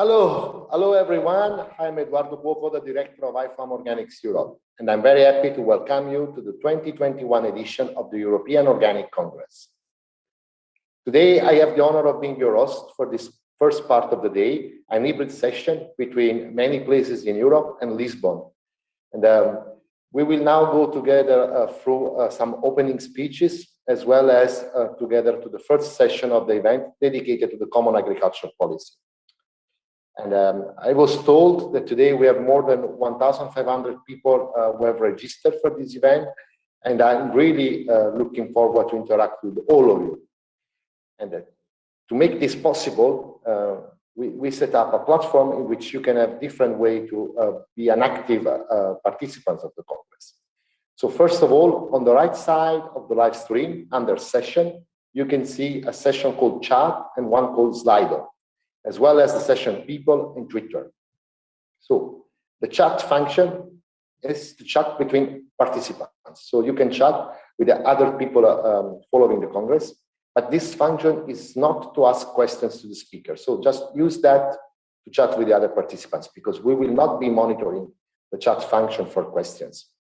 Hello everyone. I'm Eduardo Cuoco, the Director of IFOAM Organics Europe, and I'm very happy to welcome you to the 2021 edition of the European Organic Congress. Today, I have the honor of being your host for this first part of the day, an hybrid session between many places in Europe and Lisbon. And we will now go together through some opening speeches, as well as together to the first session of the event dedicated to the Common Agricultural Policy. And I was told that today we have more than 1,500 people who have registered for this event, and I'm really looking forward to interact with all of you. And to make this possible, we set up a platform in which you can have different ways to be an active participant of the Congress. So first of all, on the right side of the live stream, under session, you can see a session called chat and one called Slido, as well as the session people in Twitter. So the chat function is to chat between participants. So you can chat with the other people following the Congress, but this function is not to ask questions to the speaker. So just use that to chat with the other participants, because we will not be monitoring the chat function for questions.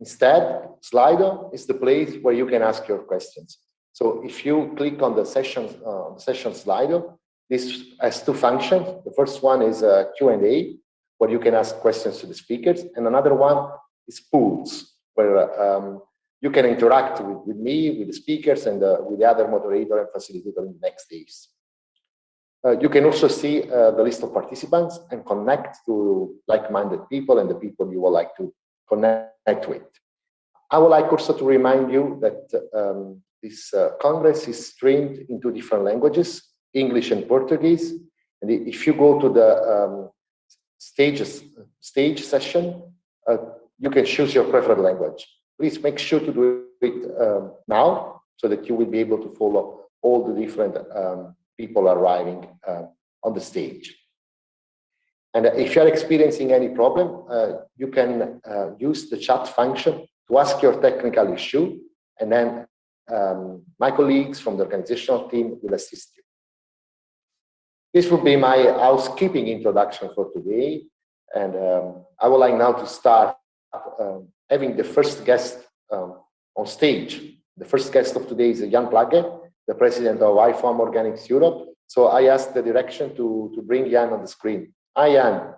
Instead, Slido is the place where you can ask your questions. So if you click on the session Slido, this has two functions. The first one is a Q&A, where you can ask questions to the speakers. And another one is pools, where you can interact with me, with the speakers, and with the other moderator and facilitator in the next days. You can also see the list of participants and connect to like-minded people and the people you would like to connect with. I would like also to remind you that this Congress is streamed into different languages, English and Portuguese. And if you go to the stage session, you can choose your preferred language. Please make sure to do it now, so that you will be able to follow all the different people arriving on the stage. And if you're experiencing any problem, you can use the chat function to ask your technical issue, and then my colleagues from the organizational team will assist you. This will be my housekeeping introduction for today, and I would like now to start having the first guest on stage. The first guest of today is Jan Plagge, the president of IFOAM Organics Europe. So I ask the direction to bring Jan on the screen. Hi, Jan.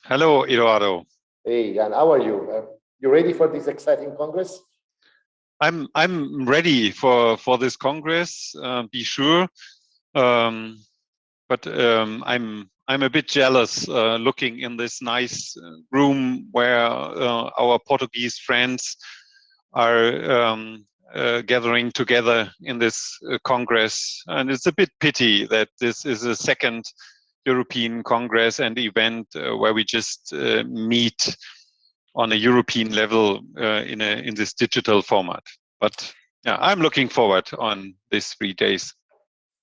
Hello, Eduardo. Hey, Jan, how are you? You ready for this exciting Congress? I'm ready for this Congress, be sure. But I'm a bit jealous looking in this nice room where our Portuguese friends are gathering together in this Congress, and it's a bit pity that this is a second European Congress and event where we just meet on a European level in this digital format. But yeah, I'm looking forward on these 3 days.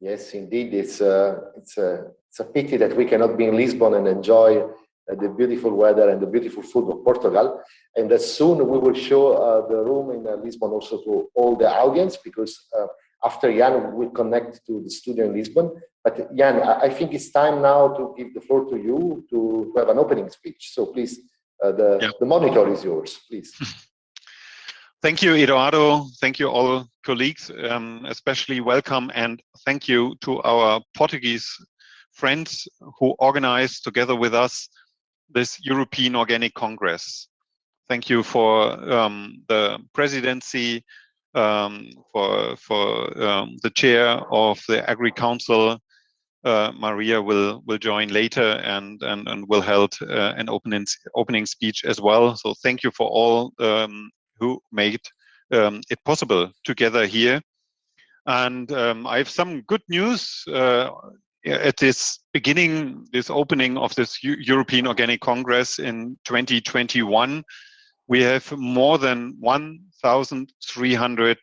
Yes, indeed. It's a pity that we cannot be in Lisbon and enjoy the beautiful weather and the beautiful food of Portugal. And that soon we will show the room in Lisbon also to all the audience, because after Jan, we will connect to the studio in Lisbon. But Jan, I think it's time now to give the floor to you to have an opening speech. So please, the monitor is yours, please. Thank you, Eduardo. Thank you, all colleagues. Especially welcome and thank you to our Portuguese friends who organized together with us this European Organic Congress. Thank you for the presidency, for the chair of the Agri Council. Maria will join later and will hold an opening speech as well. So thank you for all who made it possible together here. And I have some good news at this opening of this European Organic Congress in 2021. We have more than 1,300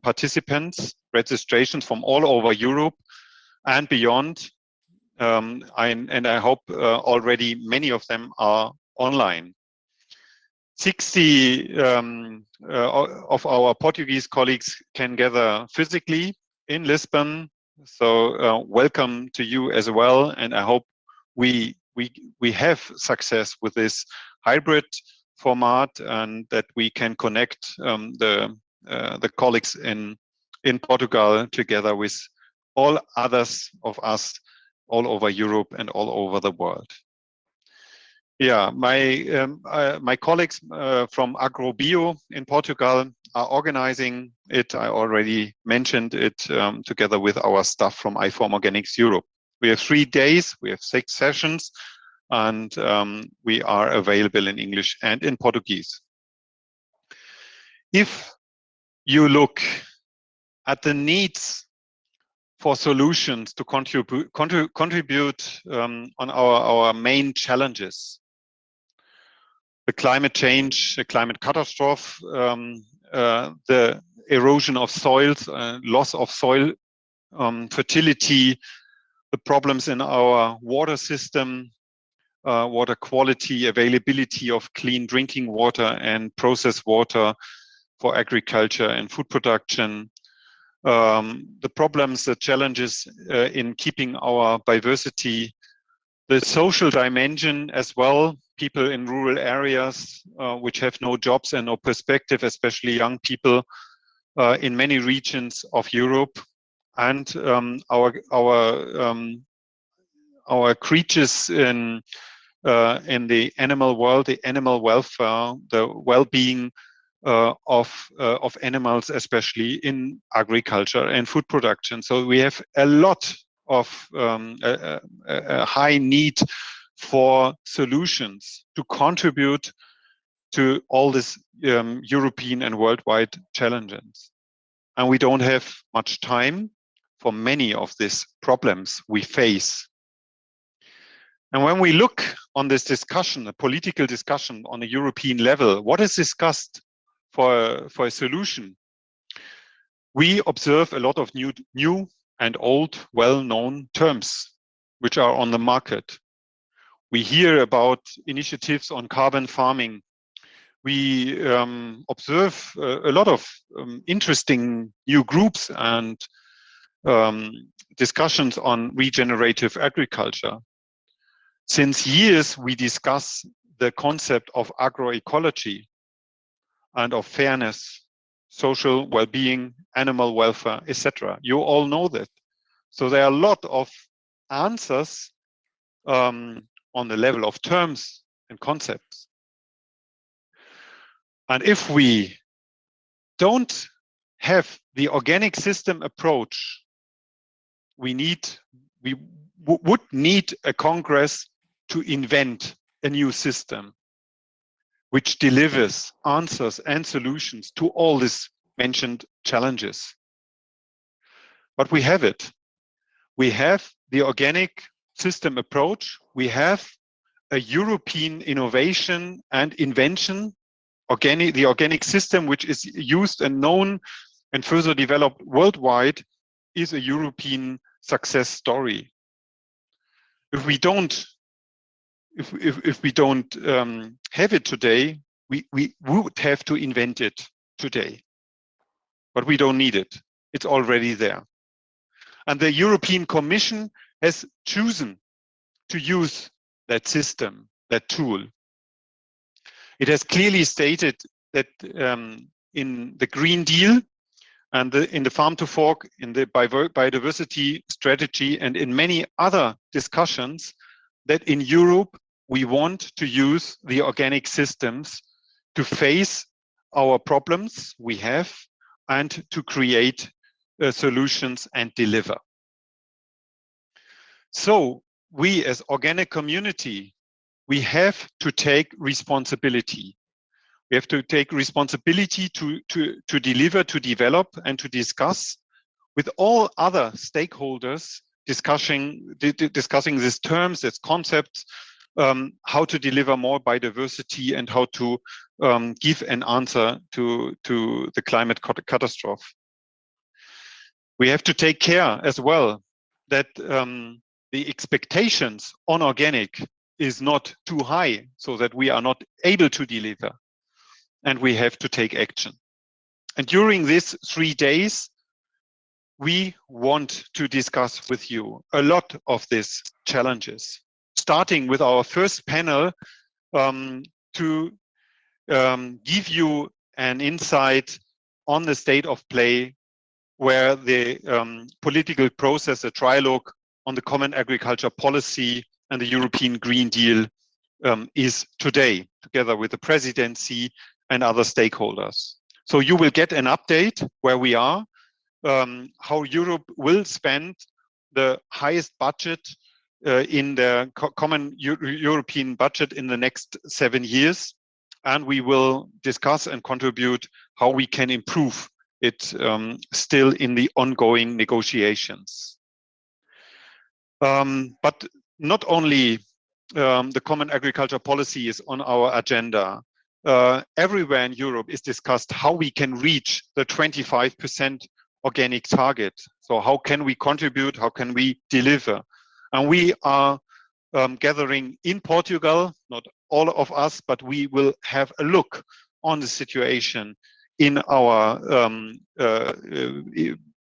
participants, registrations from all over Europe and beyond. And I hope already many of them are online. 60 of our Portuguese colleagues can gather physically in Lisbon. So welcome to you as well. And I hope we have success with this hybrid format, and that we can connect the colleagues in Portugal together with all others of us all over Europe and all over the world. Yeah, my colleagues from AGROBIO in Portugal are organizing it. I already mentioned it together with our staff from IFOAM Organics Europe. We have 3 days, we have 6 sessions, and we are available in English and in Portuguese. If you look at the needs for solutions to contribute on our main challenges, the climate change, the climate catastrophe, the erosion of soils, loss of soil fertility, the problems in our water system, water quality, availability of clean drinking water and processed water for agriculture and food production, the problems, the challenges in keeping our biodiversity, the social dimension as well, people in rural areas which have no jobs and no perspective, especially young people in many regions of Europe, and our creatures in the animal world, the animal welfare, the well-being of animals, especially in agriculture and food production. So we have a lot of a high need for solutions to contribute to all these European and worldwide challenges. And we don't have much time for many of these problems we face. And when we look on this discussion, a political discussion on a European level, what is discussed for a solution? We observe a lot of new and old, well-known terms which are on the market. We hear about initiatives on carbon farming. We observe a lot of interesting new groups and discussions on regenerative agriculture. Since years, we discuss the concept of agroecology and of fairness, social well-being, animal welfare, etc. You all know that. So there are a lot of answers on the level of terms and concepts. And if we don't have the organic system approach, we would need a Congress to invent a new system which delivers answers and solutions to all these mentioned challenges. But we have it. We have the organic system approach. We have a European innovation and invention, the organic system, which is used and known and further developed worldwide, is a European success story. If we don't have it today, we would have to invent it today. But we don't need it. It's already there. And the European Commission has chosen to use that system, that tool. It has clearly stated that in the Green Deal and in the Farm to Fork, in the biodiversity strategy, and in many other discussions, that in Europe, we want to use the organic systems to face our problems we have and to create solutions and deliver. So we as organic community, we have to take responsibility. We have to take responsibility to deliver, to develop, and to discuss with all other stakeholders, discussing these terms, these concepts, how to deliver more biodiversity and how to give an answer to the climate catastrophe. We have to take care as well that the expectations on organic is not too high so that we are not able to deliver, and we have to take action. And during these 3 days, we want to discuss with you a lot of these challenges. starting with our first panel to give you an insight on the state of play where the political process, the trilogue on the Common Agriculture Policy and the European Green Deal is today, together with the presidency and other stakeholders. So you will get an update where we are, how Europe will spend the highest budget in the common European budget in the next 7 years. And we will discuss and contribute how we can improve it still in the ongoing negotiations. But not only the common agriculture policy is on our agenda. Everywhere in Europe is discussed how we can reach the 25% organic target. So how can we contribute? How can we deliver? And we are gathering in Portugal, not all of us, but we will have a look on the situation in our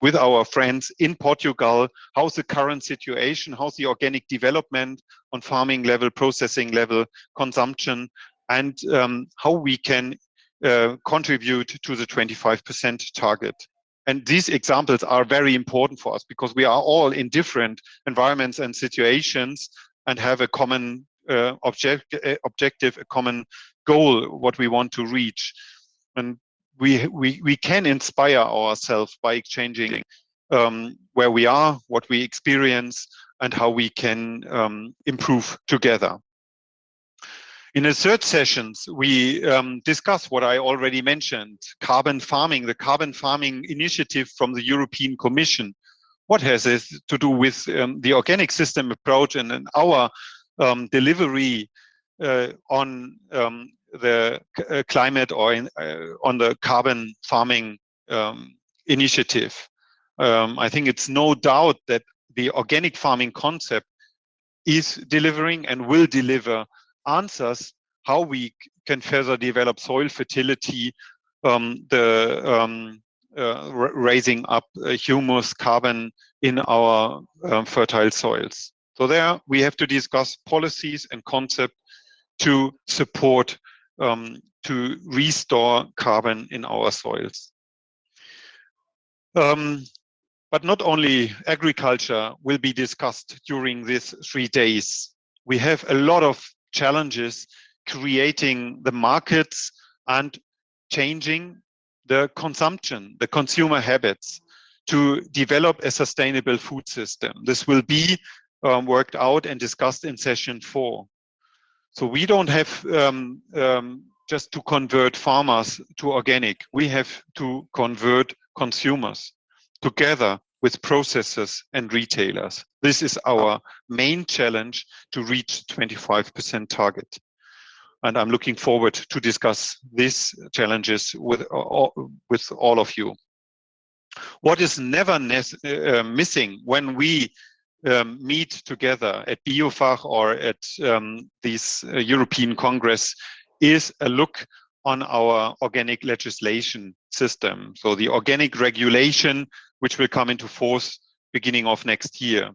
with our friends in Portugal. How's the current situation? How's the organic development on farming level, processing level, consumption, and how we can contribute to the 25% target. And these examples are very important for us because we are all in different environments and situations and have a common objective, a common goal, what we want to reach. And we can inspire ourselves by exchanging where we are, what we experience, and how we can improve together. In the third sessions, we discuss what I already mentioned, carbon farming, the carbon farming initiative from the European Commission. What has this to do with the organic system approach and our delivery on the climate or on the carbon farming initiative? I think it's no doubt that the organic farming concept is delivering and will deliver answers how we can further develop soil fertility, raising up humus, carbon in our fertile soils. So there we have to discuss policies and concept to support to restore carbon in our soils. But not only agriculture will be discussed during these 3 days. We have a lot of challenges creating the markets and changing the consumption, the consumer habits to develop a sustainable food system. This will be worked out and discussed in session 4. So we don't have just to convert farmers to organic. We have to convert consumers together with processors and retailers. This is our main challenge to reach 25% target. And I'm looking forward to discuss these challenges with all of you. What is never missing when we meet together at BioFach or at this European Congress is a look on our organic legislation system. So the organic regulation, which will come into force beginning of next year.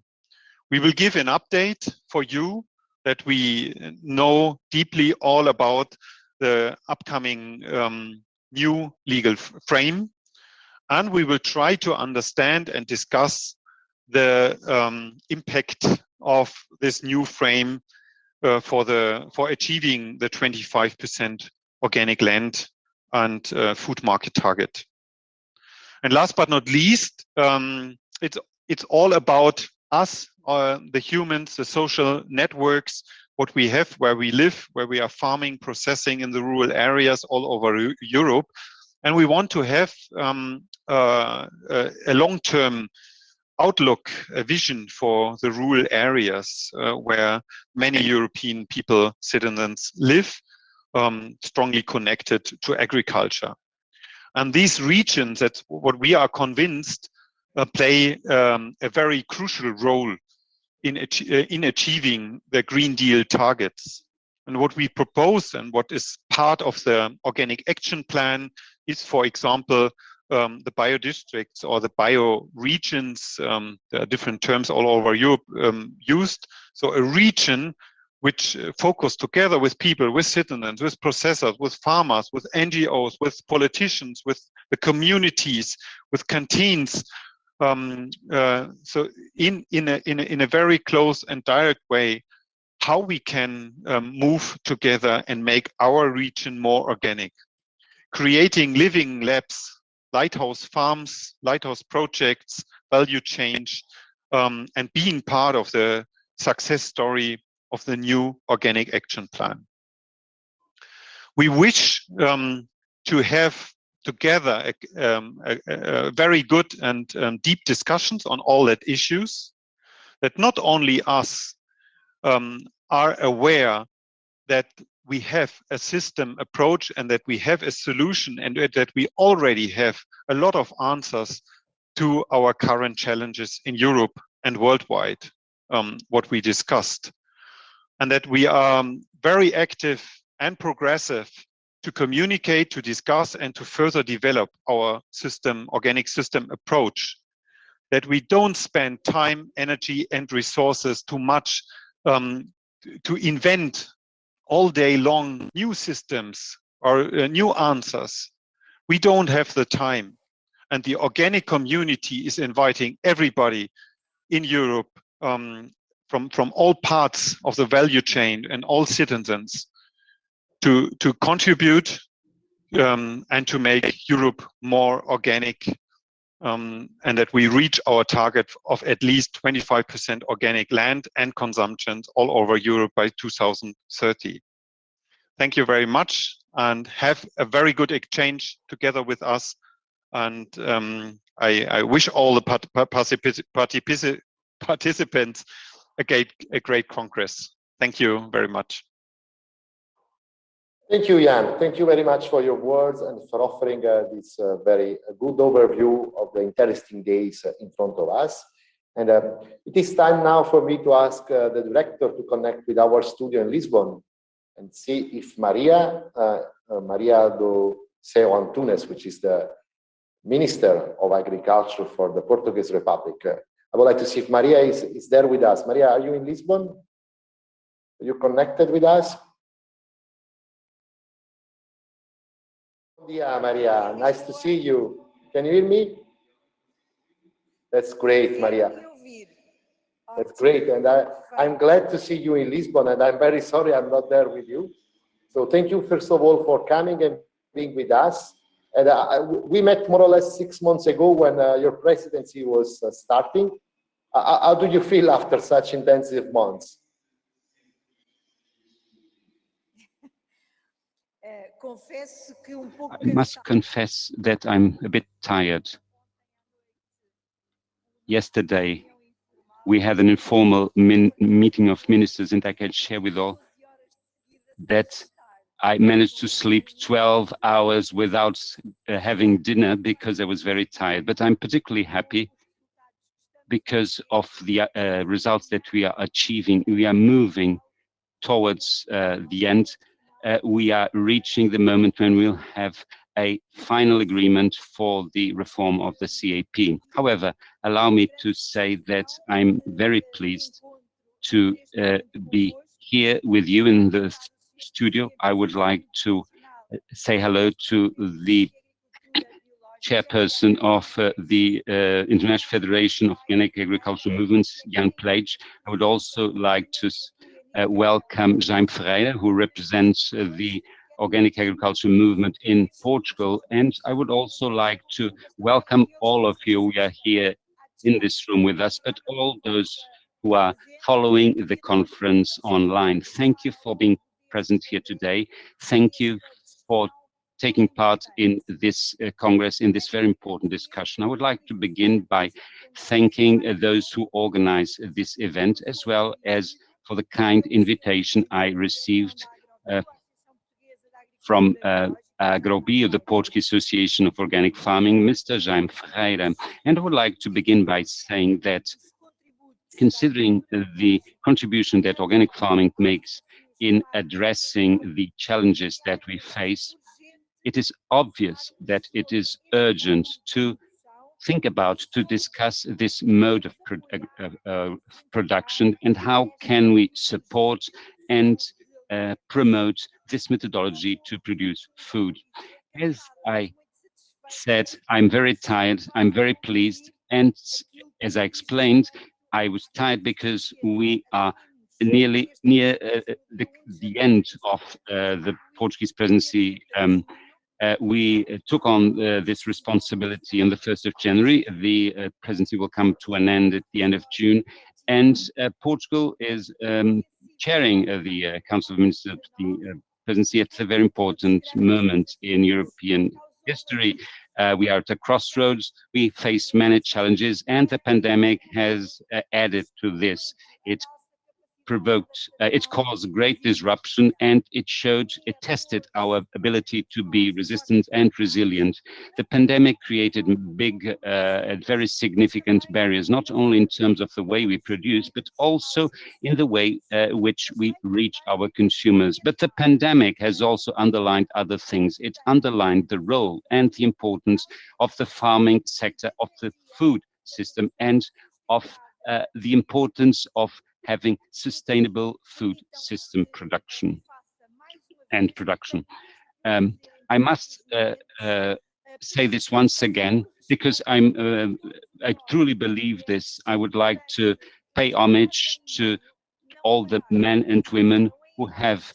We will give an update for you that we know deeply all about the upcoming new legal frame. And we will try to understand and discuss the impact of this new frame for achieving the 25% organic land and food market target. And last but not least, it's all about us, the humans, the social networks, what we have, where we live, where we are farming, processing in the rural areas all over Europe. And we want to have a long-term outlook, a vision for the rural areas where many European people, citizens live, strongly connected to agriculture. And these regions, that's what we are convinced, play a very crucial role in achieving the Green Deal targets. And what we propose and what is part of the Organic Action Plan is, for example, the biodistricts or the bioregions. There are different terms all over Europe used. So a region which focus together with people, with citizens, with processors, with farmers, with NGOs, with politicians, with the communities, with canteens. So in a very close and direct way, how we can move together and make our region more organic, creating living labs, lighthouse farms, lighthouse projects, value change, and being part of the success story of the new organic action plan. We wish to have together a very good and deep discussions on all that issues, that not only us are aware that we have a system approach and that we have a solution and that we already have a lot of answers to our current challenges in Europe and worldwide, what we discussed. And that we are very active and progressive to communicate, to discuss, and to further develop our system, organic system approach. That we don't spend time, energy, and resources too much to invent all day long new systems or new answers. We don't have the time. And the organic community is inviting everybody in Europe from all parts of the value chain and all citizens to contribute and to make Europe more organic, and that we reach our target of at least 25% organic land and consumption all over Europe by 2030. Thank you very much, and have a very good exchange together with us. And I wish all the participants a great Congress. Thank you very much. Thank you, Jan. Thank you very much for your words and for offering this very good overview of the interesting days in front of us. And it is time now for me to ask the director to connect with our studio in Lisbon and see if Maria do Céu Antunes, which is the Minister of Agriculture for the Portuguese Republic. I would like to see if Maria is there with us. Maria, are you in Lisbon? Are you connected with us? Yeah, Maria, nice to see you. Can you hear me? That's great, Maria. That's great. And I'm glad to see you in Lisbon, and I'm very sorry I'm not there with you. So thank you, first of all, for coming and being with us. And we met more or less 6 months ago when your presidency was starting. How do you feel after such intensive months? I must confess that I'm a bit tired. Yesterday, we had an informal meeting of ministers, and I can share with all that I managed to sleep 12 hours without having dinner because I was very tired. But I'm particularly happy because of the results that we are achieving. We are moving towards the end. We are reaching the moment when we'll have a final agreement for the reform of the CAP. However, allow me to say that I'm very pleased to be here with you in the studio. I would like to say hello to the Chairperson of the International Federation of Organic Agricultural Movements, Jan Plage. I would also like to welcome Jaime Ferreira, who represents the organic agriculture movement in Portugal. And I would also like to welcome all of you who are here in this room with us, but all those who are following the conference online. Thank you for being present here today. Thank you for taking part in this Congress, in this very important discussion. I would like to begin by thanking those who organized this event, as well as for the kind invitation I received from AGROBIO, the Portuguese Association of Organic Farming, Mr. Jaime Ferreira. And I would like to begin by saying that, considering the contribution that organic farming makes in addressing the challenges that we face, it is obvious that it is urgent to think about, to discuss this mode of production and how can we support and promote this methodology to produce food. As I said, I'm very tired, I'm very pleased, and as I explained, I was tired because we are nearly near the end of the Portuguese presidency. We took on this responsibility on the 1st of January. The presidency will come to an end at the end of June, and Portugal is chairing the Council of Ministers of the presidency at a very important moment in European history. We are at a crossroads. We face many challenges, and the pandemic has added to this. It caused great disruption, and it tested our ability to be resistant and resilient. The pandemic created big, very significant barriers, not only in terms of the way we produce, but also in the way which we reach our consumers. But the pandemic has also underlined other things. It underlined the role and the importance of the farming sector, of the food system, and of the importance of having sustainable food system production. I must say this once again, because I truly believe this. I would like to pay homage to all the men and women who have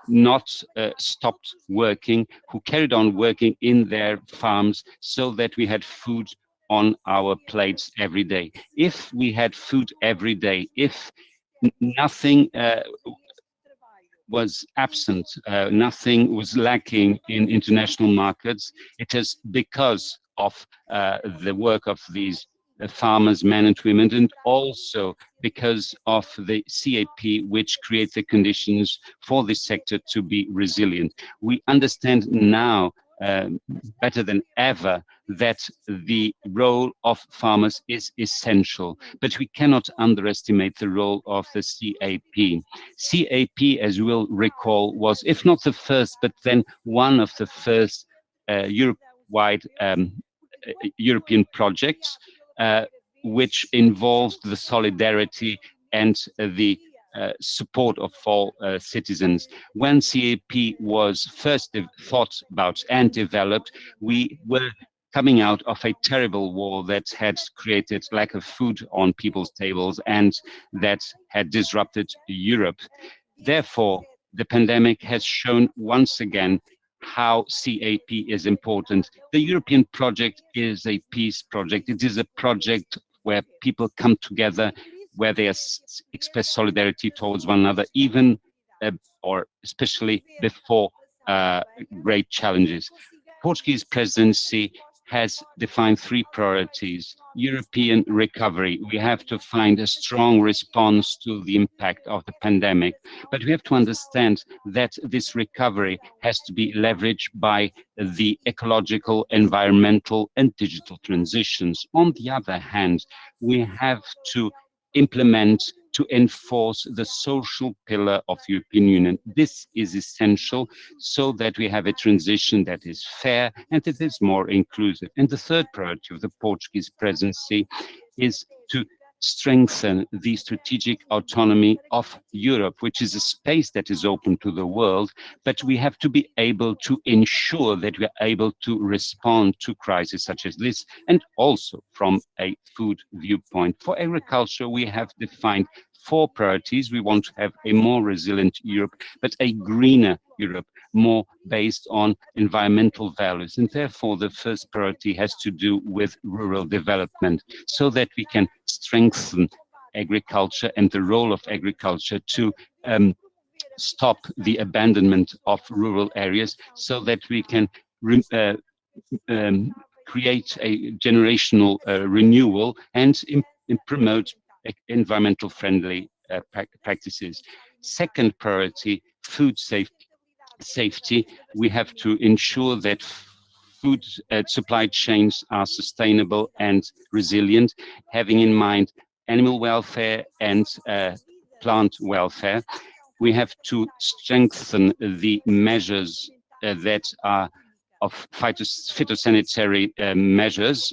not stopped working, who carried on working in their farms so that we had food on our plates every day. If we had food every day, if nothing was absent, nothing was lacking in international markets, it is because of the work of these farmers, men and women, and also because of the CAP, which creates the conditions for this sector to be resilient. We understand now better than ever that the role of farmers is essential, but we cannot underestimate the role of the CAP. CAP, as you will recall, was, if not the first, but then one of the first Europe-wide European projects, which involved the solidarity and the support of all citizens. When CAP was first thought about and developed, we were coming out of a terrible war that had created lack of food on people's tables and that had disrupted Europe. Therefore, the pandemic has shown once again how CAP is important. The European project is a peace project. It is a project where people come together, where they express solidarity towards one another, even or especially before great challenges. Portuguese presidency has defined 3 priorities. European recovery. We have to find a strong response to the impact of the pandemic, but we have to understand that this recovery has to be leveraged by the ecological, environmental, and digital transitions. On the other hand, we have to implement, to enforce the social pillar of the European Union. This is essential so that we have a transition that is fair and that is more inclusive. And the third priority of the Portuguese presidency is to strengthen the strategic autonomy of Europe, which is a space that is open to the world, but we have to be able to ensure that we are able to respond to crises such as this, and also from a food viewpoint. For agriculture, we have defined 4 priorities. We want to have a more resilient Europe, but a greener Europe, more based on environmental values. And therefore, the first priority has to do with rural development, so that we can strengthen agriculture and the role of agriculture to stop the abandonment of rural areas, so that we can create a generational renewal and promote environmental friendly practices. Second priority, food safety. We have to ensure that food supply chains are sustainable and resilient, having in mind animal welfare and plant welfare. We have to strengthen the measures that are of phytosanitary measures,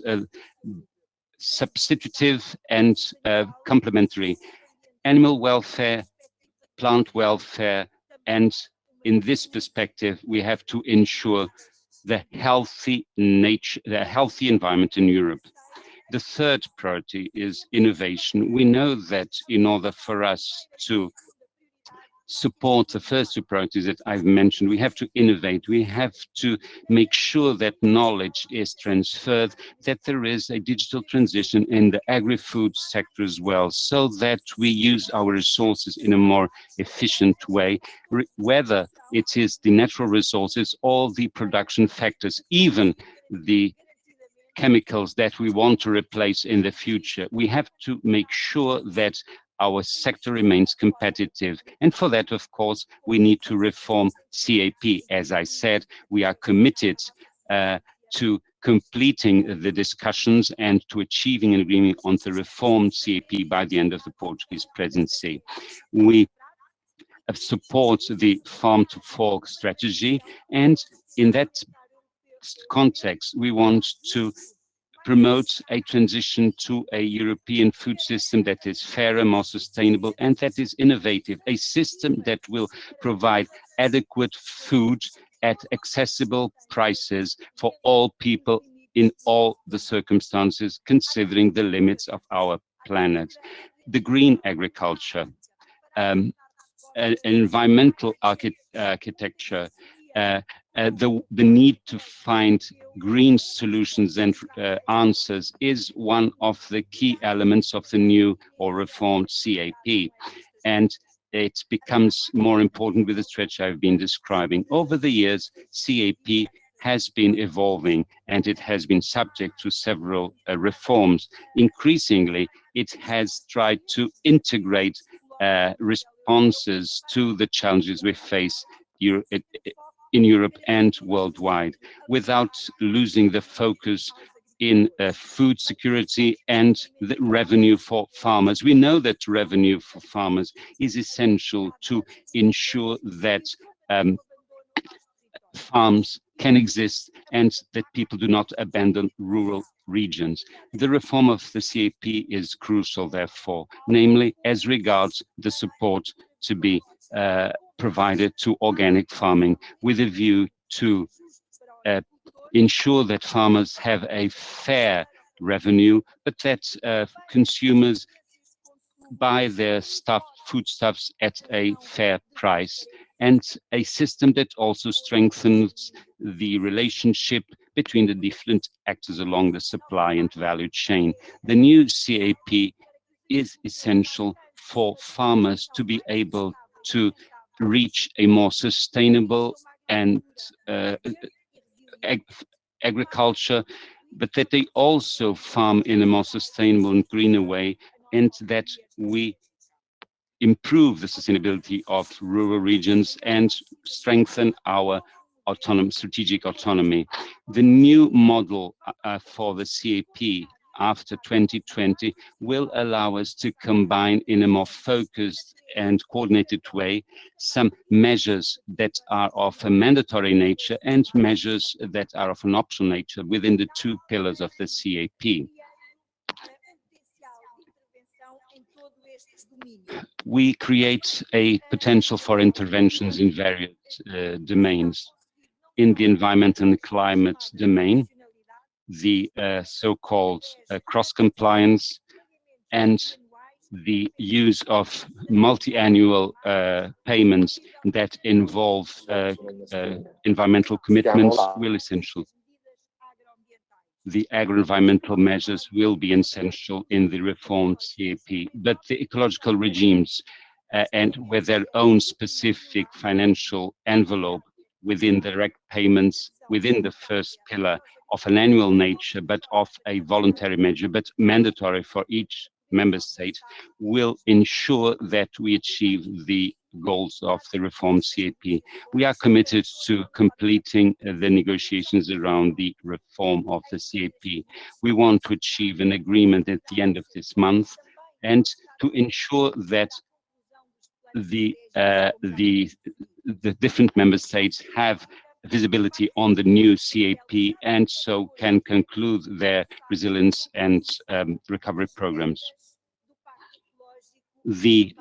substitutive and complementary, animal welfare, plant welfare, and in this perspective, we have to ensure the healthy nature, the healthy environment in Europe. The third priority is innovation. We know that in order for us to support the first two priorities that I've mentioned, we have to innovate. We have to make sure that knowledge is transferred, that there is a digital transition in the agri-food sector as well, so that we use our resources in a more efficient way, whether it is the natural resources or the production factors, even the chemicals that we want to replace in the future. We have to make sure that our sector remains competitive. And for that, of course, we need to reform CAP. As I said, we are committed to completing the discussions and to achieving an agreement on the reformed CAP by the end of the Portuguese presidency. We support the farm to fork strategy, and in that context, we want to promote a transition to a European food system that is fairer, more sustainable, and that is innovative, a system that will provide adequate food at accessible prices for all people in all the circumstances, considering the limits of our planet. The green agriculture, environmental architecture, the need to find green solutions and answers is one of the key elements of the new or reformed CAP. And it becomes more important with the stretch I've been describing. Over the years, CAP has been evolving and it has been subject to several reforms. Increasingly, it has tried to integrate responses to the challenges we face in Europe and worldwide, without losing the focus in food security and the revenue for farmers. We know that revenue for farmers is essential to ensure that farms can exist and that people do not abandon rural regions. The reform of the CAP is crucial, therefore, namely as regards the support to be provided to organic farming, with a view to ensure that farmers have a fair revenue, but that consumers buy their foodstuffs at a fair price, and a system that also strengthens the relationship between the different actors along the supply and value chain. The new CAP is essential for farmers to be able to reach a more sustainable and agriculture, but that they also farm in a more sustainable and greener way, and that we improve the sustainability of rural regions and strengthen our strategic autonomy. The new model for the CAP after 2020 will allow us to combine in a more focused and coordinated way some measures that are of a mandatory nature and measures that are of an optional nature within the two pillars of the CAP. We create a potential for interventions in various domains. In the environment and climate domain, the so-called cross-compliance and the use of multi-annual payments that involve environmental commitments will be essential. The agro-environmental measures will be essential in the reformed CAP, but the ecological regimes and with their own specific financial envelope within direct payments within the first pillar of an annual nature, but of a voluntary measure, but mandatory for each member state, will ensure that we achieve the goals of the reformed CAP. We are committed to completing the negotiations around the reform of the CAP. We want to achieve an agreement at the end of this month and to ensure that the different member states have visibility on the new CAP, and so can conclude their resilience and recovery programs. The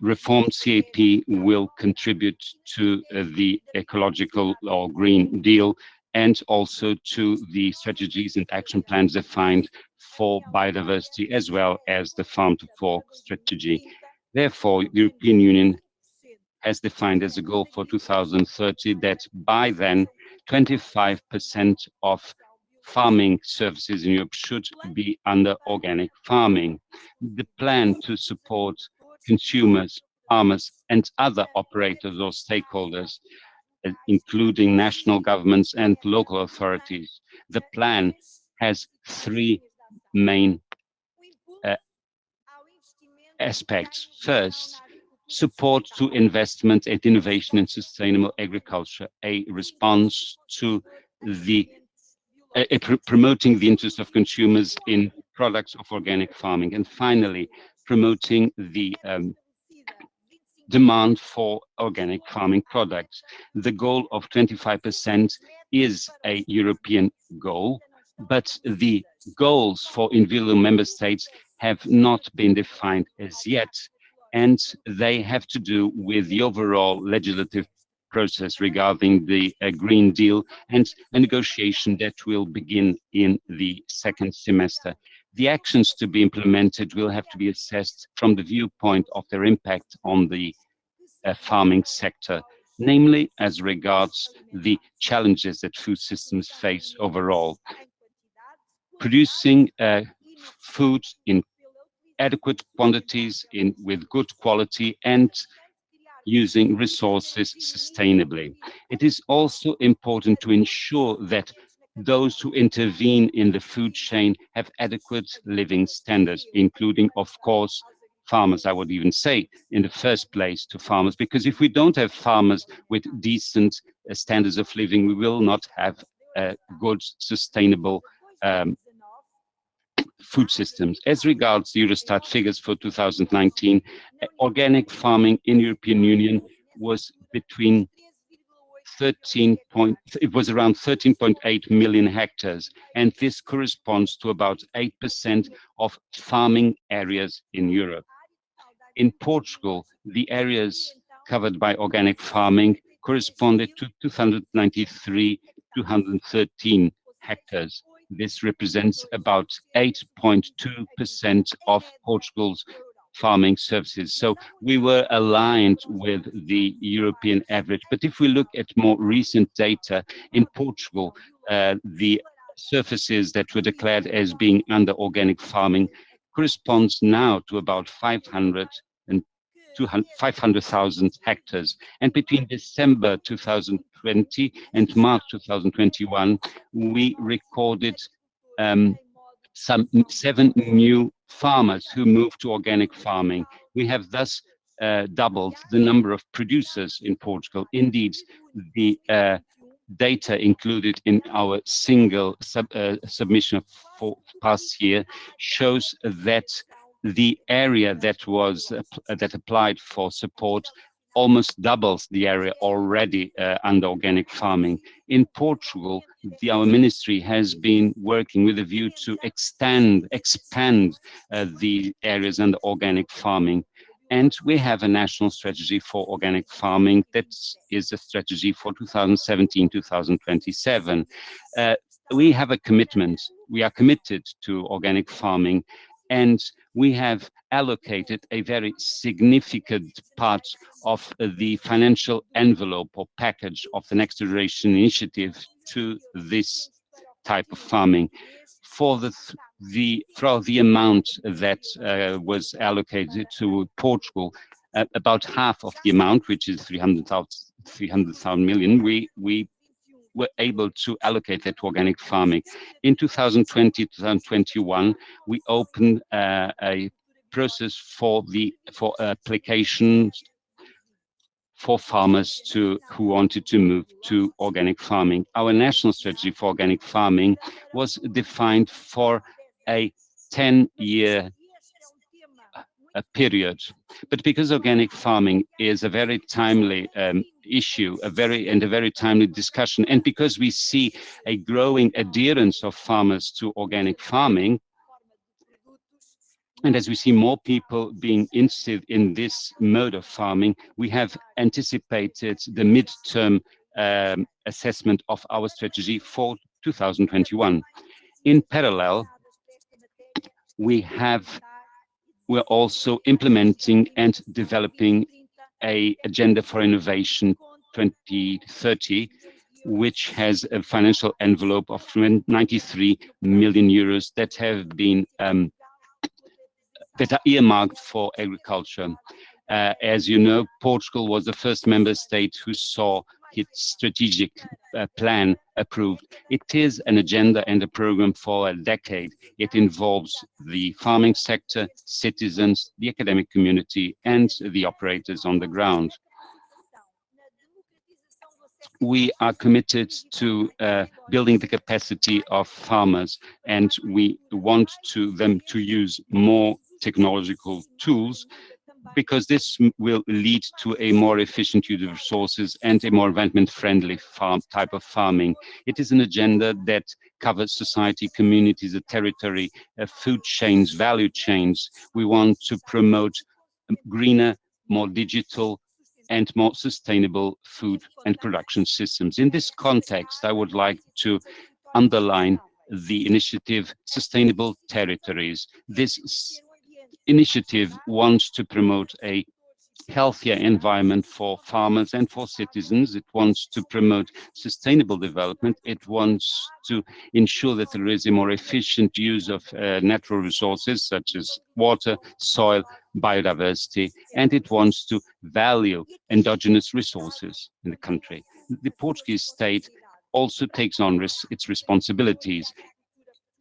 reformed CAP will contribute to the ecological or Green Deal, and also to the strategies and action plans defined for biodiversity, as well as the farm to fork strategy. Therefore, the European Union has defined as a goal for 2030 that by then 25% of farming services in Europe should be under organic farming. The plan to support consumers, farmers, and other operators or stakeholders, including national governments and local authorities. The plan has three main aspects. First, support to investment and innovation in sustainable agriculture, a response to the promoting the interest of consumers in products of organic farming, and finally promoting the demand for organic farming products. The goal of 25% is a European goal, but the goals for individual member states have not been defined as yet, and they have to do with the overall legislative process regarding the Green Deal and a negotiation that will begin in the second semester. The actions to be implemented will have to be assessed from the viewpoint of their impact on the farming sector, namely as regards the challenges that food systems face overall. Producing food in adequate quantities with good quality and using resources sustainably. It is also important to ensure that those who intervene in the food chain have adequate living standards, including, of course, farmers. I would even say in the first place to farmers, because if we don't have farmers with decent standards of living, we will not have good, sustainable food systems. As regards the Eurostat figures for 2019, organic farming in European Union was between it was around 13.8 million hectares, and this corresponds to about 8% of farming areas in Europe. In Portugal, the areas covered by organic farming corresponded to 213 hectares. This represents about 8.2% of Portugal's farming services. So we were aligned with the European average. But if we look at more recent data, in Portugal, the surfaces that were declared as being under organic farming corresponds now to about 500,000 hectares. And between December 2020 and March 2021, we recorded some 7 new farmers who moved to organic farming. We have thus doubled the number of producers in Portugal. Indeed, the data included in our single submission for past year shows that the area that was that applied for support almost doubles the area already under organic farming. In Portugal, our ministry has been working with a view to expand the areas under organic farming. And we have a national strategy for organic farming that is a strategy for 2017-2027. We have a commitment. We are committed to organic farming, and we have allocated a very significant part of the financial envelope or package of the Next Generation Initiative to this type of farming. For the amount that was allocated to Portugal, about half of the amount, which is 300,000 million, we were able to allocate that to organic farming. In 2020-2021, we opened a process for applications for farmers who wanted to move to organic farming. Our national strategy for organic farming was defined for a 10-year period. But because organic farming is a very timely issue, a very timely discussion, and because we see a growing adherence of farmers to organic farming, and as we see more people being interested in this mode of farming, we have anticipated the midterm assessment of our strategy for 2021. In parallel, we're also implementing and developing an agenda for innovation 2030, which has a financial envelope of 93 million euros that have been that are earmarked for agriculture. As you know, Portugal was the first member state who saw its strategic plan approved. It is an agenda and a program for a decade. It involves the farming sector, citizens, the academic community, and the operators on the ground. We are committed to building the capacity of farmers, and we want them to use more technological tools, because this will lead to a more efficient use of resources and a more environment-friendly type of farming. It is an agenda that covers society, communities, the territory, food chains, value chains. We want to promote greener, more digital, and more sustainable food and production systems. In this context, I would like to underline the initiative Sustainable Territories. This initiative wants to promote a healthier environment for farmers and for citizens. It wants to promote sustainable development. It wants to ensure that there is a more efficient use of natural resources such as water, soil, biodiversity, and it wants to value endogenous resources in the country. The Portuguese state also takes on its responsibilities,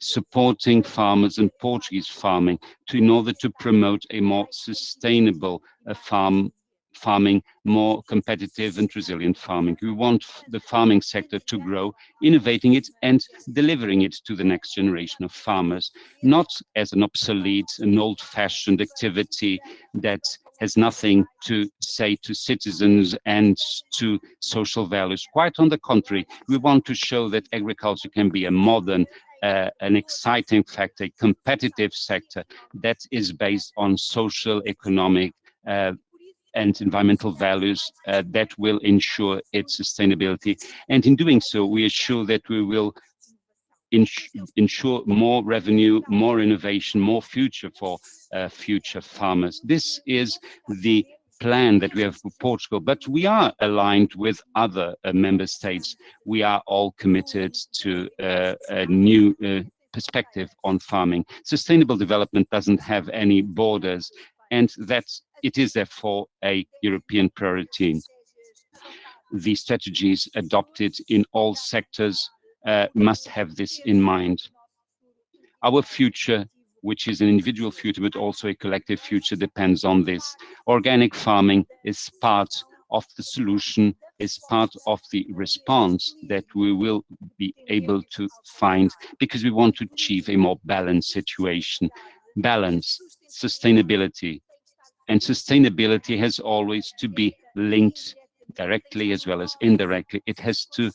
supporting farmers and Portuguese farming in order to promote a more sustainable farming, more competitive and resilient farming. We want the farming sector to grow, innovating it and delivering it to the next generation of farmers, not as an obsolete, an old-fashioned activity that has nothing to say to citizens and to social values. Quite on the contrary, we want to show that agriculture can be a modern, an exciting factor, a competitive sector that is based on social, economic, and environmental values that will ensure its sustainability. And in doing so, we assure that we will ensure more revenue, more innovation, more future for future farmers. This is the plan that we have for Portugal, but we are aligned with other member states. We are all committed to a new perspective on farming. Sustainable development doesn't have any borders, and that it is therefore a European priority. The strategies adopted in all sectors must have this in mind. Our future, which is an individual future, but also a collective future, depends on this. Organic farming is part of the solution, is part of the response that we will be able to find, because we want to achieve a more balanced situation. Balance, sustainability, and sustainability has always to be linked directly as well as indirectly. It has to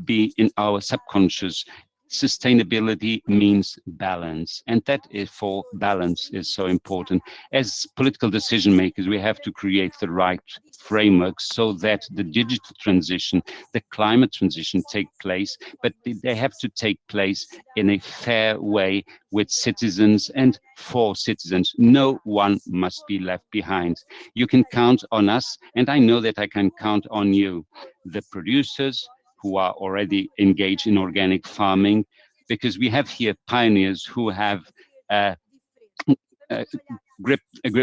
be in our subconscious. Sustainability means balance, and that is for balance is so important. As political decision makers, we have to create the right framework so that the digital transition, the climate transition take place, but they have to take place in a fair way with citizens and for citizens. No one must be left behind. You can count on us, and I know that I can count on you, the producers who are already engaged in organic farming, because we have here pioneers who have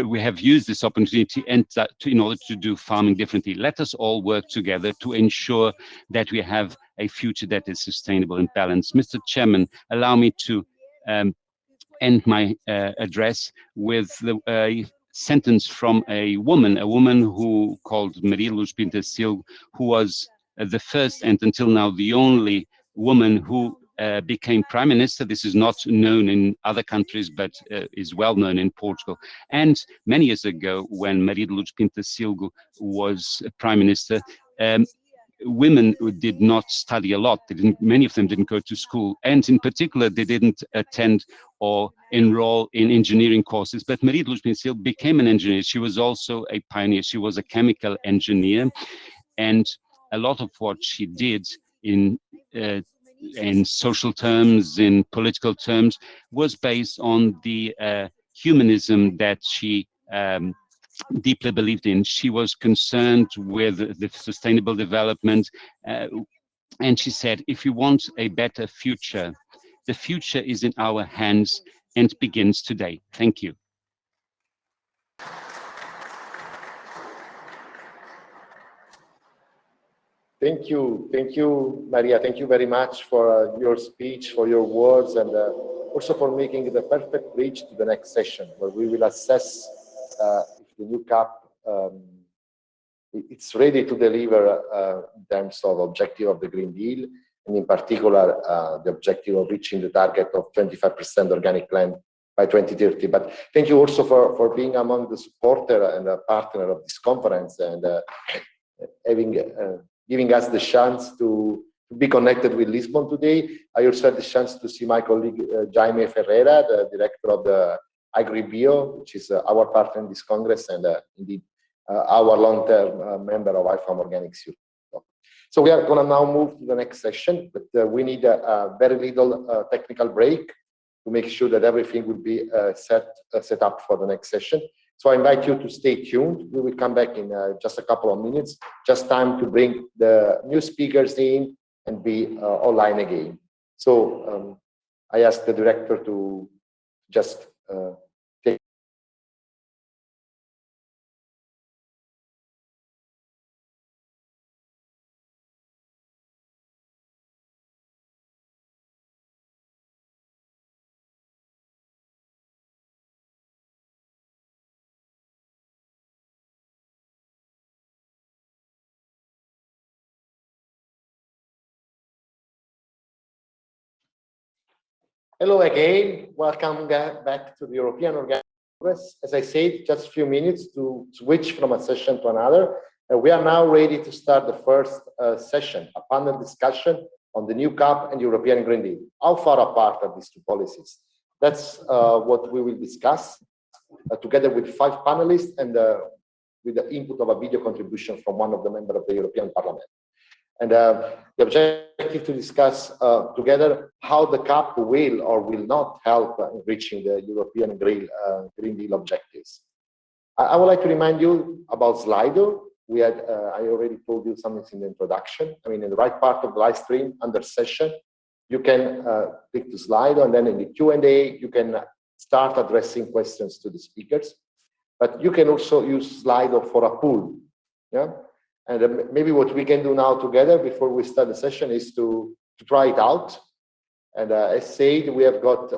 we have used this opportunity and in order to do farming differently. Let us all work together to ensure that we have a future that is sustainable and balanced. Mr. Chairman, allow me to end my address with a sentence from a woman who called Maria Luz Pintasil, who was the first and until now the only woman who became Prime Minister. This is not known in other countries, but is well known in Portugal. And many years ago, when Maria de Lourdes Pinto Silgo was Prime Minister, women who did not study a lot. Many of them didn't go to school, and in particular, they didn't attend or enroll in engineering courses. But Maria de Lourdes Pinto Silgo became an engineer. She was also a pioneer. She was a chemical engineer, and a lot of what she did in social terms, in political terms, was based on the humanism that she deeply believed in. She was concerned with the sustainable development, and she said, if you want a better future, the future is in our hands and begins today. Thank you. Thank you, Maria. Thank you very much for your speech, for your words, and also for making the perfect bridge to the next session, where we will assess if the new CAP it's ready to deliver in terms of objective of the Green Deal, and in particular the objective of reaching the target of 25% organic land by 2030. But thank you also for being among the supporter and a partner of this conference, and giving us the chance to be connected with Lisbon today. I also had the chance to see my colleague Jaime Ferreira, the director of the AGROBIO, which is our partner in this Congress, and indeed our long-term member of IFOAM Organics Europe. So we are going to now move to the next session, but we need a very little technical break to make sure that everything will be set up for the next session. So I invite you to stay tuned. We will come back in just a couple of minutes, just time to bring the new speakers in and be online again. So I ask the director to just take. Hello again, welcome back to the European Organic Congress. As I said, just a few minutes to switch from a session to another. We are now ready to start the first session, a panel discussion on the new CAP and European Green Deal. How far apart are these two policies? That's what we will discuss together with 5 panelists and with the input of a video contribution from one of the members of the European Parliament. And the objective to discuss together how the CAP will or will not help in reaching the European Green Deal objectives. I would like to remind you about Slido. We had, I already told you something in the introduction. I mean, in the right part of the live stream under session, you can click to Slido, and then in the Q&A, you can start addressing questions to the speakers. But you can also use Slido for a poll. Yeah. And maybe what we can do now together before we start the session is to try it out. And as said, we have got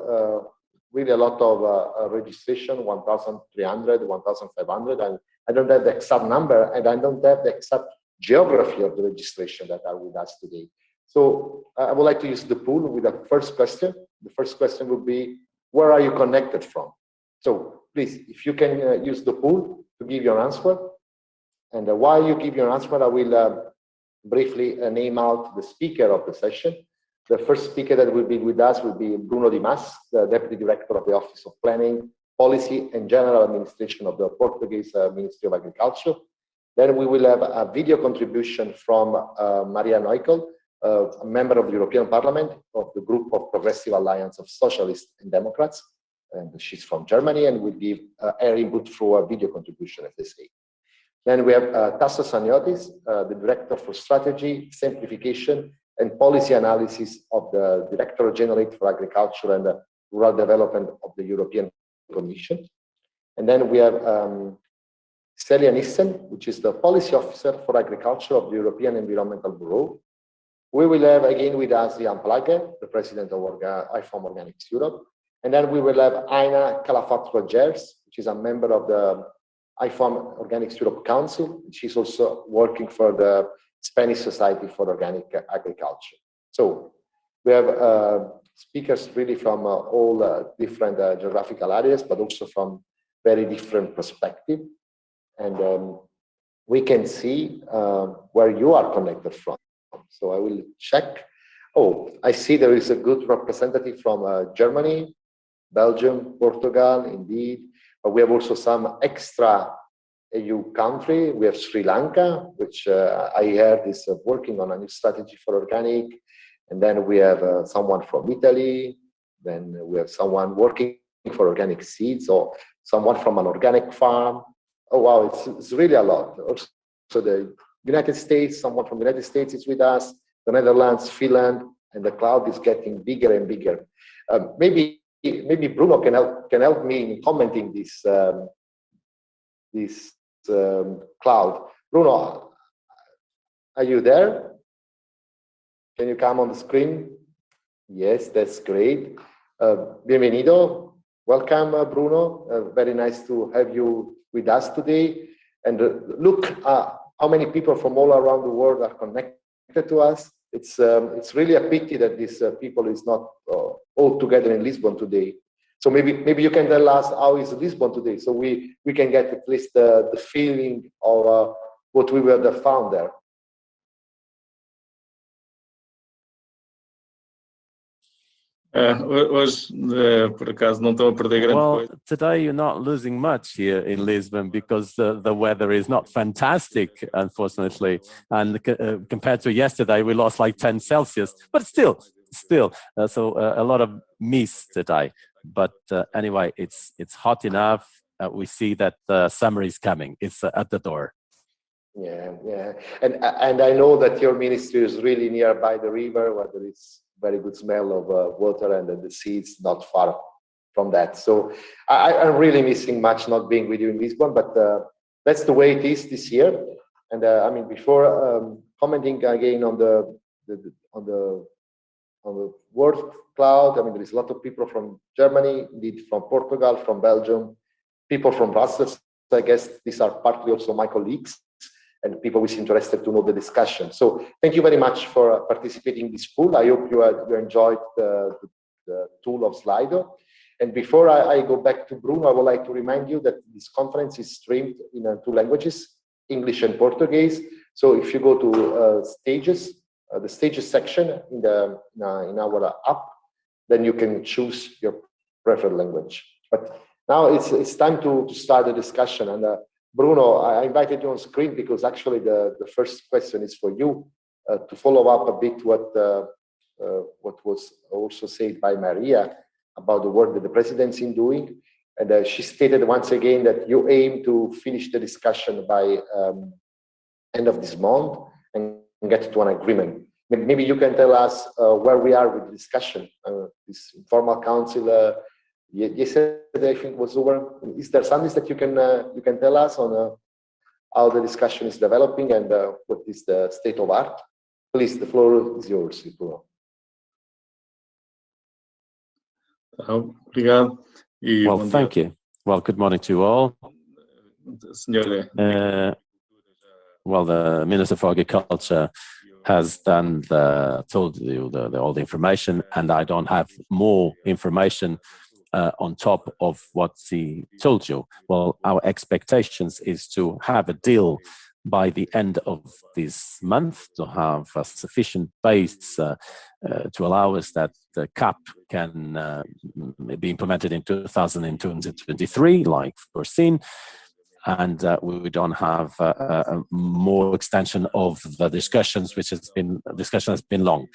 really a lot of registration, 1,300, 1,500. And I don't have the exact number, and I don't have the exact geography of the registration that are with us today. So I would like to use the poll with the first question. The first question would be, where are you connected from? So please, if you can use the poll to give your answer. And while you give your answer, I will briefly name out the speaker of the session. The first speaker that will be with us will be Bruno Dimas, the Deputy Director of the Office of Planning, Policy and General Administration of the Portuguese Ministry of Agriculture. Then we will have a video contribution from Maria Neukel, a member of the European Parliament of the Group of Progressive Alliance of Socialists and Democrats. And she's from Germany and will give her input through a video contribution, as they say. Then we have Tassos Aniotis, the Director for Strategy, Simplification and Policy Analysis of the Directorate General for Agriculture and Rural Development of the European Commission. And then we have Celia Nissen, which is the Policy Officer for Agriculture of the European Environmental Bureau. We will have again with us Jan Plage, the President of IFOAM Organics Europe. And then we will have Aina Calafat-Rogers, which is a member of the IFOAM Organics Europe Council. She's also working for the Spanish Society for Organic Agriculture. So We have speakers really from all different geographical areas, but also from very different perspective. And we can see where you are connected from. So I will check. Oh, I see there is a good representative from Germany, Belgium, Portugal, indeed. But we have also some extra EU country. We have Sri Lanka, which I heard is working on a new strategy for organic. And then we have someone from Italy. Then we have someone working for organic seeds, or someone from an organic farm. Oh, wow, it's really a lot. Also the United States, someone from the United States is with us, the Netherlands, Finland, and the cloud is getting bigger and bigger. Maybe Bruno can help me in commenting this cloud. Bruno, are you there? Can you come on the screen? Yes, that's great. Bienvenido. Welcome, Bruno. Very nice to have you with us today. And look how many people from all around the world are connected to us. It's really a pity that these people is not all together in Lisbon today. So maybe you can tell us how is Lisbon today, so we can get at least the feeling of what we were found there. Hoje, por acaso, não estão a perder grande coisa. Well, today you're not losing much here in Lisbon because the weather is not fantastic, unfortunately. And compared to yesterday, we lost like 10 Celsius, but still, so a lot of mist today. But anyway, it's hot enough. We see that summer is coming. It's at the door. Yeah. And I know that your ministry is really nearby the river, where there is very good smell of water, and the sea is not far from that. So I'm really missing much not being with you in Lisbon, but that's the way it is this year. And I mean, before commenting again on the word cloud, I mean, there is a lot of people from Germany, indeed from Portugal, from Belgium, people from Brussels. I guess these are partly also my colleagues and people who is interested to know the discussion. So thank you very much for participating in this pool. I hope you enjoyed the tool of Slido. And before I go back to Bruno, I would like to remind you that this conference is streamed in 2 languages, English and Portuguese. So if you go to stages, the stages section in our app, then you can choose your preferred language. But now it's time to start the discussion. And Bruno, I invited you on screen because actually the first question is for you, to follow up a bit what was also said by Maria about the work that the presidency is doing. And she stated once again that you aim to finish the discussion by end of this month and get to an agreement. Maybe you can tell us where we are with the discussion. This informal council yesterday, I think, was over. Is there something that you can tell us on how the discussion is developing and what is the state of art? Please, the floor is yours, Bruno. Well, thank you. Well, good morning to you all. Well, the Minister for Agriculture has told you all the information, and I don't have more information on top of what he told you. Well, our expectations is to have a deal by the end of this month, to have a sufficient base to allow us that the CAP can be implemented in 2023, like foreseen, and we don't have more extension of the discussions, discussion has been long.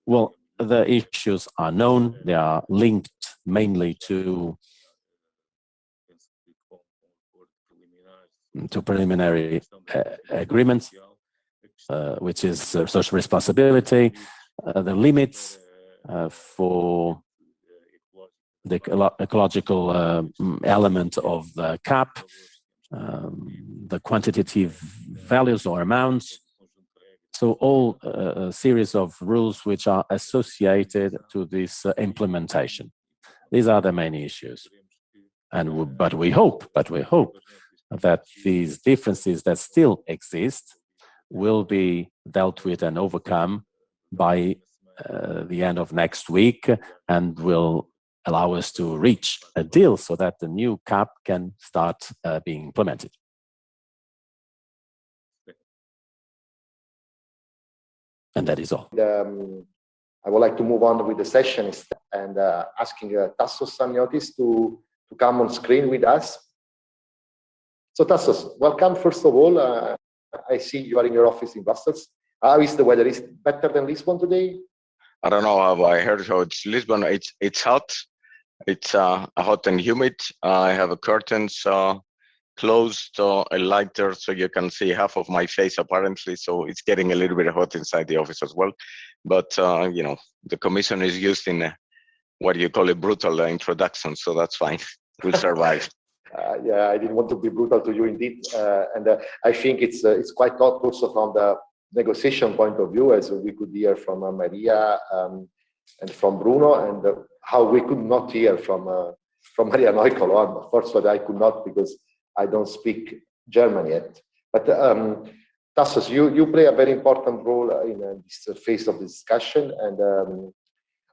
Well, the issues are known. They are linked mainly to preliminary agreements, which is social responsibility, the limits for the ecological element of the CAP, the quantitative values or amounts. So all a series of rules which are associated to this implementation. These are the main issues. But we hope that these differences that still exist will be dealt with and overcome by the end of next week and will allow us to reach a deal so that the new CAP can start being implemented. And that is all. I would like to move on with the session and asking Tassos Samiotis to come on screen with us. So Tassos, welcome first of all. I see you are in your office in Brussels. How is the weather? Is it better than Lisbon today? I don't know. I heard how it's Lisbon. It's hot. It's hot and humid. I have a curtains closed, a lighter, so you can see half of my face apparently. So it's getting a little bit hot inside the office as well. But you know, the commission is used in what you call a brutal introduction, so that's fine. We'll survive. Yeah, I didn't want to be brutal to you indeed, and I think it's quite hot also from the negotiation point of view, as we could hear from Maria and from Bruno, and how we could not hear from Maria Neukolo. Unfortunately, I could not because I don't speak German yet. But Tassos, you play a very important role in this phase of the discussion, and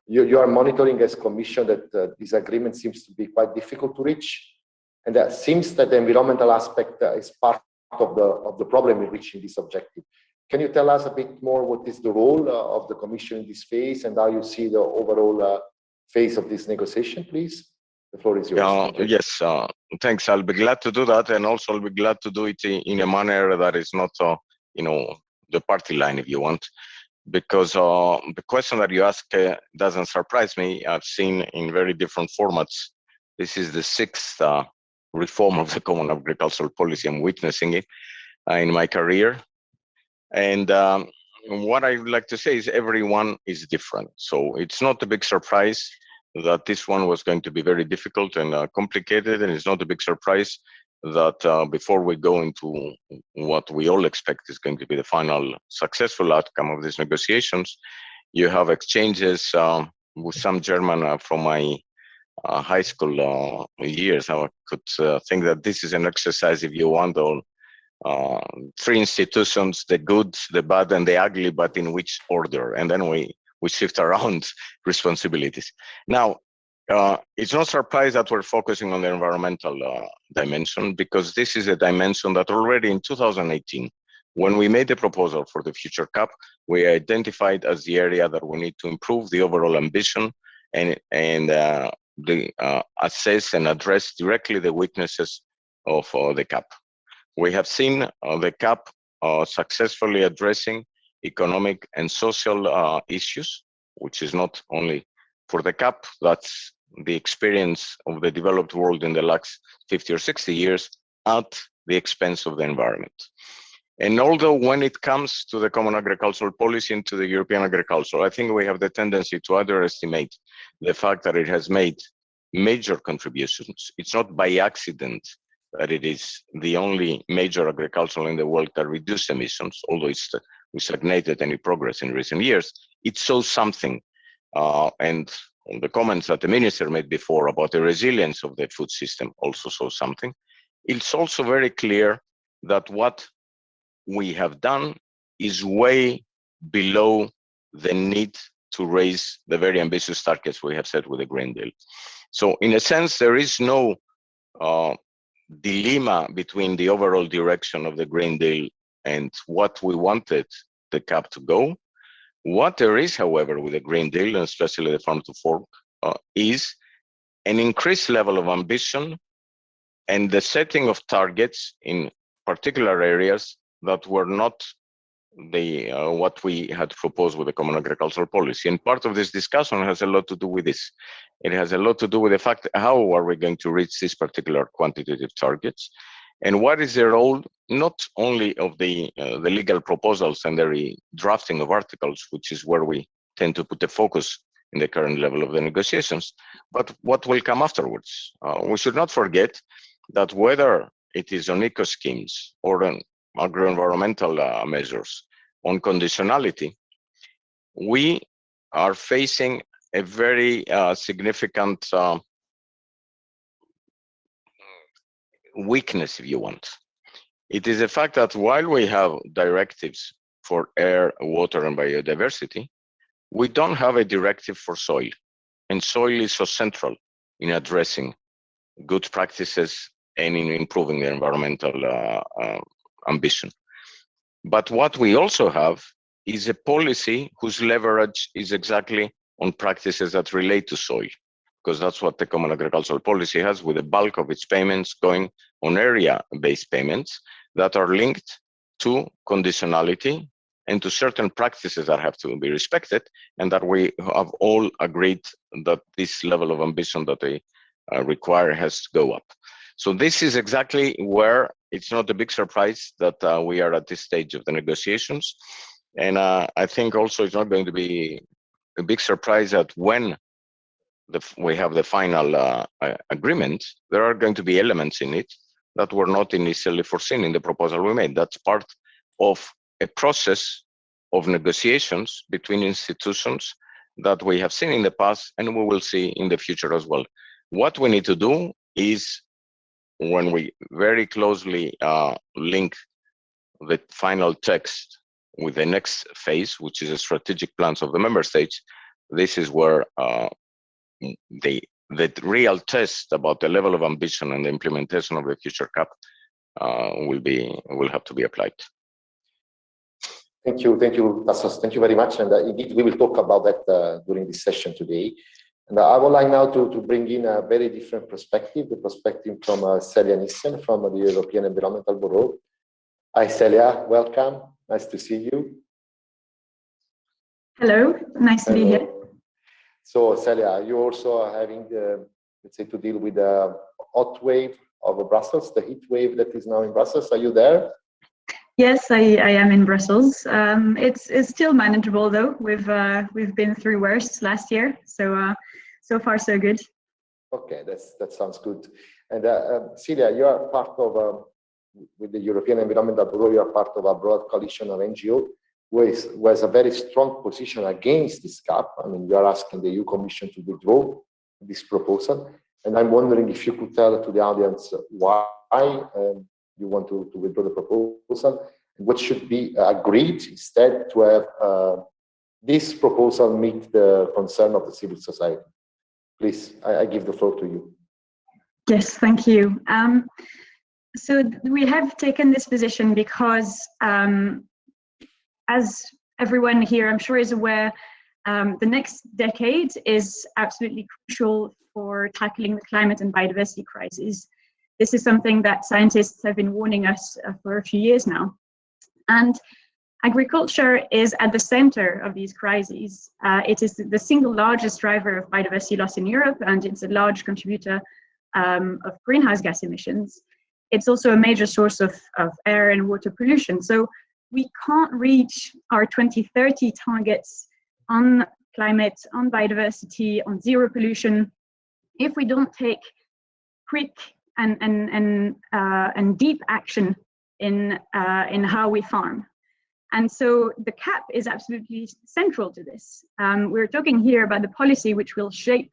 you are monitoring as Commission that this agreement seems to be quite difficult to reach, and it seems that the environmental aspect is part of the problem in reaching this objective. Can you tell us a bit more what is the role of the Commission in this phase and how you see the overall phase of this negotiation, please? The floor is yours. Yes, thanks. I'll be glad to do that, and also I'll be glad to do it in a manner that is not, you know, the party line, if you want, because the question that you ask doesn't surprise me. I've seen in very different formats. This is the sixth reform of the Common Agricultural Policy. I'm witnessing it in my career. And what I would like to say is everyone is different. So it's not a big surprise that this one was going to be very difficult and complicated. And it's not a big surprise that before we go into what we all expect is going to be the final successful outcome of these negotiations, you have exchanges with some German from my high school years. I could think that this is an exercise, if you want, on three institutions, the good, the bad, and the ugly, but in which order? And then we shift around responsibilities. Now, it's no surprise that we're focusing on the environmental dimension, because this is a dimension that already in 2018, when we made the proposal for the future CAP, we identified as the area that we need to improve the overall ambition and assess and address directly the weaknesses of the CAP. We have seen the CAP successfully addressing economic and social issues, which is not only for the CAP, that's the experience of the developed world in the last 50 or 60 years at the expense of the environment. And although when it comes to the Common Agricultural Policy and to the European agriculture, I think we have the tendency to underestimate the fact that it has made major contributions. It's not by accident that it is the only major agricultural in the world that reduced emissions, although we stagnated any progress in recent years. It shows something. And the comments that the minister made before about the resilience of the food system also shows something. It's also very clear that what we have done is way below the need to raise the very ambitious targets we have set with the Green Deal. So in a sense, there is no dilemma between the overall direction of the Green Deal and what we wanted the CAP to go. What there is, however, with the Green Deal, and especially the Farm to Fork, is an increased level of ambition and the setting of targets in particular areas that were not the what we had proposed with the Common Agricultural Policy. And part of this discussion has a lot to do with this. It has a lot to do with the fact, how are we going to reach these particular quantitative targets? And what is the role, not only of the legal proposals and the drafting of articles, which is where we tend to put the focus in the current level of the negotiations, but what will come afterwards. We should not forget that whether it is on eco schemes or on agro-environmental measures, on conditionality, we are facing a very significant weakness, if you want. It is a fact that while we have directives for air, water, and biodiversity, we don't have a directive for soil, and soil is so central in addressing good practices and in improving the environmental ambition. But what we also have is a policy whose leverage is exactly on practices that relate to soil, because that's what the Common Agricultural Policy has, with the bulk of its payments going on area-based payments that are linked to conditionality and to certain practices that have to be respected, and that we have all agreed that this level of ambition that they require has to go up. So this is exactly where it's not a big surprise that we are at this stage of the negotiations. And I think also it's not going to be a big surprise that when we have the final agreement, there are going to be elements in it that were not initially foreseen in the proposal we made. That's part of a process of negotiations between institutions that we have seen in the past and we will see in the future as well. What we need to do is, when we very closely link the final text with the next phase, which is the strategic plans of the member states, this is where the real test about the level of ambition and the implementation of the future CAP will have to be applied. Thank you, Tassos. Thank you very much. And indeed, we will talk about that during this session today. And I would like now to bring in a very different perspective, the perspective from Celia Nissen from the European Environmental Bureau. Hi, Celia, welcome. Nice to see you. Hello, nice to be here. So, Celia, you're also having, let's say, to deal with the hot wave of Brussels, the heat wave that is now in Brussels. Are you there? Yes, I am in Brussels. It's still manageable though. We've been through worse last year, so so far so good. Okay, that sounds good. And Celia, you are part of with the European Environmental Bureau. You are part of a broad coalition of NGO who has a very strong position against this CAP. I mean, you are asking the EU Commission to withdraw this proposal, and I'm wondering if you could tell to the audience why you want to withdraw the proposal, and what should be agreed instead to have this proposal meet the concern of the civil society. Please, I give the floor to you. Yes, thank you. So we have taken this position because, as everyone here I'm sure is aware, the next decade is absolutely crucial for tackling the climate and biodiversity crisis. This is something that scientists have been warning us for a few years now. And agriculture is at the center of these crises. It is the single largest driver of biodiversity loss in Europe, and it's a large contributor of greenhouse gas emissions. It's also a major source of air and water pollution. So we can't reach our 2030 targets on climate, on biodiversity, on zero pollution, if we don't take quick and deep action in how we farm. And so the CAP is absolutely central to this. We're talking here about the policy which will shape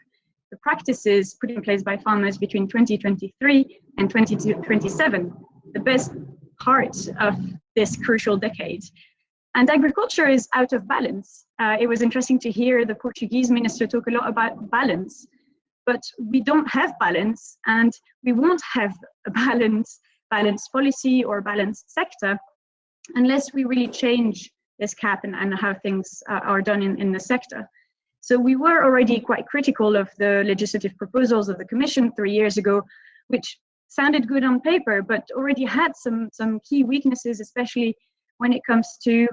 the practices put in place by farmers between 2023 and 2027, the best part of this crucial decade. And agriculture is out of balance. It was interesting to hear the Portuguese minister talk a lot about balance, but we don't have balance, and we won't have a balanced policy or balanced sector unless we really change this CAP and how things are done in the sector. So we were already quite critical of the legislative proposals of the Commission 3 years ago, which sounded good on paper, but already had some key weaknesses, especially when it comes to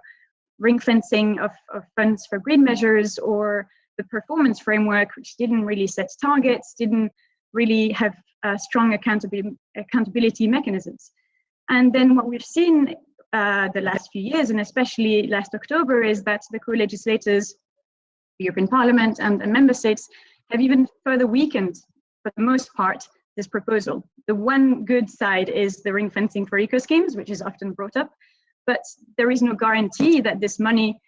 ring fencing of funds for green measures, or the performance framework, which didn't really set targets, didn't really have strong accountability mechanisms. And then what we've seen the last few years, and especially last October, is that the co-legislators, the European Parliament and member states, have even further weakened, for the most part, this proposal. The one good side is the ring fencing for eco schemes, which is often brought up, but there is no guarantee that this money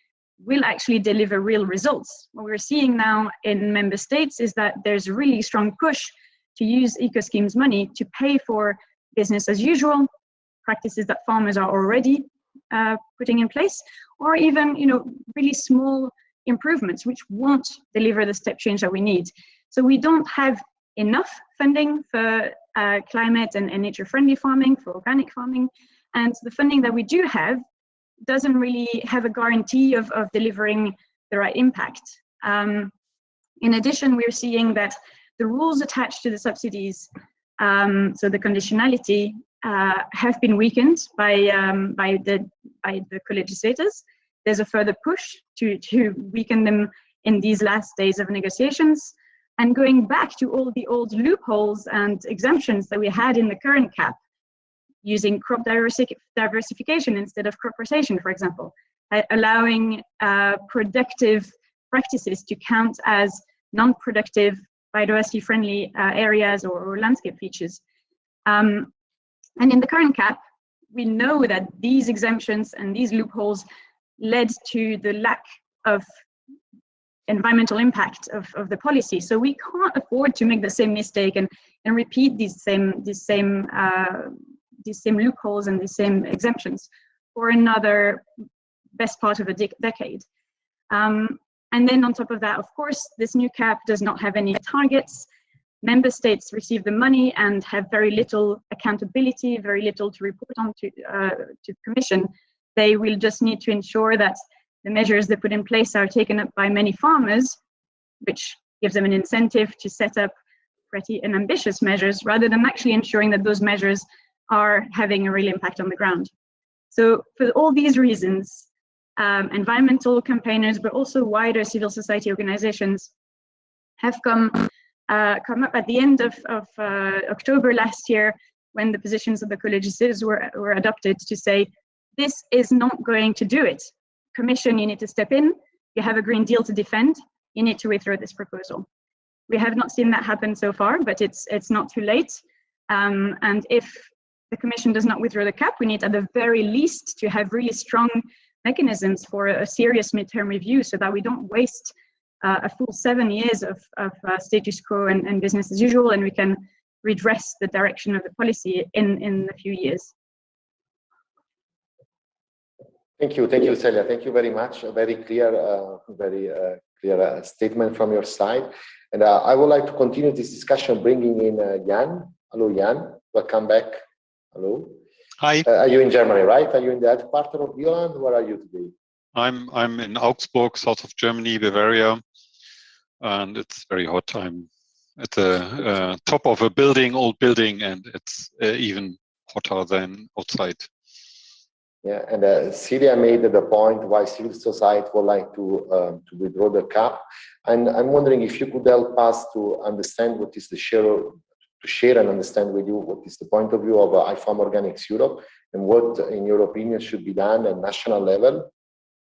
will actually deliver real results. What we're seeing now in member states is that there's a really strong push to use eco schemes money to pay for business as usual practices that farmers are already putting in place, or even really small improvements which won't deliver the step change that we need. So we don't have enough funding for climate and nature-friendly farming, for organic farming, and the funding that we do have doesn't really have a guarantee of delivering the right impact. In addition, we're seeing that the rules attached to the subsidies, so the conditionality, have been weakened by the co-legislators. There's a further push to weaken them in these last days of negotiations, and going back to all the old loopholes and exemptions that we had in the current CAP, using crop diversification instead of crop rotation, for example, allowing productive practices to count as non-productive biodiversity-friendly areas or landscape features. And in the current CAP, we know that these exemptions and these loopholes led to the lack of environmental impact of the policy. So we can't afford to make the same mistake and repeat these same loopholes and the same exemptions for another best part of a decade. And then on top of that, of course, this new CAP does not have any targets. Member states receive the money and have very little accountability, very little to report on to the Commission. They will just need to ensure that the measures they put in place are taken up by many farmers, which gives them an incentive to set up pretty ambitious measures, rather than actually ensuring that those measures are having a real impact on the ground. So for all these reasons, environmental campaigners, but also wider civil society organizations have come up at the end of October last year, when the positions of the co-legislators were adopted, to say, this is not going to do it. Commission, you need to step in. You have a Green Deal to defend. You need to withdraw this proposal. We have not seen that happen so far, but it's not too late. And if the Commission does not withdraw the CAP, we need at the very least to have really strong mechanisms for a serious midterm review, so that we don't waste a full 7 years of status quo and business as usual, and we can redress the direction of the policy in a few years. Thank you, Celia. Thank you very much. A very clear, statement from your side. And I would like to continue this discussion, bringing in Jan. Hello, Jan. Welcome back. Hello. Hi. Are you in Germany, right? Are you in the headquarters of Bioland? Where are you today? I'm in Augsburg, south of Germany, Bavaria, and it's very hot. I'm at the top of a old building, and it's even hotter than outside. Yeah, and Celia made the point why civil society would like to withdraw the CAP, and I'm wondering if you could help us to understand what is share and understand with you what is the point of view of IFOAM Organics Europe, and what, in your opinion, should be done at national level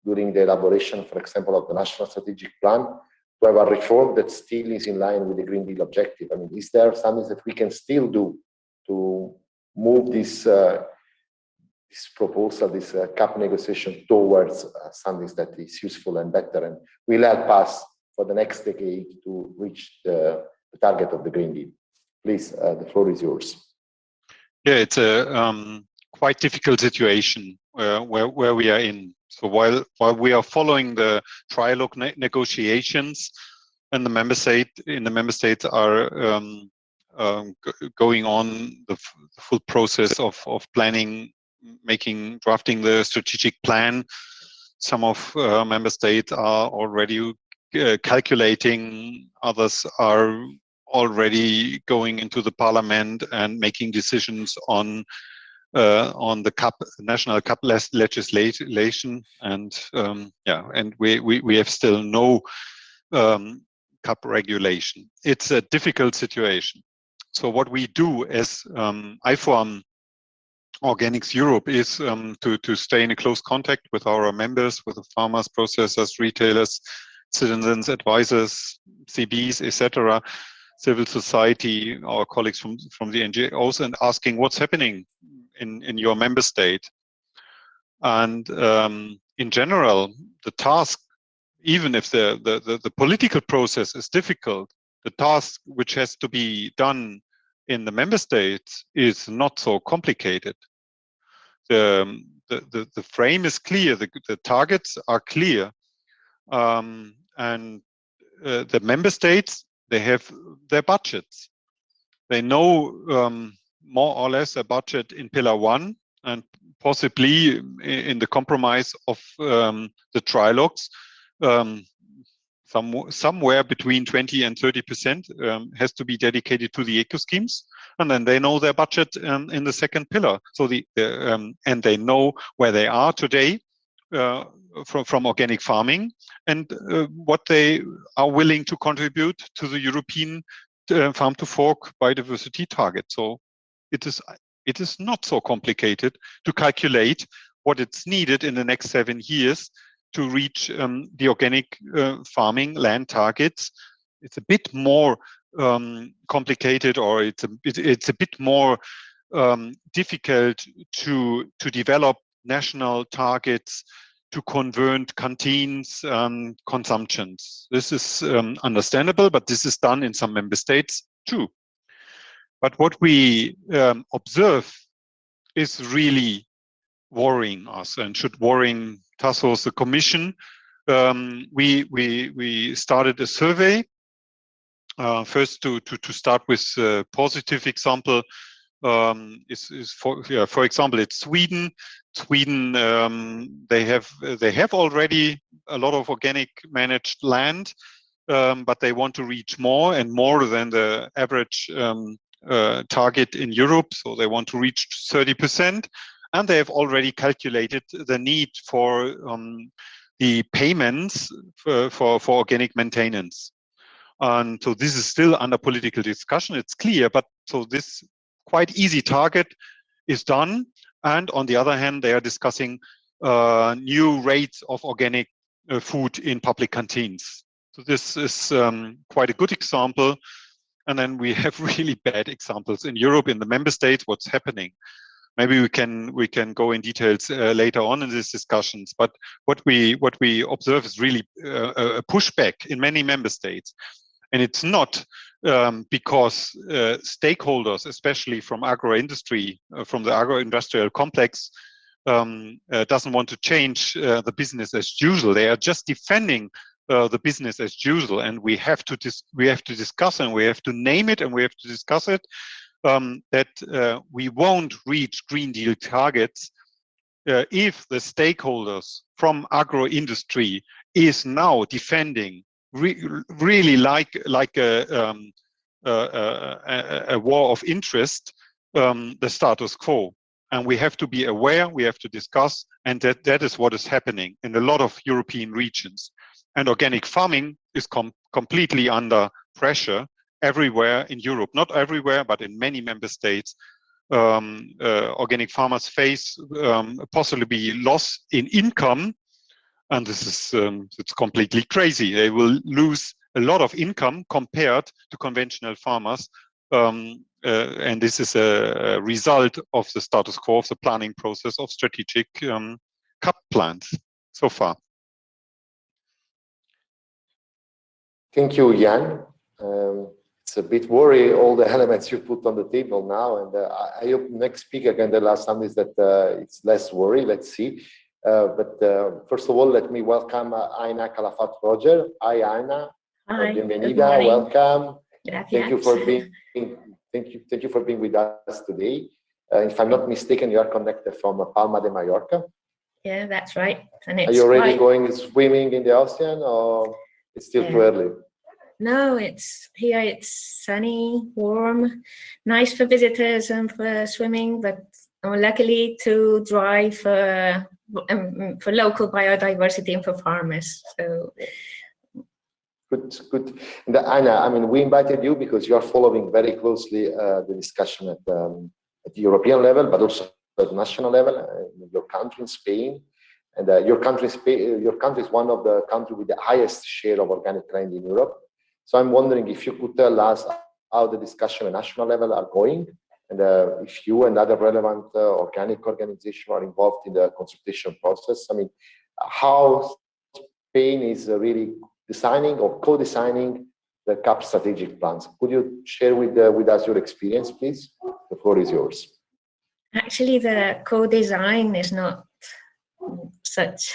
during the elaboration, for example, of the National Strategic Plan, to have a reform that still is in line with the Green Deal objective. I mean, is there something that we can still do to move this proposal, this CAP negotiation towards something that is useful and better and will help us for the next decade to reach the target of the Green Deal? Please, the floor is yours. Yeah, it's a quite difficult situation where we are in. So while we are following the trilogue negotiations, and the member states are going on the full process of planning, drafting the strategic plan, some of member states are already calculating, others are already going into the parliament and making decisions on the CAP, national CAP legislation, and and we have still no CAP regulation. It's a difficult situation. So what we do as IFOAM Organics Europe is to stay in a close contact with our members, with the farmers, processors, retailers, citizens, advisors, CBs, etc., civil society, our colleagues from the NGOs, and asking what's happening in your member state. And in general, the task, even if the political process is difficult, the task which has to be done in the member states is not so complicated. The frame is clear, the targets are clear, and the member states, they have their budgets. They know more or less a budget in Pillar 1, and possibly in the compromise of the trilogues, somewhere between 20 and 30% has to be dedicated to the eco schemes, and then they know their budget in the second pillar. So and they know where they are today from organic farming, and what they are willing to contribute to the European farm to fork biodiversity target. So it is not so complicated to calculate what it's needed in the next 7 years to reach the organic farming land targets. It's a bit more complicated, or it's a bit more difficult to develop national targets to convert canteens consumptions. This is understandable, but this is done in some member states too. But what we observe is really worrying us, and should worrying Tassos, the Commission. We started a survey first to start with a positive example. For example, it's Sweden. Sweden, they have already a lot of organic managed land, but they want to reach more and more than the average target in Europe. So they want to reach 30%, and they have already calculated the need for the payments for organic maintenance. And so this is still under political discussion. It's clear, but so this quite easy target is done. And on the other hand, they are discussing new rates of organic food in public canteens. So this is quite a good example. And then we have really bad examples in Europe, in the member states, what's happening. Maybe we can go in details later on in these discussions. But what we observe is really a pushback in many member states. And it's not because stakeholders, especially from agro-industry, from the agro-industrial complex, doesn't want to change the business as usual. They are just defending the business as usual, and we have to discuss, and we have to name it, and we have to discuss it. That we won't reach Green Deal targets if the stakeholders from agro-industry is now defending really like a war of interest, the status quo. And we have to be aware, we have to discuss, and that is what is happening in a lot of European regions. And organic farming is completely under pressure everywhere in Europe. Not everywhere, but in many member states. Organic farmers face possibly loss in income, and this is it's completely crazy. They will lose a lot of income compared to conventional farmers, and this is a result of the status quo of the planning process of strategic CAP plans so far. Thank you, Jan. It's a bit worry, all the elements you put on the table now, and I hope next speaker can tell us something that it's less worry. Let's see. But first of all, let me welcome Aina Calafat-Roger. Hi, Aina. Hi. Bienvenida. Welcome. Gracias. Thank you for being with us today. If I'm not mistaken, you are connected from Palma de Mallorca. Yeah, that's right. And it's are you already going swimming in the ocean, or it's still too early? No, it's here. It's sunny, warm, nice for visitors and for swimming. But luckily to dry for local biodiversity and for farmers. So. Good. And Anna, I mean, we invited you because you are following very closely the discussion at the European level, but also at the national level in your country, in Spain. And your country is one of the countries with the highest share of organic land in Europe. So I'm wondering if you could tell us how the discussion at national level are going, and if you and other relevant organic organizations are involved in the consultation process. I mean, how Spain is really designing or co-designing the CAP strategic plans. Could you share with us your experience, please? The floor is yours. Actually, the co-design is not such.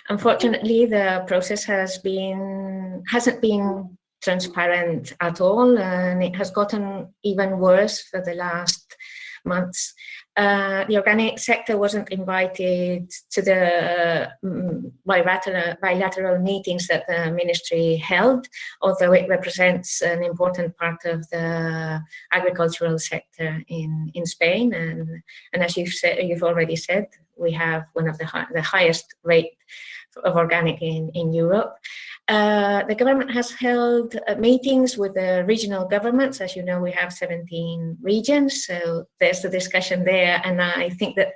Unfortunately, the process hasn't been transparent at all, and it has gotten even worse for the last months. The organic sector wasn't invited to the bilateral meetings that the ministry held, although it represents an important part of the agricultural sector in Spain. And as you've already said, we have one of the highest rate of organic in Europe. The government has held meetings with the regional governments. As you know, we have 17 regions, so there's the discussion there, and I think that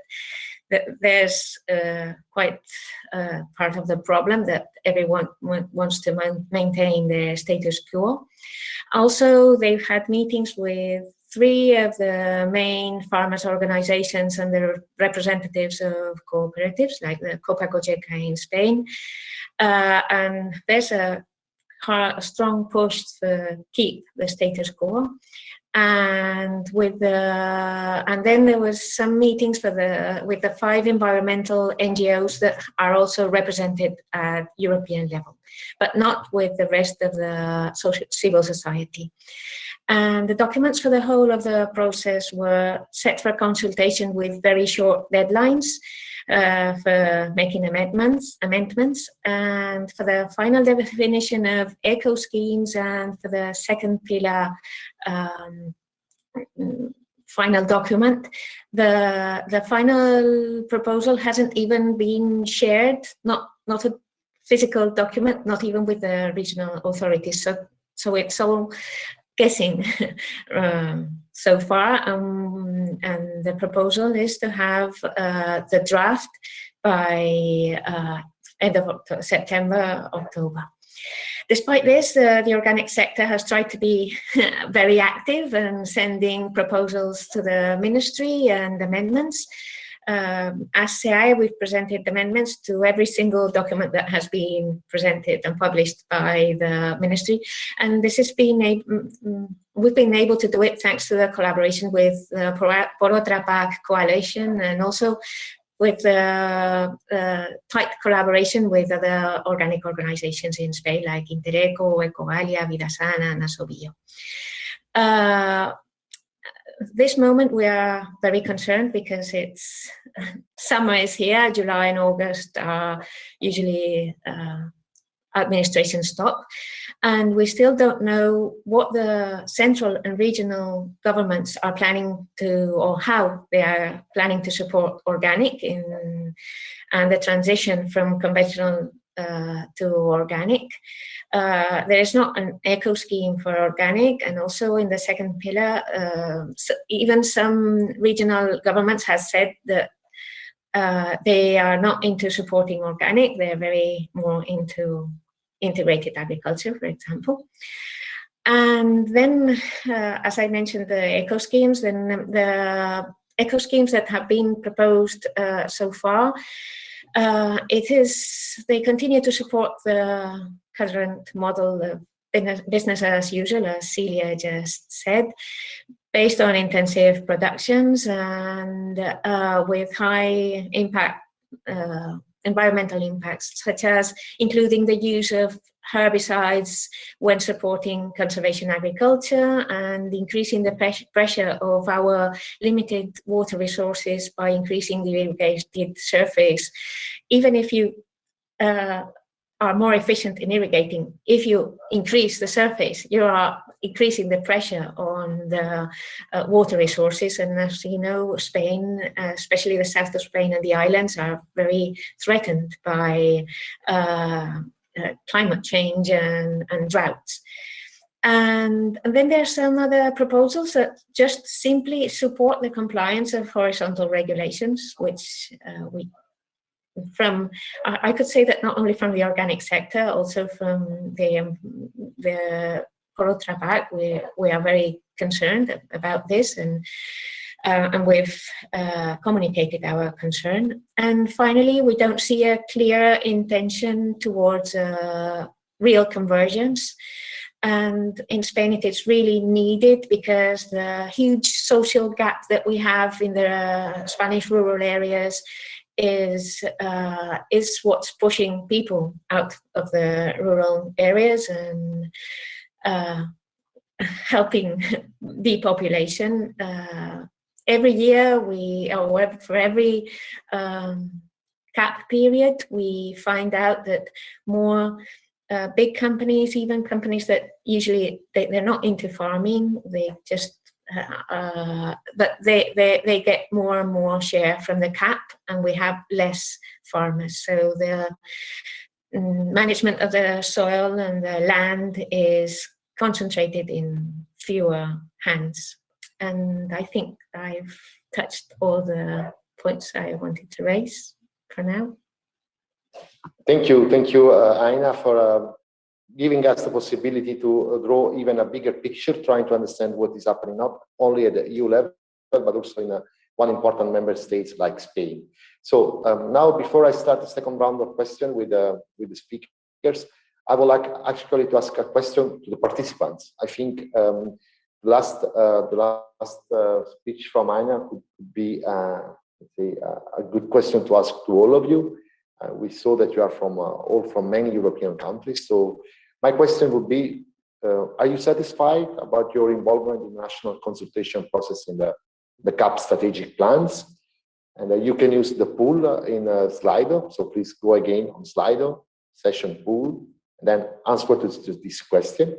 there's quite part of the problem that everyone wants to maintain their status quo. Also, they've had meetings with 3 of the main farmers' organizations and the representatives of cooperatives, like the Copa Cogeca in Spain. And there's a strong push to keep the status quo. And then there was some meetings with the 5 environmental NGOs that are also represented at European level, but not with the rest of the civil society. And the documents for the whole of the process were set for consultation with very short deadlines for making amendments, and for the final definition of eco schemes and for the second pillar final document. The final proposal hasn't even been shared, not a physical document, not even with the regional authorities. So it's all guessing so far, and the proposal is to have the draft by end of September, October. Despite this, the organic sector has tried to be very active and sending proposals to the ministry and amendments. As CI, we've presented amendments to every single document that has been presented and published by the ministry, and this has been we've been able to do it thanks to the collaboration with the Por Otra PAC coalition, and also with tight collaboration with other organic organizations in Spain, like Intereco, Ecovalia, Vidasana, and AGROBIO. This moment we are very concerned because summer is here. July and August are usually administration stop, and we still don't know what the central and regional governments are planning to, or how they are planning to support organic and the transition from conventional to organic. There is not an eco scheme for organic, and also in the second pillar, even some regional governments have said that they are not into supporting organic. They're very more into integrated agriculture, for example. And then, as I mentioned, the eco schemes, then the eco schemes that have been proposed so far, they continue to support the current model of business as usual, as Celia just said, based on intensive productions and with high impact, environmental impacts, such as including the use of herbicides when supporting conservation agriculture and increasing the pressure of our limited water resources by increasing the irrigated surface. Even if you are more efficient in irrigating, if you increase the surface, you are increasing the pressure on the water resources. And as you know, Spain, especially the south of Spain and the islands, are very threatened by climate change and droughts. And then there are some other proposals that just simply support the compliance of horizontal regulations, which I could say that not only from the organic sector, also from the Por Otra PAC, we are very concerned about this, and we've communicated our concern. And finally, we don't see a clear intention towards real convergence. And in Spain, it is really needed because the huge social gap that we have in the Spanish rural areas is what's pushing people out of the rural areas and helping depopulation. Every year for every CAP period, we find out that more big companies, even companies that usually they're not into farming, they just but they get more and more share from the CAP, and we have less farmers. So the management of the soil and the land is concentrated in fewer hands. And I think I've touched all the points I wanted to raise for now. Thank you, Aina, for giving us the possibility to draw even a bigger picture, trying to understand what is happening not only at the EU level, but also in one important member states like Spain. So now, before I start the second round of questions with the speakers, I would like actually to ask a question to the participants. I think the last speech from Aina could be let's say, a good question to ask to all of you. We saw that you are all from many European countries. So my question would be, are you satisfied about your involvement in the national consultation process in the CAP strategic plans? And you can use the pool in Slido. So please go again on Slido, session pool, and then answer to this question.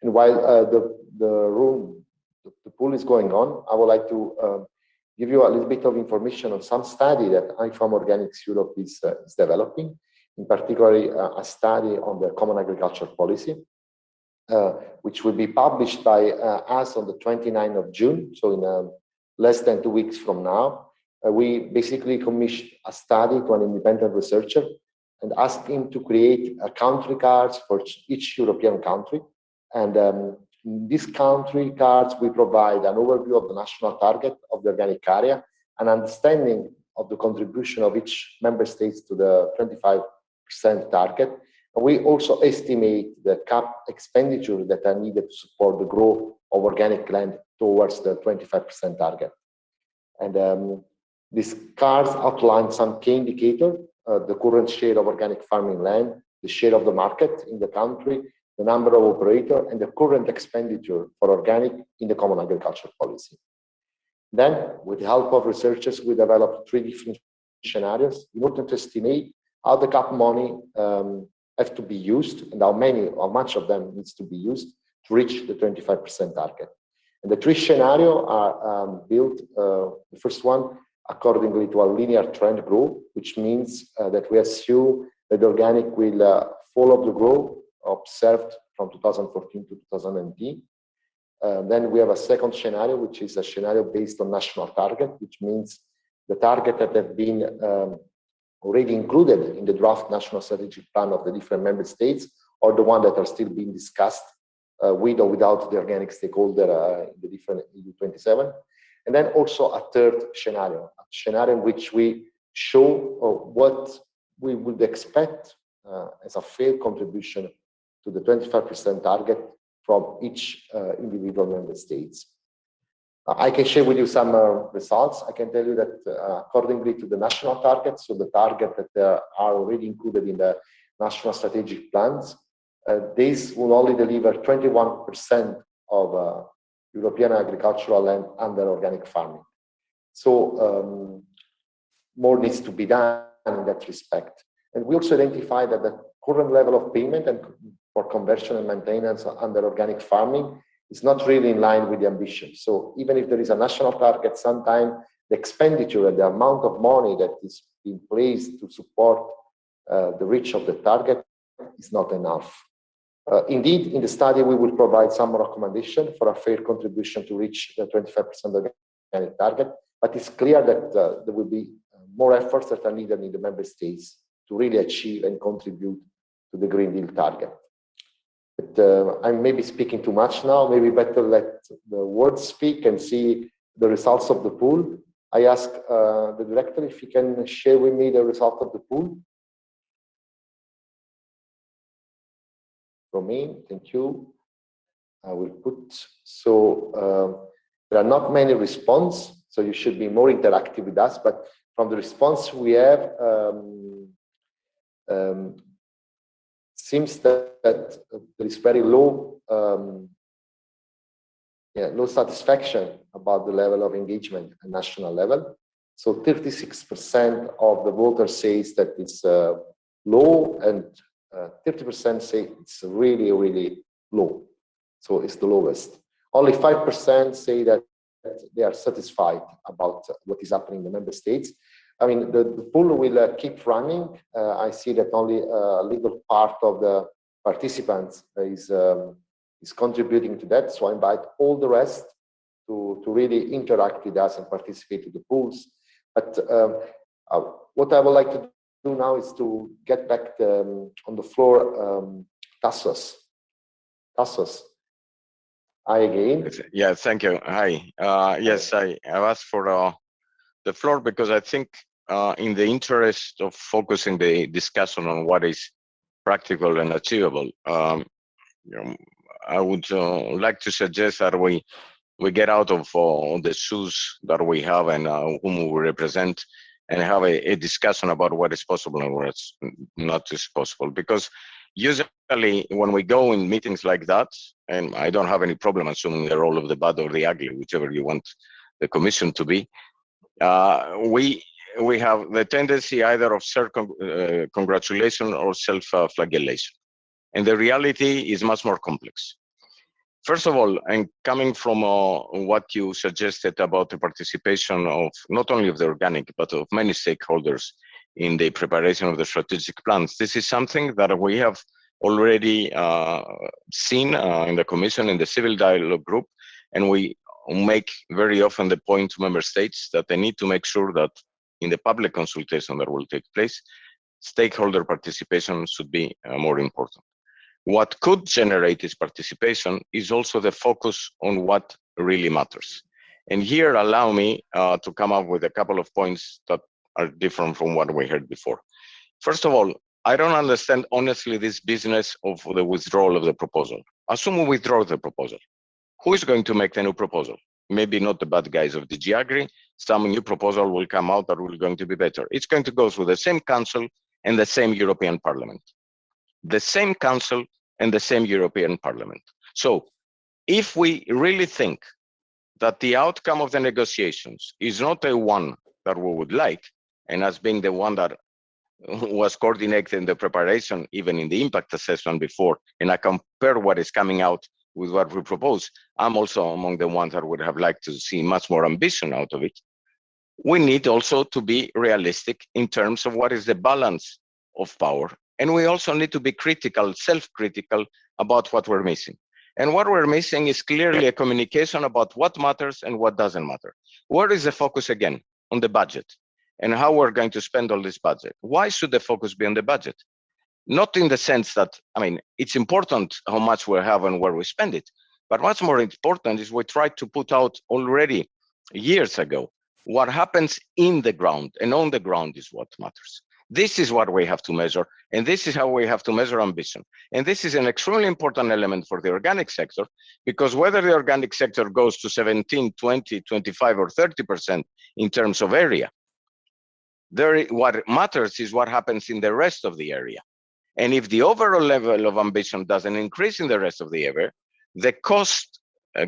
And while the pool is going on, I would like to give you a little bit of information on some study that IFOAM Organics Europe is developing, in particular a study on the Common Agriculture Policy, which will be published by us on the 29th of June, so in less than 2 weeks from now. We basically commissioned a study to an independent researcher and asked him to create country cards for each European country. And in these country cards, we provide an overview of the national target of the organic area, an understanding of the contribution of each member states to the 25% target. And we also estimate the CAP expenditure that are needed to support the growth of organic land towards the 25% target. And these cards outline some key indicators, the current share of organic farming land, the share of the market in the country, the number of operators, and the current expenditure for organic in the Common Agriculture Policy. Then, with the help of researchers, we developed 3 different scenarios in order to estimate how the CAP money have to be used and how much of them needs to be used to reach the 25% target. And the 3 scenarios are built, the first one, accordingly to a linear trend growth, which means that we assume that organic will follow the growth observed from 2014 to 2019. Then we have a second scenario, which is a scenario based on national target, which means the target that have been already included in the draft national strategic plan of the different member states, or the one that are still being discussed with or without the organic stakeholder in the different EU 27. And then also a third scenario, a scenario in which we show what we would expect as a fair contribution to the 25% target from each individual member states. I can share with you some results. I can tell you that accordingly to the national targets, so the target that are already included in the national strategic plans, these will only deliver 21% of European agricultural land under organic farming. So more needs to be done in that respect. And we also identify that the current level of payment and for conversion and maintenance under organic farming is not really in line with the ambition. So even if there is a national target, sometimes the expenditure and the amount of money that is being placed to support the reach of the target is not enough. Indeed, in the study, we will provide some recommendation for a fair contribution to reach the 25% organic target, but it's clear that there will be more efforts that are needed in the member states to really achieve and contribute to the Green Deal target. But I'm maybe speaking too much now, maybe better let the words speak and see the results of the pool. I ask the director if he can share with me the result of the pool. Romain, thank you. I will put, so there are not many responses, so you should be more interactive with us, but from the response we have, seems that there is very low low satisfaction about the level of engagement at national level. So 36% of the voters says that it's low, and 30% say it's really, really low. So it's the lowest. Only 5% say that they are satisfied about what is happening in the member states. I mean, the poll will keep running. I see that only a little part of the participants is contributing to that. So I invite all the rest to really interact with us and participate in the polls. But what I would like to do now is to get back on the floor, Tassos. Tassos, hi again. Yeah, thank you. Hi. Yes, I asked for the floor because I think in the interest of focusing the discussion on what is practical and achievable, I would like to suggest that we get out of the shoes that we have and whom we represent, and have a discussion about what is possible and what is not is possible. Because usually when we go in meetings like that, and I don't have any problem assuming the role of the bad or the ugly, whichever you want the commission to be, we have the tendency either of self-congratulation or self-flagellation. And the reality is much more complex. First of all, and coming from what you suggested about the participation of not only of the organic, but of many stakeholders in the preparation of the strategic plans, this is something that we have already seen in the Commission, in the civil dialogue group, and we make very often the point to member states that they need to make sure that in the public consultation that will take place, stakeholder participation should be more important. What could generate this participation is also the focus on what really matters. And here, allow me to come up with a couple of points that are different from what we heard before. First of all, I don't understand honestly this business of the withdrawal of the proposal. Assume we withdraw the proposal. Who is going to make the new proposal? Maybe not the bad guys of DG Agri. Some new proposal will come out that will going to be better. It's going to go through the same council and the same European Parliament. The same council and the same European Parliament. So if we really think that the outcome of the negotiations is not the one that we would like, and as being the one that was coordinated in the preparation, even in the impact assessment before, and I compare what is coming out with what we propose, I'm also among the ones that would have liked to see much more ambition out of it. We need also to be realistic in terms of what is the balance of power. And we also need to be critical, self-critical about what we're missing. And what we're missing is clearly a communication about what matters and what doesn't matter. Where is the focus again? On the budget and how we're going to spend all this budget. Why should the focus be on the budget? Not in the sense that, I mean, it's important how much we have and where we spend it, but what's more important is we tried to put out already years ago what happens in the ground, and on the ground is what matters. This is what we have to measure, and this is how we have to measure ambition. And this is an extremely important element for the organic sector, because whether the organic sector goes to 17, 20, 25, or 30% in terms of area, what matters is what happens in the rest of the area. And if the overall level of ambition doesn't increase in the rest of the area, the cost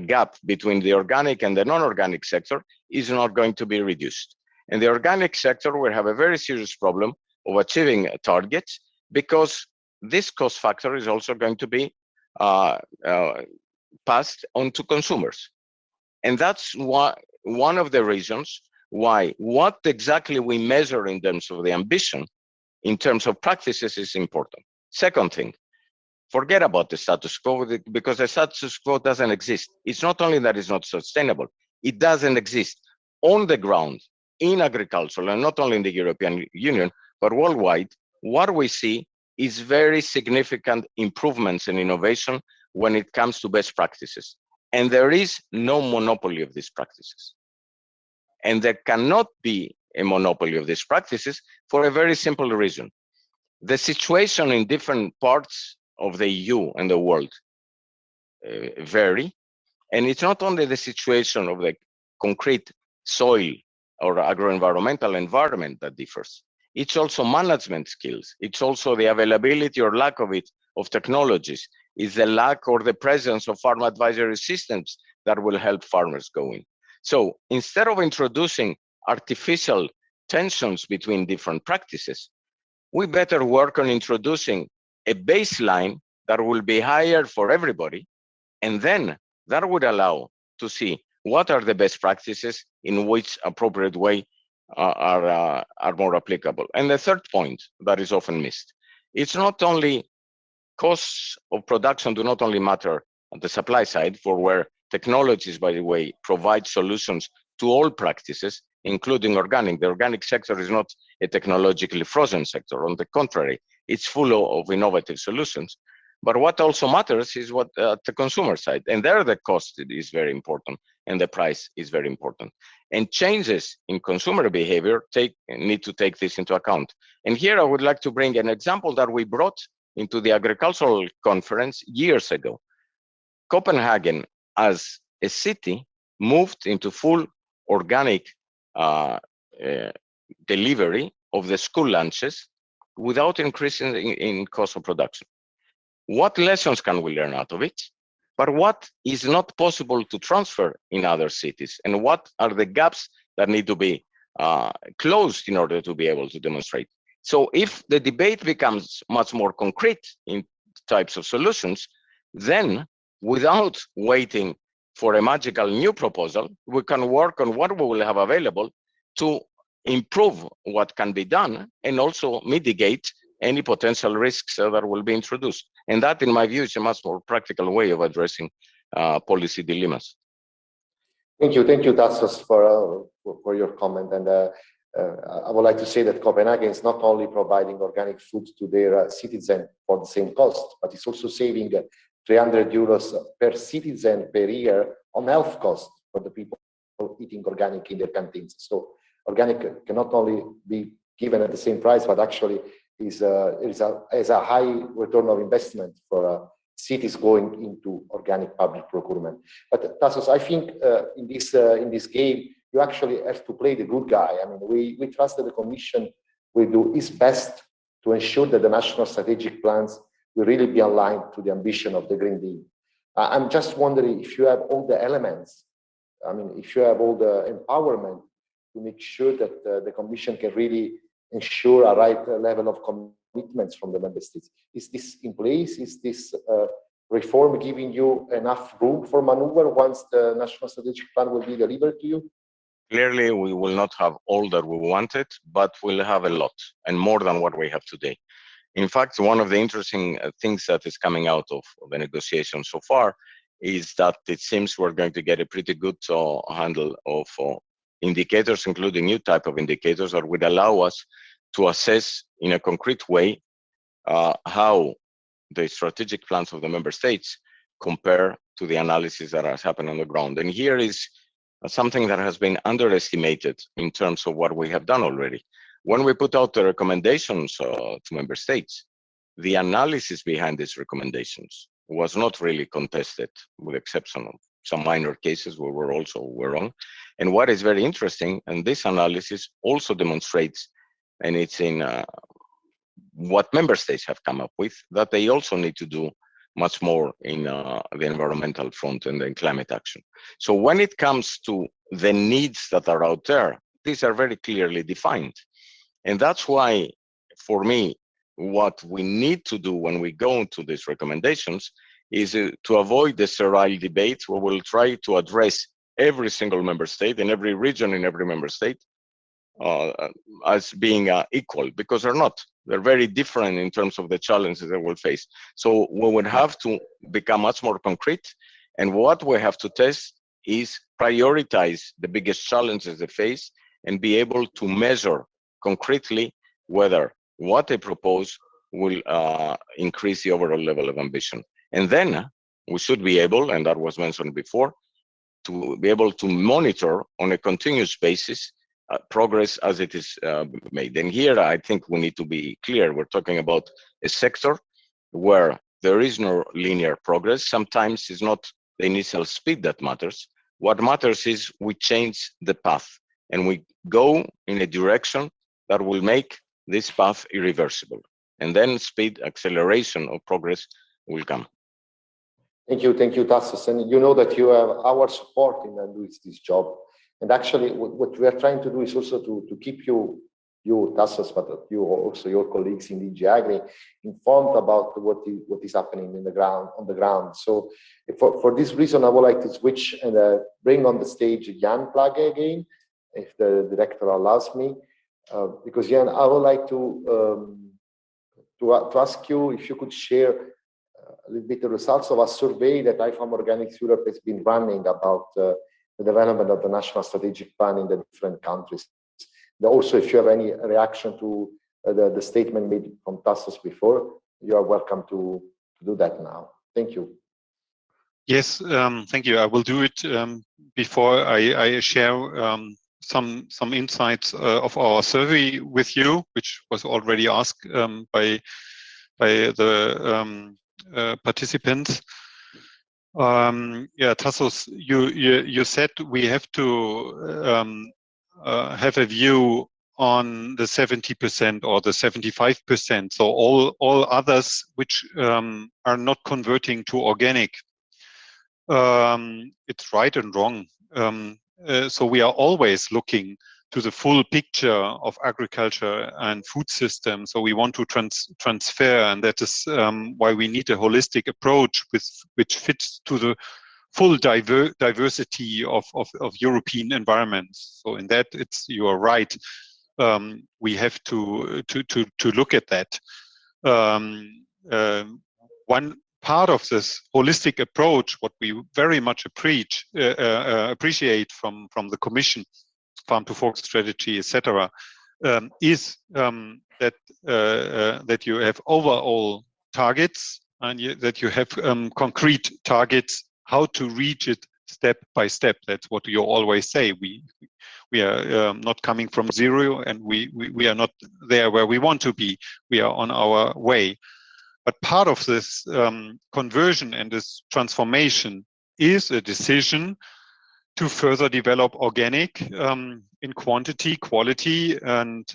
gap between the organic and the non-organic sector is not going to be reduced. And the organic sector will have a very serious problem of achieving targets, because this cost factor is also going to be passed on to consumers. And that's one of the reasons why what exactly we measure in terms of the ambition, in terms of practices, is important. Second thing, forget about the status quo, because the status quo doesn't exist. It's not only that it's not sustainable, it doesn't exist on the ground in agriculture, and not only in the European Union, but worldwide. What we see is very significant improvements in innovation when it comes to best practices. And there is no monopoly of these practices. And there cannot be a monopoly of these practices for a very simple reason. The situation in different parts of the EU and the world vary. And it's not only the situation of the concrete soil or agro-environmental environment that differs. It's also management skills. It's also the availability or lack of it of technologies. It's the lack or the presence of farm advisory systems that will help farmers going. So instead of introducing artificial tensions between different practices, we better work on introducing a baseline that will be higher for everybody, and then that would allow to see what are the best practices in which appropriate way are more applicable. And the third point that is often missed, it's not only costs of production do not only matter on the supply side, for where technologies, by the way, provide solutions to all practices, including organic. The organic sector is not a technologically frozen sector. On the contrary, it's full of innovative solutions. But what also matters is what the consumer side, and there the cost is very important and the price is very important. And changes in consumer behavior need to take this into account. And here I would like to bring an example that we brought into the agricultural conference years ago. Copenhagen, as a city, moved into full organic delivery of the school lunches without increasing in cost of production. What lessons can we learn out of it? But what is not possible to transfer in other cities? And what are the gaps that need to be closed in order to be able to demonstrate? So if the debate becomes much more concrete in types of solutions, then without waiting for a magical new proposal, we can work on what we will have available to improve what can be done and also mitigate any potential risks that will be introduced. And that, in my view, is a much more practical way of addressing policy dilemmas. Thank you, Tassos, for your comment. And I would like to say that Copenhagen is not only providing organic food to their citizens for the same cost, but it's also saving 300 euros per citizen per year on health costs for the people eating organic in their canteens. So organic cannot only be given at the same price, but actually is a high return of investment for cities going into organic public procurement. But Tassos, I think in this game, you actually have to play the good guy. I mean, we trust that the Commission will do its best to ensure that the national strategic plans will really be aligned to the ambition of the Green Deal. I'm just wondering if you have all the elements, I mean, if you have all the empowerment to make sure that the Commission can really ensure a right level of commitments from the member states. Is this in place? Is this reform giving you enough room for maneuver once the national strategic plan will be delivered to you? Clearly, we will not have all that we wanted, but we'll have a lot and more than what we have today. In fact, one of the interesting things that is coming out of the negotiations so far is that it seems we're going to get a pretty good handle of indicators, including new type of indicators that would allow us to assess in a concrete way how the strategic plans of the member states compare to the analysis that has happened on the ground. And here is something that has been underestimated in terms of what we have done already. When we put out the recommendations to member states, the analysis behind these recommendations was not really contested, with the exception of some minor cases where we're wrong. And what is very interesting, and this analysis also demonstrates, and it's in what member states have come up with, that they also need to do much more in the environmental front and in climate action. So when it comes to the needs that are out there, these are very clearly defined. And that's why, for me, what we need to do when we go into these recommendations is to avoid the sterile debate where we'll try to address every single member state and every region in every member state as being equal, because they're not. They're very different in terms of the challenges they will face. So we would have to become much more concrete. And what we have to test is prioritize the biggest challenges they face and be able to measure concretely whether what they propose will increase the overall level of ambition. And then we should be able, and that was mentioned before, to be able to monitor on a continuous basis progress as it is made. And here I think we need to be clear. We're talking about a sector where there is no linear progress. Sometimes it's not the initial speed that matters. What matters is we change the path. and we go in a direction that will make this path irreversible. And then speed, acceleration of progress will come. Thank you, Tassos. And you know that you have our support in doing this job. And actually, what we are trying to do is also to keep you Tassos, but you also your colleagues in DG Agri informed about what is happening on the ground. So for this reason, I would like to switch and bring on the stage Jan Plage again, if the director allows me, because Jan, I would like to ask you if you could share a little bit the results of a survey that IFOAM Organics Europe has been running about the development of the national strategic plan in the different countries. And also, if you have any reaction to the statement made from Tassos before, you are welcome to do that now. Thank you. Yes, thank you. I will do it before I share some insights of our survey with you, which was already asked by the participants. Yeah, Tassos, you said we have to have a view on the 70% or the 75%. So all others which are not converting to organic. It's right and wrong. So we are always looking to the full picture of agriculture and food system. So we want to transfer, and that is why we need a holistic approach which fits to the full diversity of European environments. So in that, you are right. We have to look at that. One part of this holistic approach, what we very much appreciate from the Commission, Farm to Fork strategy, etc., is that you have overall targets and that you have concrete targets how to reach it step by step. That's what you always say. We are not coming from zero, and we are not there where we want to be. We are on our way. But part of this conversion and this transformation is a decision to further develop organic in quantity, quality, and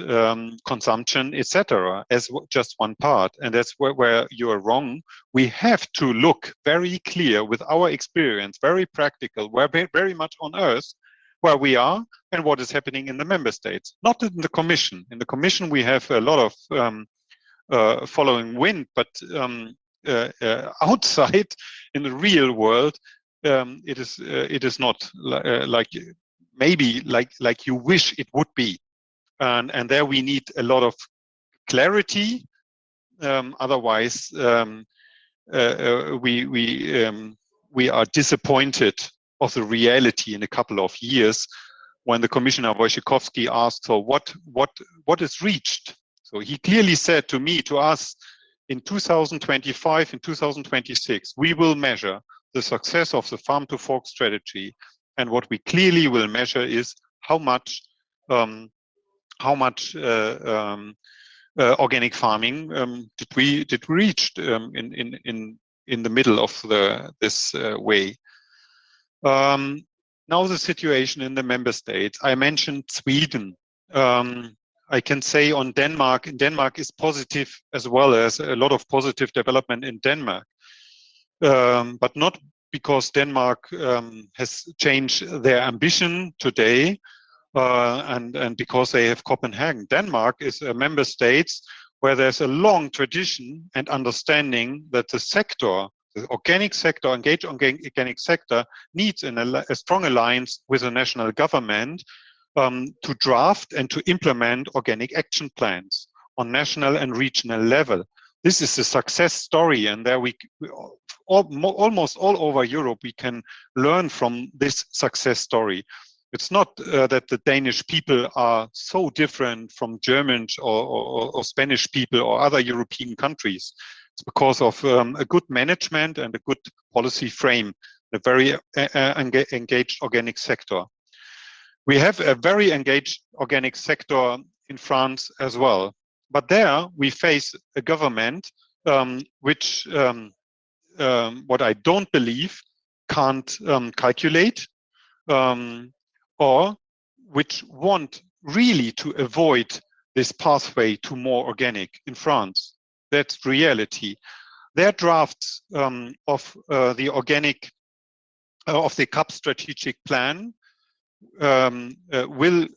consumption, etc., as just one part. And that's where you are wrong. We have to look very clear with our experience, very practical, very much on earth, where we are and what is happening in the member states, not in the Commission. In the Commission, we have a lot of following wind, but outside in the real world, it is not like maybe like you wish it would be, and there we need a lot of clarity. Otherwise, we are disappointed of the reality in a couple of years when the Commissioner Wojciechowski asked, so what is reached? So he clearly said to us, in 2025 and 2026, we will measure the success of the Farm to Fork strategy, and what we clearly will measure is how much organic farming did we reach in the middle of this way. Now the situation in the member states. I mentioned Sweden. I can say on Denmark, Denmark is positive as well, as a lot of positive development in Denmark, but not because Denmark has changed their ambition today and because they have Copenhagen. Denmark is a member state where there's a long tradition and understanding that the sector, the organic sector, engaged organic sector, needs a strong alliance with the national government to draft and to implement organic action plans on national and regional level. This is a success story, and there almost all over Europe we can learn from this success story. It's not that the Danish people are so different from German or Spanish people or other European countries. It's because of a good management and a good policy frame, a very engaged organic sector. We have a very engaged organic sector in France as well. But there we face a government which, what I don't believe, can't calculate or which want really to avoid this pathway to more organic in France. That's reality. Their drafts of the organic, of the CAP strategic plan will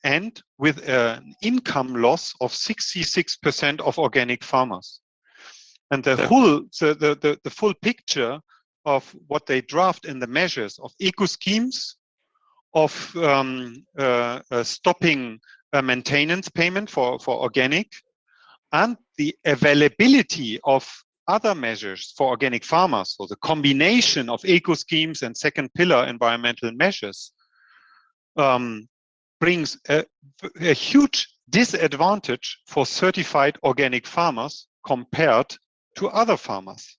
end with an income loss of 66% of organic farmers. And the full picture of what they draft in the measures of eco schemes, of stopping maintenance payment for organic, and the availability of other measures for organic farmers, so the combination of eco schemes and second pillar environmental measures, brings a huge disadvantage for certified organic farmers compared to other farmers.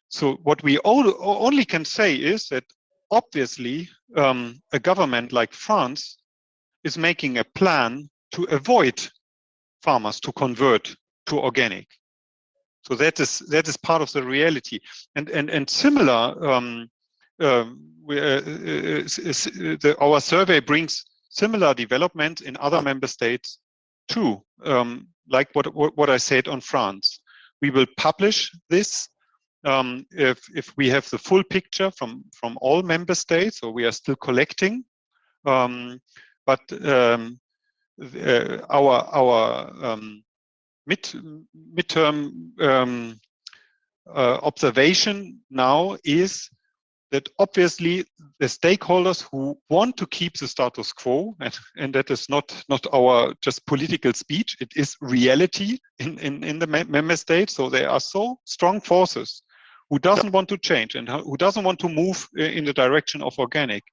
So what we only can say is that obviously a government like France is making a plan to avoid farmers to convert to organic. So that is part of the reality. And similar, our survey brings similar development in other member states too, like what I said on France. We will publish this if we have the full picture from all member states, or we are still collecting. But our midterm observation now is that obviously the stakeholders who want to keep the status quo, and that is not our just political speech, it is reality in the member states. So there are so strong forces who doesn't want to change and who doesn't want to move in the direction of organic,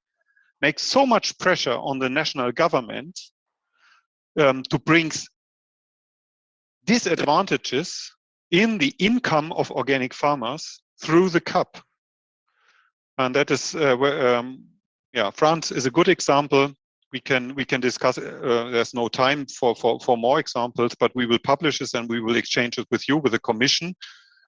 make so much pressure on the national government to bring disadvantages in the income of organic farmers through the CAP. And that is where, France is a good example. We can discuss. There's no time for more examples, but we will publish this and we will exchange it with you, with the Commission,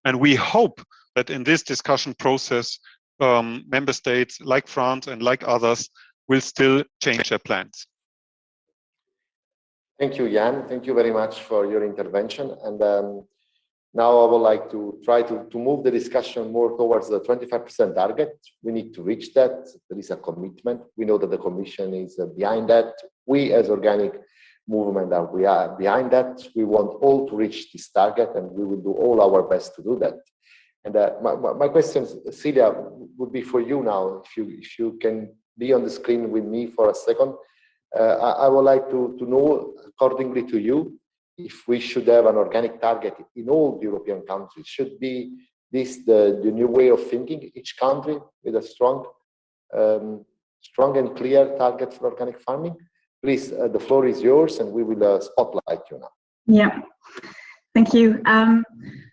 and we hope that in this discussion process, member states like France and like others will still change their plans. Thank you, Jan. Thank you very much for your intervention. And now I would like to try to move the discussion more towards the 25% target. We need to reach that. There is a commitment. We know that the Commission is behind that. We as organic movement we are behind that. We want all to reach this target, and we will do all our best to do that. And my question, Celia, would be for you now. If you can be on the screen with me for a second. I would like to know, accordingly to you, if we should have an organic target in all the European countries. Should be this the new way of thinking, each country with a strong and clear target for organic farming? Please, the floor is yours, and we will spotlight you now. Yeah, thank you.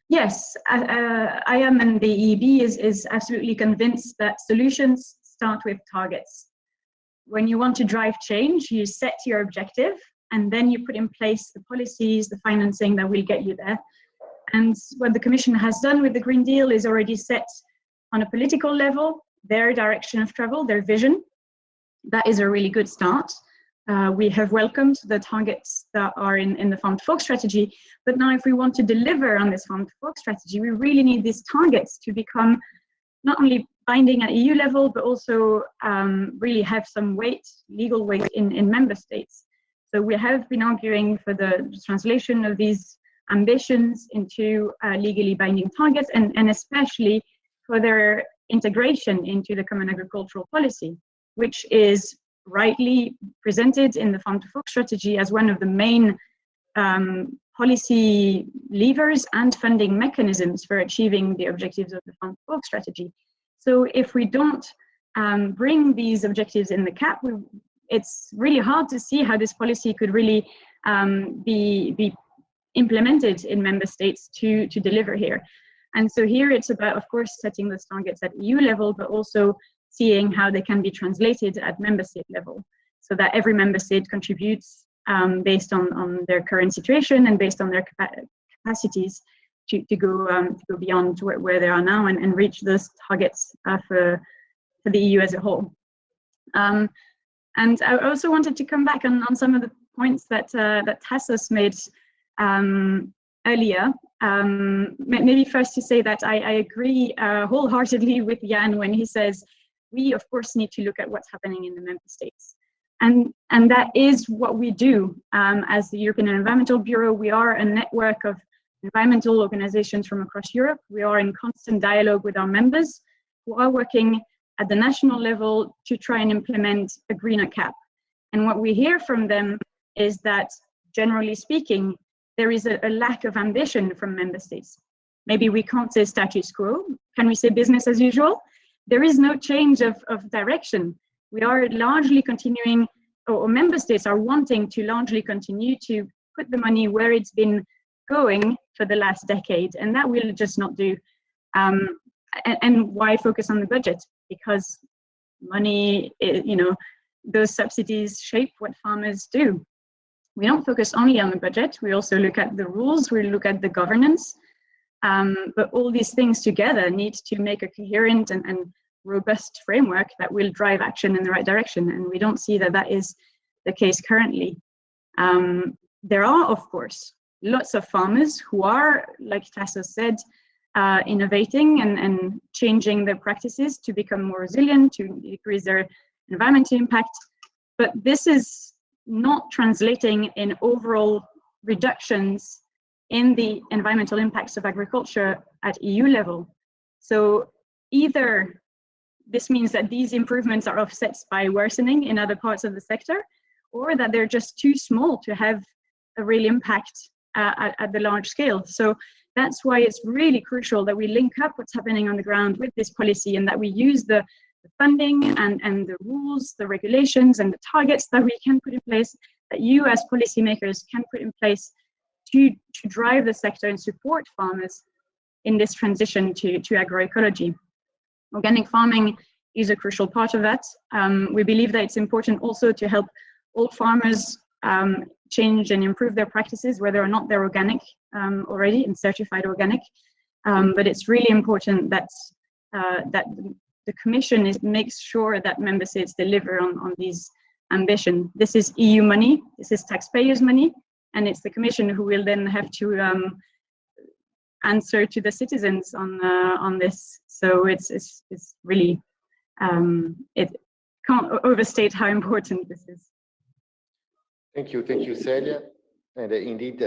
Yes, I am, and the EEB is absolutely convinced that solutions start with targets. When you want to drive change, you set your objective, and then you put in place the policies, the financing that will get you there. And what the Commission has done with the Green Deal is already set on a political level their direction of travel, their vision. That is a really good start. We have welcomed the targets that are in the Farm to Fork strategy, but now if we want to deliver on this Farm to Fork strategy, we really need these targets to become not only binding at EU level, but also really have some weight, legal weight in member states. So we have been arguing for the translation of these ambitions into legally binding targets, and especially for their integration into the Common Agricultural Policy, which is rightly presented in the Farm to Fork strategy as one of the main policy levers and funding mechanisms for achieving the objectives of the Farm to Fork strategy. So if we don't bring these objectives in the CAP, it's really hard to see how this policy could really be implemented in member states to deliver here. And so here it's about, of course, setting those targets at EU level, but also seeing how they can be translated at member state level, so that every member state contributes based on their current situation and based on their capacities to go beyond where they are now and reach those targets for the EU as a whole. And I also wanted to come back on some of the points that Tassos made earlier. Maybe first to say that I agree wholeheartedly with Jan when he says we of course need to look at what's happening in the member states. And that is what we do as the European Environmental Bureau. We are a network of environmental organizations from across Europe. We are in constant dialogue with our members who are working at the national level to try and implement a greener cap. And what we hear from them is that, generally speaking, there is a lack of ambition from member states. Maybe we can't say status quo. Can we say business as usual? There is no change of direction. We are largely continuing, or member states are wanting to largely continue to put the money where it's been going for the last decade, and that will just not do. And why focus on the budget? Because money, those subsidies shape what farmers do. We don't focus only on the budget, we also look at the rules, we look at the governance, but all these things together need to make a coherent and robust framework that will drive action in the right direction, and we don't see that that is the case currently. There are, of course, lots of farmers who are, like Tassos said, innovating and changing their practices to become more resilient, to decrease their environmental impact, but this is not translating in overall reductions in the environmental impacts of agriculture at EU level. So either this means that these improvements are offset by worsening in other parts of the sector, or that they're just too small to have a real impact at the large scale. So that's why it's really crucial that we link up what's happening on the ground with this policy, and that we use the funding and the rules, the regulations and the targets that we can put in place, that you as policymakers can put in place to drive the sector and support farmers in this transition to agroecology. Organic farming is a crucial part of that. We believe that it's important also to help all farmers change and improve their practices, whether or not they're organic already and certified organic. But it's really important that the Commission makes sure that member states deliver on these ambitions. This is EU money, this is taxpayers' money, and it's the Commission who will then have to answer to the citizens on this. So it's really, it can't overstate how important this is. Thank you, Celia. And indeed,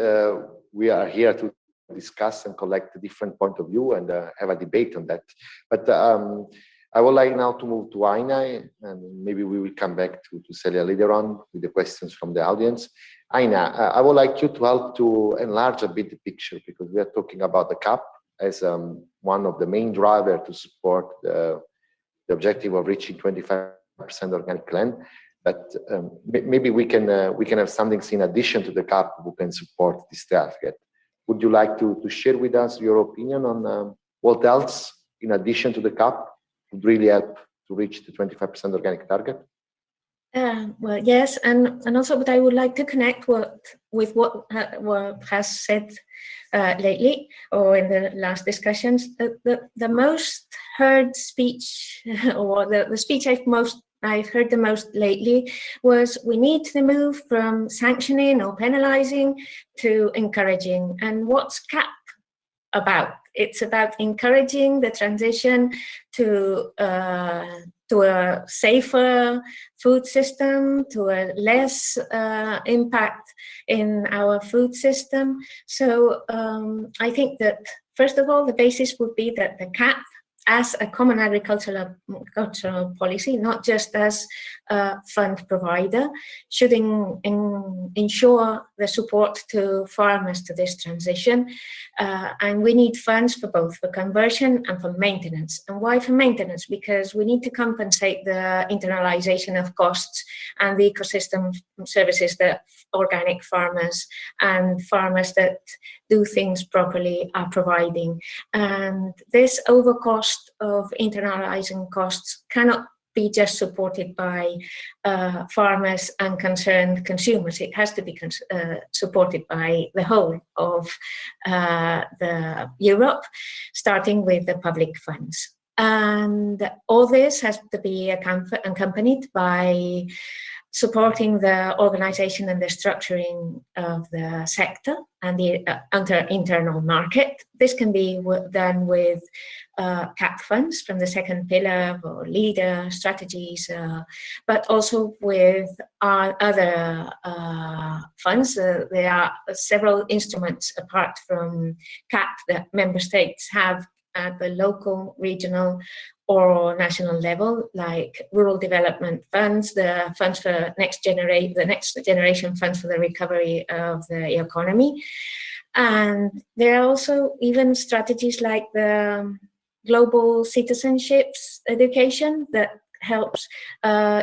we are here to discuss and collect a different point of view and have a debate on that. But I would like now to move to Aina, and maybe we will come back to Celia later on with the questions from the audience. Aina, I would like you to help to enlarge a bit the picture, because we are talking about the CAP as one of the main drivers to support the objective of reaching 25% organic land. But maybe we can have something in addition to the CAP who can support this target. Would you like to share with us your opinion on what else, in addition to the CAP, would really help to reach the 25% organic target? Well, yes, and also, but I would like to connect with what has said lately, or in the last discussions. The most heard speech, or the speech I've heard the most lately, was we need to move from sanctioning or penalizing to encouraging. And what's CAP about? It's about encouraging the transition to a safer food system, to a less impact in our food system. So I think that, first of all, the basis would be that the CAP, as a common agricultural policy, not just as a fund provider, should ensure the support to farmers to this transition. And we need funds for both for conversion and for maintenance. And why for maintenance? Because we need to compensate the internalization of costs and the ecosystem services that organic farmers and farmers that do things properly are providing. And this overcost of internalizing costs cannot be just supported by farmers and concerned consumers. It has to be supported by the whole of Europe, starting with the public funds. And all this has to be accompanied by supporting the organization and the structuring of the sector and the internal market. This can be done with CAP funds from the second pillar or leader strategies, but also with other funds. There are several instruments apart from CAP that member states have at the local, regional, or national level, like rural development funds, the funds for the next generation funds for the recovery of the economy. And there are also even strategies like the global citizenships education that helps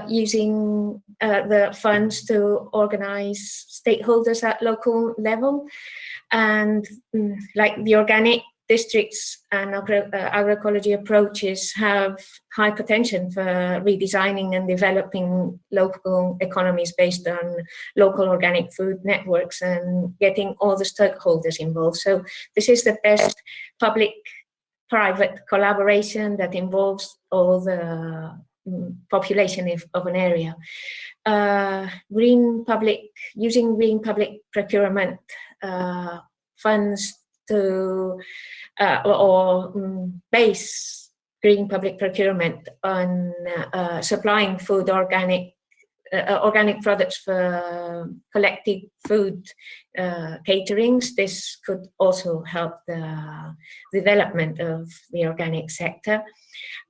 using the funds to organize stakeholders at local level. And like the organic districts and agroecology approaches have high potential for redesigning and developing local economies based on local organic food networks and getting all the stakeholders involved. So this is the best public-private collaboration that involves all the population of an area. Using green public procurement funds to base green public procurement on supplying food organic products for collected food caterings. This could also help the development of the organic sector.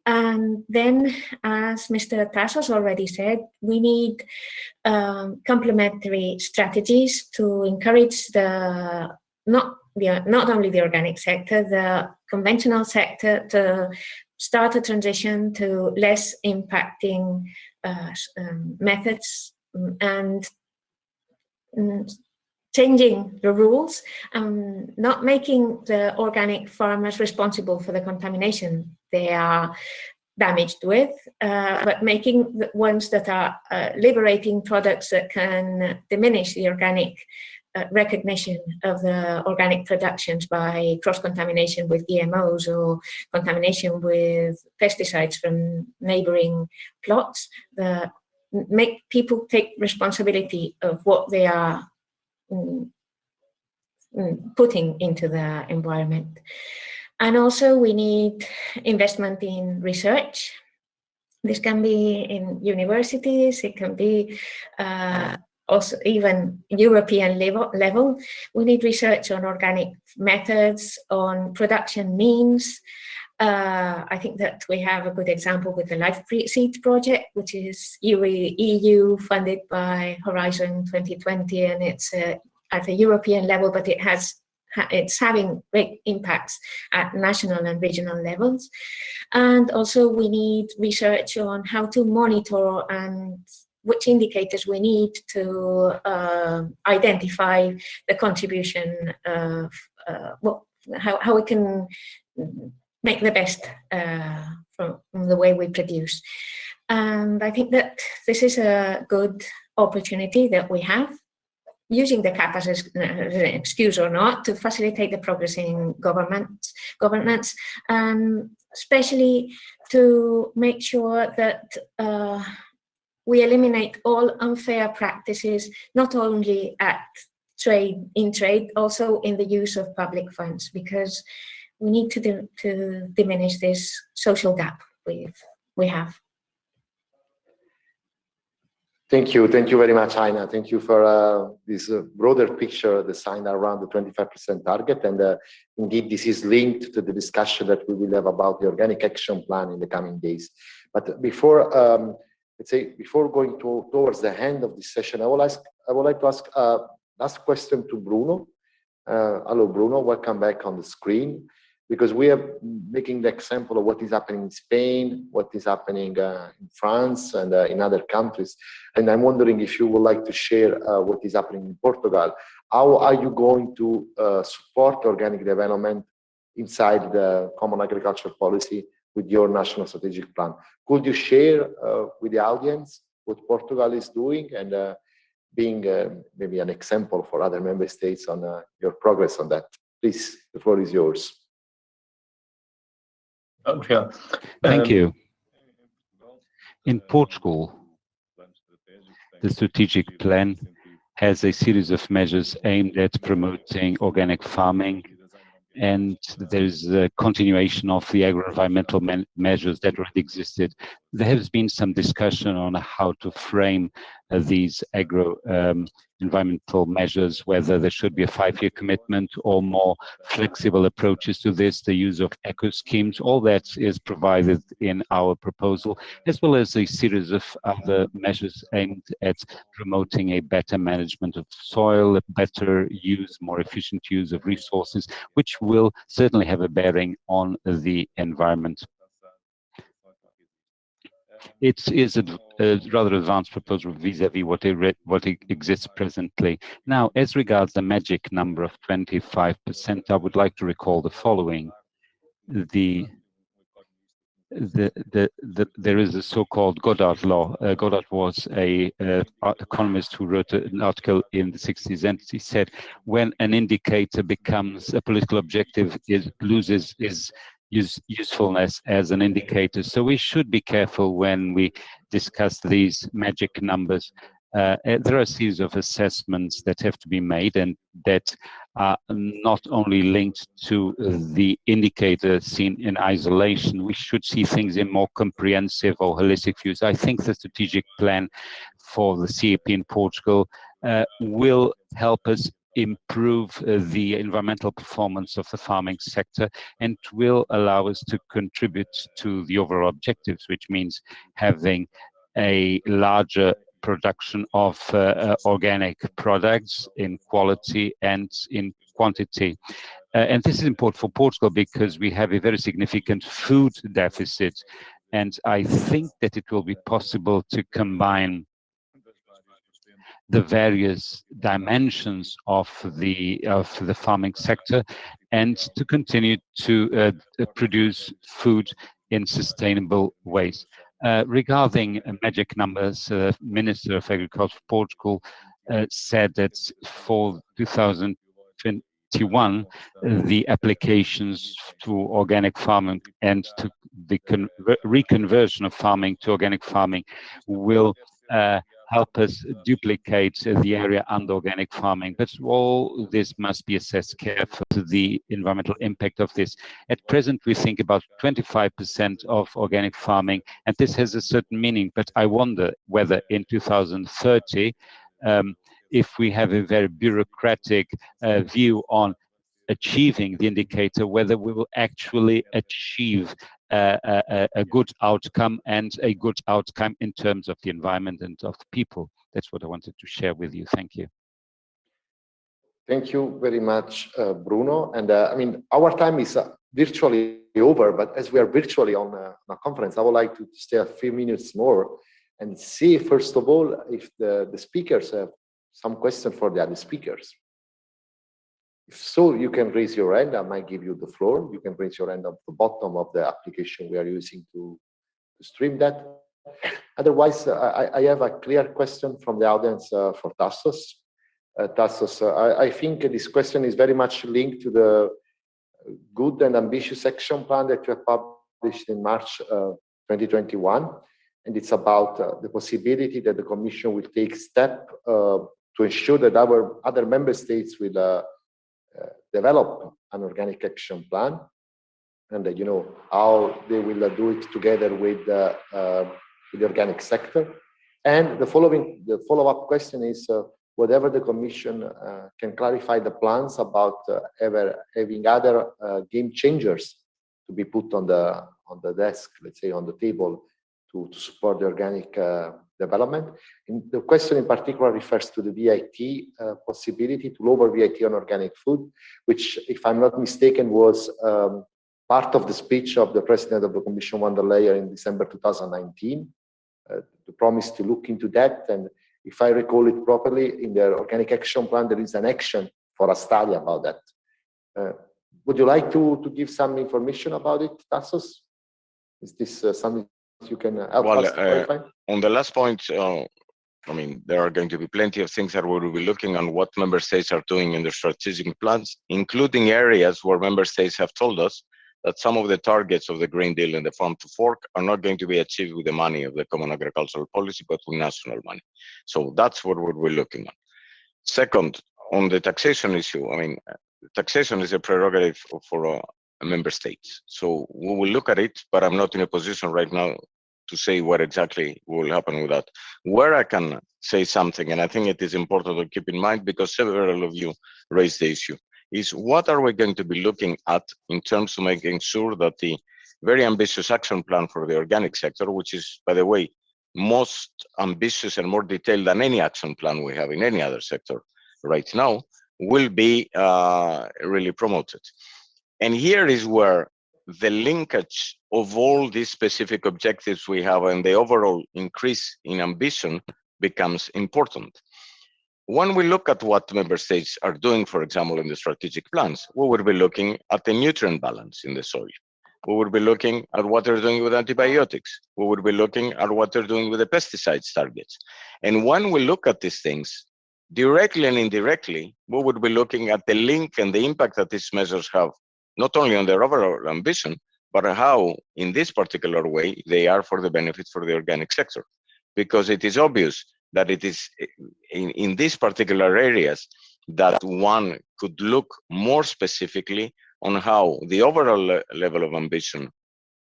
And then, as Mr. Tassos already said, we need complementary strategies to encourage not only the organic sector, the conventional sector to start a transition to less impacting methods and changing the rules, not making the organic farmers responsible for the contamination they are damaged with, but making the ones that are liberating products that can diminish the organic recognition of the organic productions by cross-contamination with GMOs or contamination with pesticides from neighboring plots, that make people take responsibility of what they are putting into the environment. And also we need investment in research. This can be in universities, it can be also even European level. We need research on organic methods, on production means. I think that we have a good example with the Life Seed project, which is EU funded by Horizon 2020, and it's at a European level, but it's having great impacts at national and regional levels. And also we need research on how to monitor and which indicators we need to identify the contribution of how we can make the best from the way we produce. And I think that this is a good opportunity that we have, using the CAP as an excuse or not, to facilitate the progress in governance, and especially to make sure that we eliminate all unfair practices, not only in trade, also in the use of public funds, because we need to diminish this social gap we have. Thank you very much, Aina. Thank you for this broader picture designed around the 25% target, and indeed this is linked to the discussion that we will have about the organic action plan in the coming days. But before before going towards the end of this session, I would like to ask last question to Bruno. Hello, Bruno. Welcome back on the screen, because we are making the example of what is happening in Spain, what is happening in France, and in other countries. And I'm wondering if you would like to share what is happening in Portugal. How are you going to support organic development inside the Common Agricultural Policy with your national strategic plan? Could you share with the audience what Portugal is doing, and being maybe an example for other member states on your progress on that? Please, the floor is yours. Thank you. In Portugal, The strategic plan has a series of measures aimed at promoting organic farming, and there's a continuation of the agro-environmental measures that already existed. There has been some discussion on how to frame these agro-environmental measures, whether there should be a 5-year commitment or more flexible approaches to this, the use of eco schemes. All that is provided in our proposal, as well as a series of other measures aimed at promoting a better management of soil, a better use, more efficient use of resources, which will certainly have a bearing on the environment. It is a rather advanced proposal vis-à-vis what exists presently. Now, as regards the magic number of 25%, I would like to recall the following. There is a so-called Goddard law. Goddard was an economist who wrote an article in the 60s, and he said, when an indicator becomes a political objective, it loses its usefulness as an indicator. So we should be careful when we discuss these magic numbers. There are a series of assessments that have to be made, and that are not only linked to the indicator seen in isolation. We should see things in more comprehensive or holistic views. I think the strategic plan for the CAP in Portugal will help us improve the environmental performance of the farming sector, and will allow us to contribute to the overall objectives, which means having a larger production of organic products in quality and in quantity. And this is important for Portugal because we have a very significant food deficit, and I think that it will be possible to combine the various dimensions of the farming sector and to continue to produce food in sustainable ways. Regarding magic numbers, Minister of Agriculture of Portugal said that for 2021, the applications to organic farming and to the reconversion of farming to organic farming will help us duplicate the area under organic farming. But all this must be assessed carefully, the environmental impact of this. At present, we think about 25% of organic farming, and this has a certain meaning, but I wonder whether in 2030, if we have a very bureaucratic view on achieving the indicator, whether we will actually achieve a good outcome, and a good outcome in terms of the environment and of the people. That's what I wanted to share with you. Thank you. Thank you very much, Bruno. And I mean, our time is virtually over, but as we are virtually on a conference, I would like to stay a few minutes more and see, first of all, if the speakers have some question for the other speakers. If so, you can raise your hand. I might give you the floor. You can raise your hand at the bottom of the application we are using to stream that. Otherwise, I have a clear question from the audience for Tassos. Tassos, I think this question is very much linked to the good and ambitious action plan that you have published in March 2021. And it's about the possibility that the Commission will take steps to ensure that our other member states will develop an organic action plan, and you know how they will do it together with the organic sector. And the follow-up question is whatever the Commission can clarify the plans about having other game changers to be put on the desk, let's say on the table, to support the organic development. And the question in particular refers to the VAT possibility to lower VAT on organic food, which, if I'm not mistaken, was part of the speech of the President of the Commission, von der Leyen, in December 2019. The promise to look into that, and if I recall it properly, in the organic action plan there is an action for a study about that. Would you like to give some information about it, Tassos? Is this something you can help us clarify? On the last point, I mean, there are going to be plenty of things that we will be looking on what member states are doing in their strategic plans, including areas where member states have told us that some of the targets of the Green Deal and the Farm to Fork are not going to be achieved with the money of the Common Agricultural Policy, but with national money. So that's what we're looking at. Second, on the taxation issue, I mean, taxation is a prerogative for member states. So we will look at it, but I'm not in a position right now to say what exactly will happen with that. Where I can say something, and I think it is important to keep in mind because several of you raised the issue, is what are we going to be looking at in terms of making sure that the very ambitious action plan for the organic sector, which is, by the way, most ambitious and more detailed than any action plan we have in any other sector right now, will be really promoted. And here is where the linkage of all these specific objectives we have and the overall increase in ambition becomes important. When we look at what member states are doing, for example, in the strategic plans, we will be looking at the nutrient balance in the soil. We will be looking at what they're doing with antibiotics. We will be looking at what they're doing with the pesticides targets. And when we look at these things, directly and indirectly, we would be looking at the link and the impact that these measures have, not only on their overall ambition, but how, in this particular way, they are for the benefit for the organic sector. Because it is obvious that it is in these particular areas that one could look more specifically on how the overall level of ambition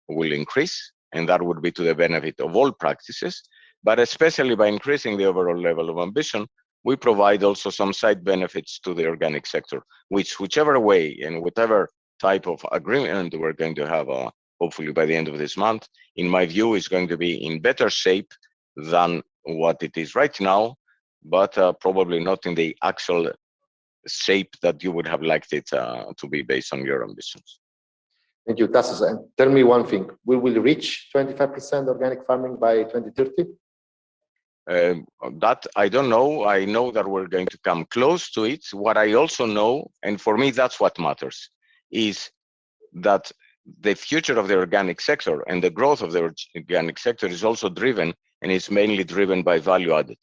will increase, and that would be to the benefit of all practices, but especially by increasing the overall level of ambition, we provide also some side benefits to the organic sector, which whichever way and whatever type of agreement we're going to have, hopefully by the end of this month, in my view, is going to be in better shape than what it is right now, but probably not in the actual shape that you would have liked it to be based on your ambitions. Thank you, Tassos. And tell me one thing, we will reach 25% organic farming by 2030? That I don't know. I know that we're going to come close to it. What I also know, and for me that's what matters, is that the future of the organic sector and the growth of the organic sector is also driven, and is mainly driven by value added.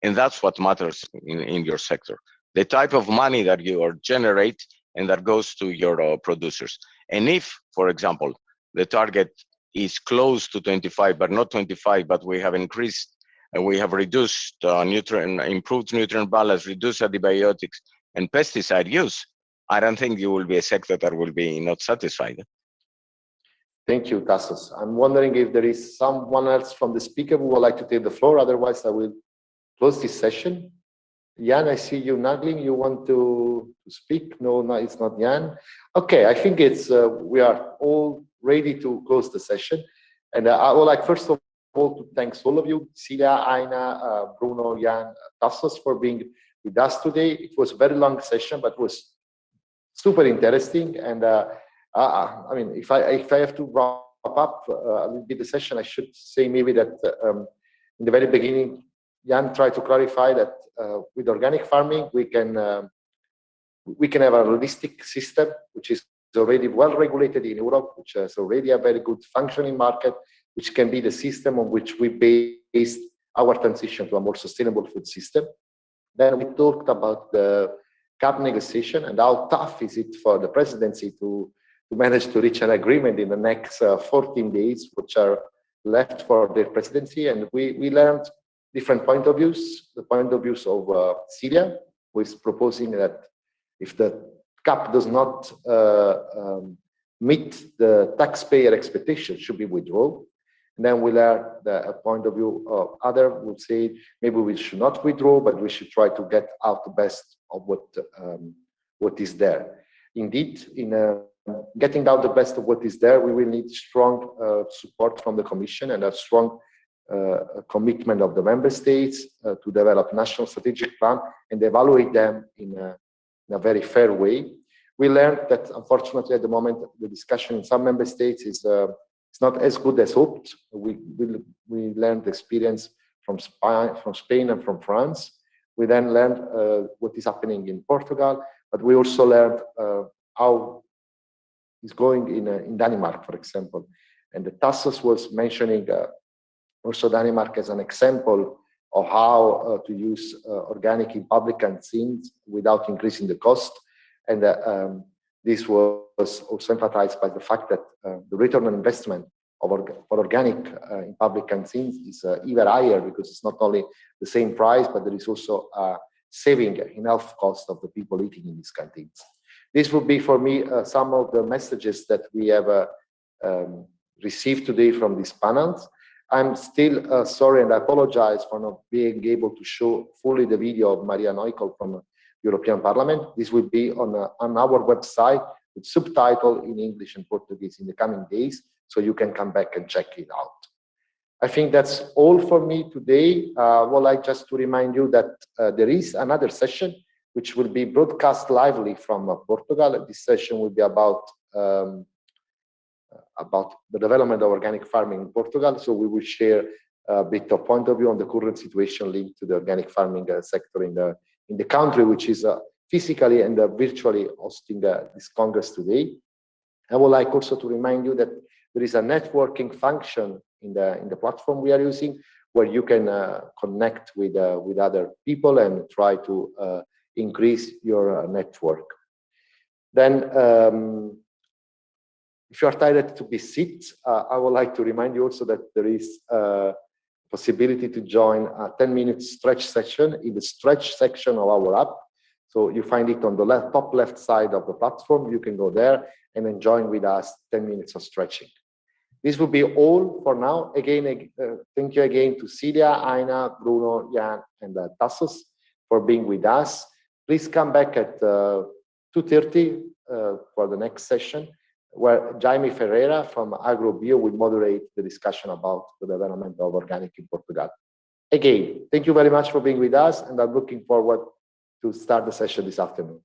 And that's what matters in your sector. The type of money that you generate and that goes to your producers. And if, for example, the target is close to 25, but not 25, but we have increased and we have reduced improved nutrient balance, reduced antibiotics and pesticide use, I don't think you will be a sector that will be not satisfied. Thank you, Tassos. I'm wondering if there is someone else from the speaker who would like to take the floor. Otherwise, I will close this session. Jan, I see you nagging. You want to speak? No, it's not Jan. Okay, I think it's we are all ready to close the session. And I would like, first of all, to thank all of you, Celia, Aina, Bruno, Jan, Tassos, for being with us today. It was a very long session, but it was super interesting. And I mean, if I have to wrap up a little bit the session, I should say maybe that in the very beginning, Jan tried to clarify that with organic farming, we can have a holistic system, which is already well regulated in Europe, which has already a very good functioning market, which can be the system on which we based our transition to a more sustainable food system. Then we talked about the CAP negotiation and how tough is it for the presidency to manage to reach an agreement in the next 14 days, which are left for the presidency. And we learned different point of views. The point of views of Syria, who is proposing that if the CAP does not meet the taxpayer expectations, should be withdrawn. And then we learned a point of view of other would say maybe we should not withdraw, but we should try to get out the best of what is there. Indeed, in getting out the best of what is there, we will need strong support from the Commission and a strong commitment of the member states to develop national strategic plan and evaluate them in a very fair way. We learned that unfortunately at the moment the discussion in some member states is not as good as hoped. We learned the experience from Spain and from France. We then learned what is happening in Portugal, but we also learned how it's going in Denmark, for example. And the Tassos was mentioning also Denmark as an example of how to use organic in public canteens without increasing the cost. And This was also emphasized by the fact that the return on investment for organic in public canteens is even higher, because it's not only the same price, but there is also a saving in health cost of the people eating in these canteens. This would be for me some of the messages that we have received today from these panels. I'm still sorry, and I apologize for not being able to show fully the video of Maria Neukel from European Parliament. This will be on our website with subtitle in English and Portuguese in the coming days, so you can come back and check it out. I think that's all for me today. Well, like just to remind you that there is another session which will be broadcast lively from Portugal. This session will be about the development of organic farming in Portugal. So we will share a bit of point of view on the current situation linked to the organic farming sector in the country, which is physically and virtually hosting this Congress today. I would like also to remind you that there is a networking function in the platform we are using, where you can connect with other people and try to increase your network. Then, if you are tired to be sit, I would like to remind you also that there is a possibility to join a 10-minute stretch session in the stretch section of our app. So you find it on the top left side of the platform. You can go there and then join with us 10 minutes of stretching. This will be all for now. Again, thank you again to Celia, Aina, Bruno, Jan, and Tassos for being with us. Please come back at 2:30 for the next session, where Jaime Ferreira from AGROBIO will moderate the discussion about the development of organic in Portugal. Again, thank you very much for being with us, and I'm looking forward to start the session this afternoon.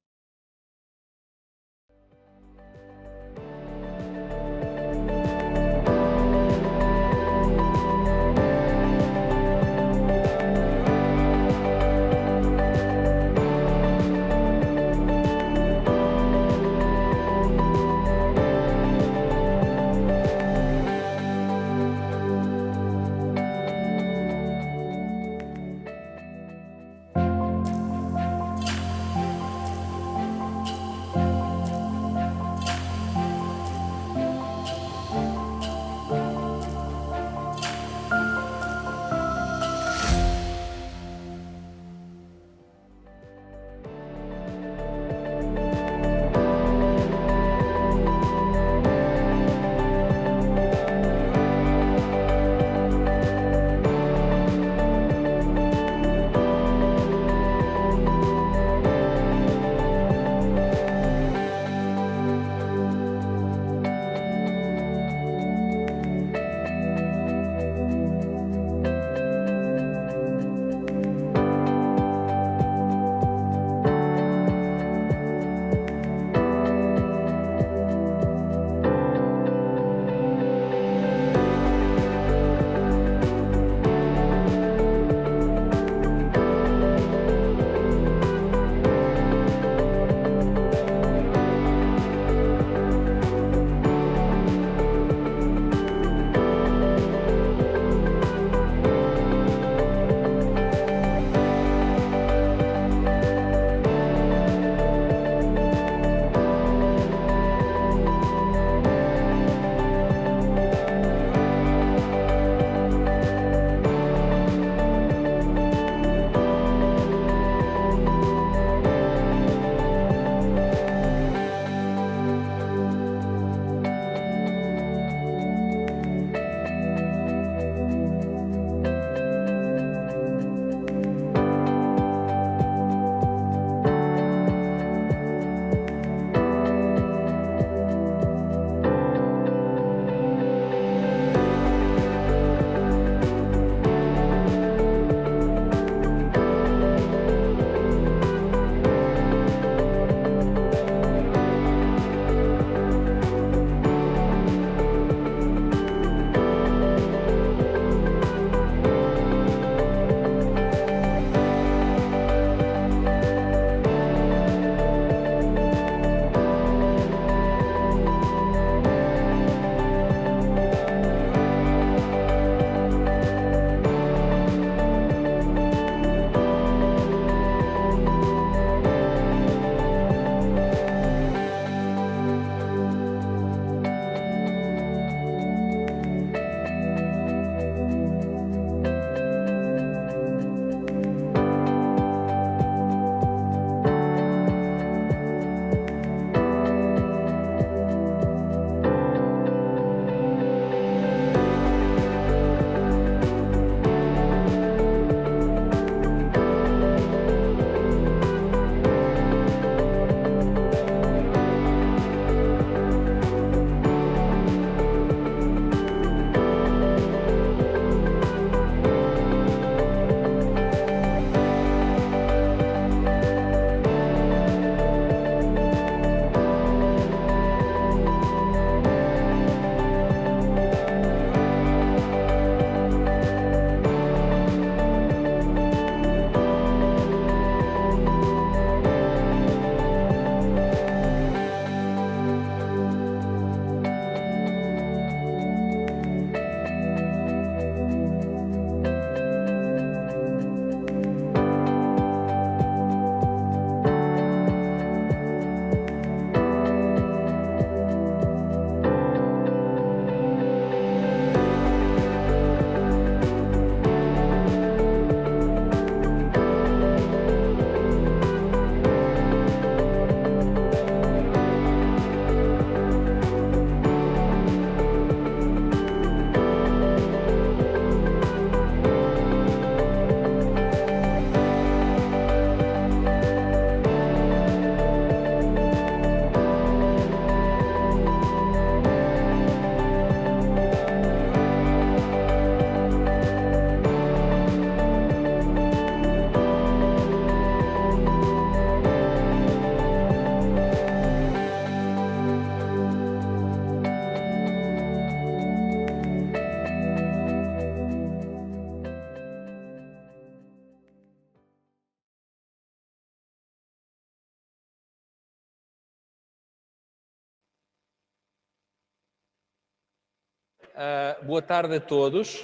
Boa tarde a todos.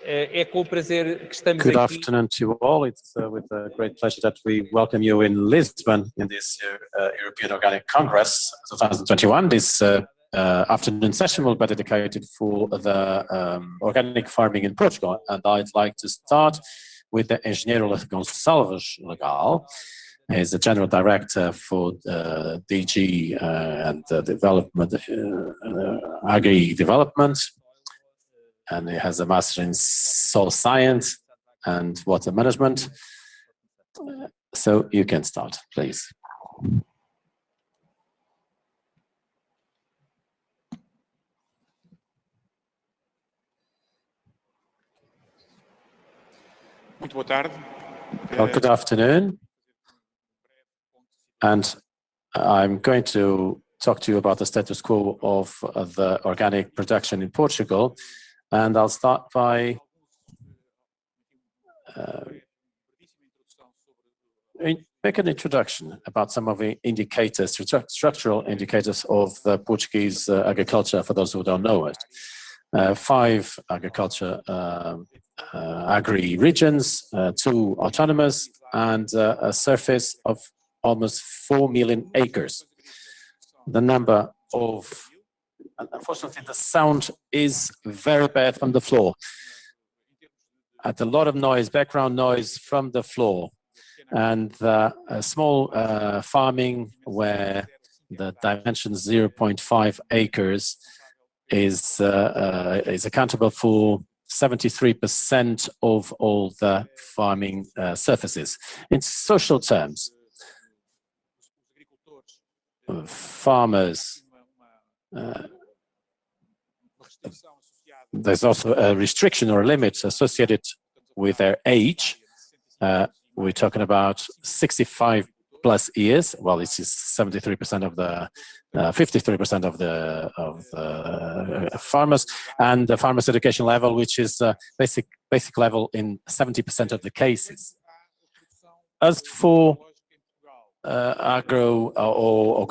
É com o prazer que estamos Good aqui. afternoon to all. It's with a great pleasure that we welcome you in Lisbon in this European Organic Congress 2021. This afternoon session will be dedicated for the organic farming in Portugal. And I'd like to start with the Engenheiro Gonçalves Legal. He's the General Director for DG and Development, Agri-Development. And he has a master in soil science and water management. So you can start, please. Muito boa tarde. Well, good afternoon. And I'm going to talk to you about the status quo of the organic production in Portugal. And I'll start by make an introduction about some of the indicators, structural indicators of the Portuguese agriculture, for those who don't know it. 5 agriculture agri-regions, 2 autonomous, and a surface of almost 4 million acres. The number of, unfortunately, the sound is very bad from the floor. At a lot of noise, background noise from the floor. And a small farming where the dimension 0.5 acres is accountable for 73% of all the farming surfaces. In social terms, farmers, there's also a restriction or a limit associated with their age. We're talking about 65 plus years. Well, this is 73% of the 53% of the farmers, and the farmers' education level, which is basic level in 70% of the cases. As for agro or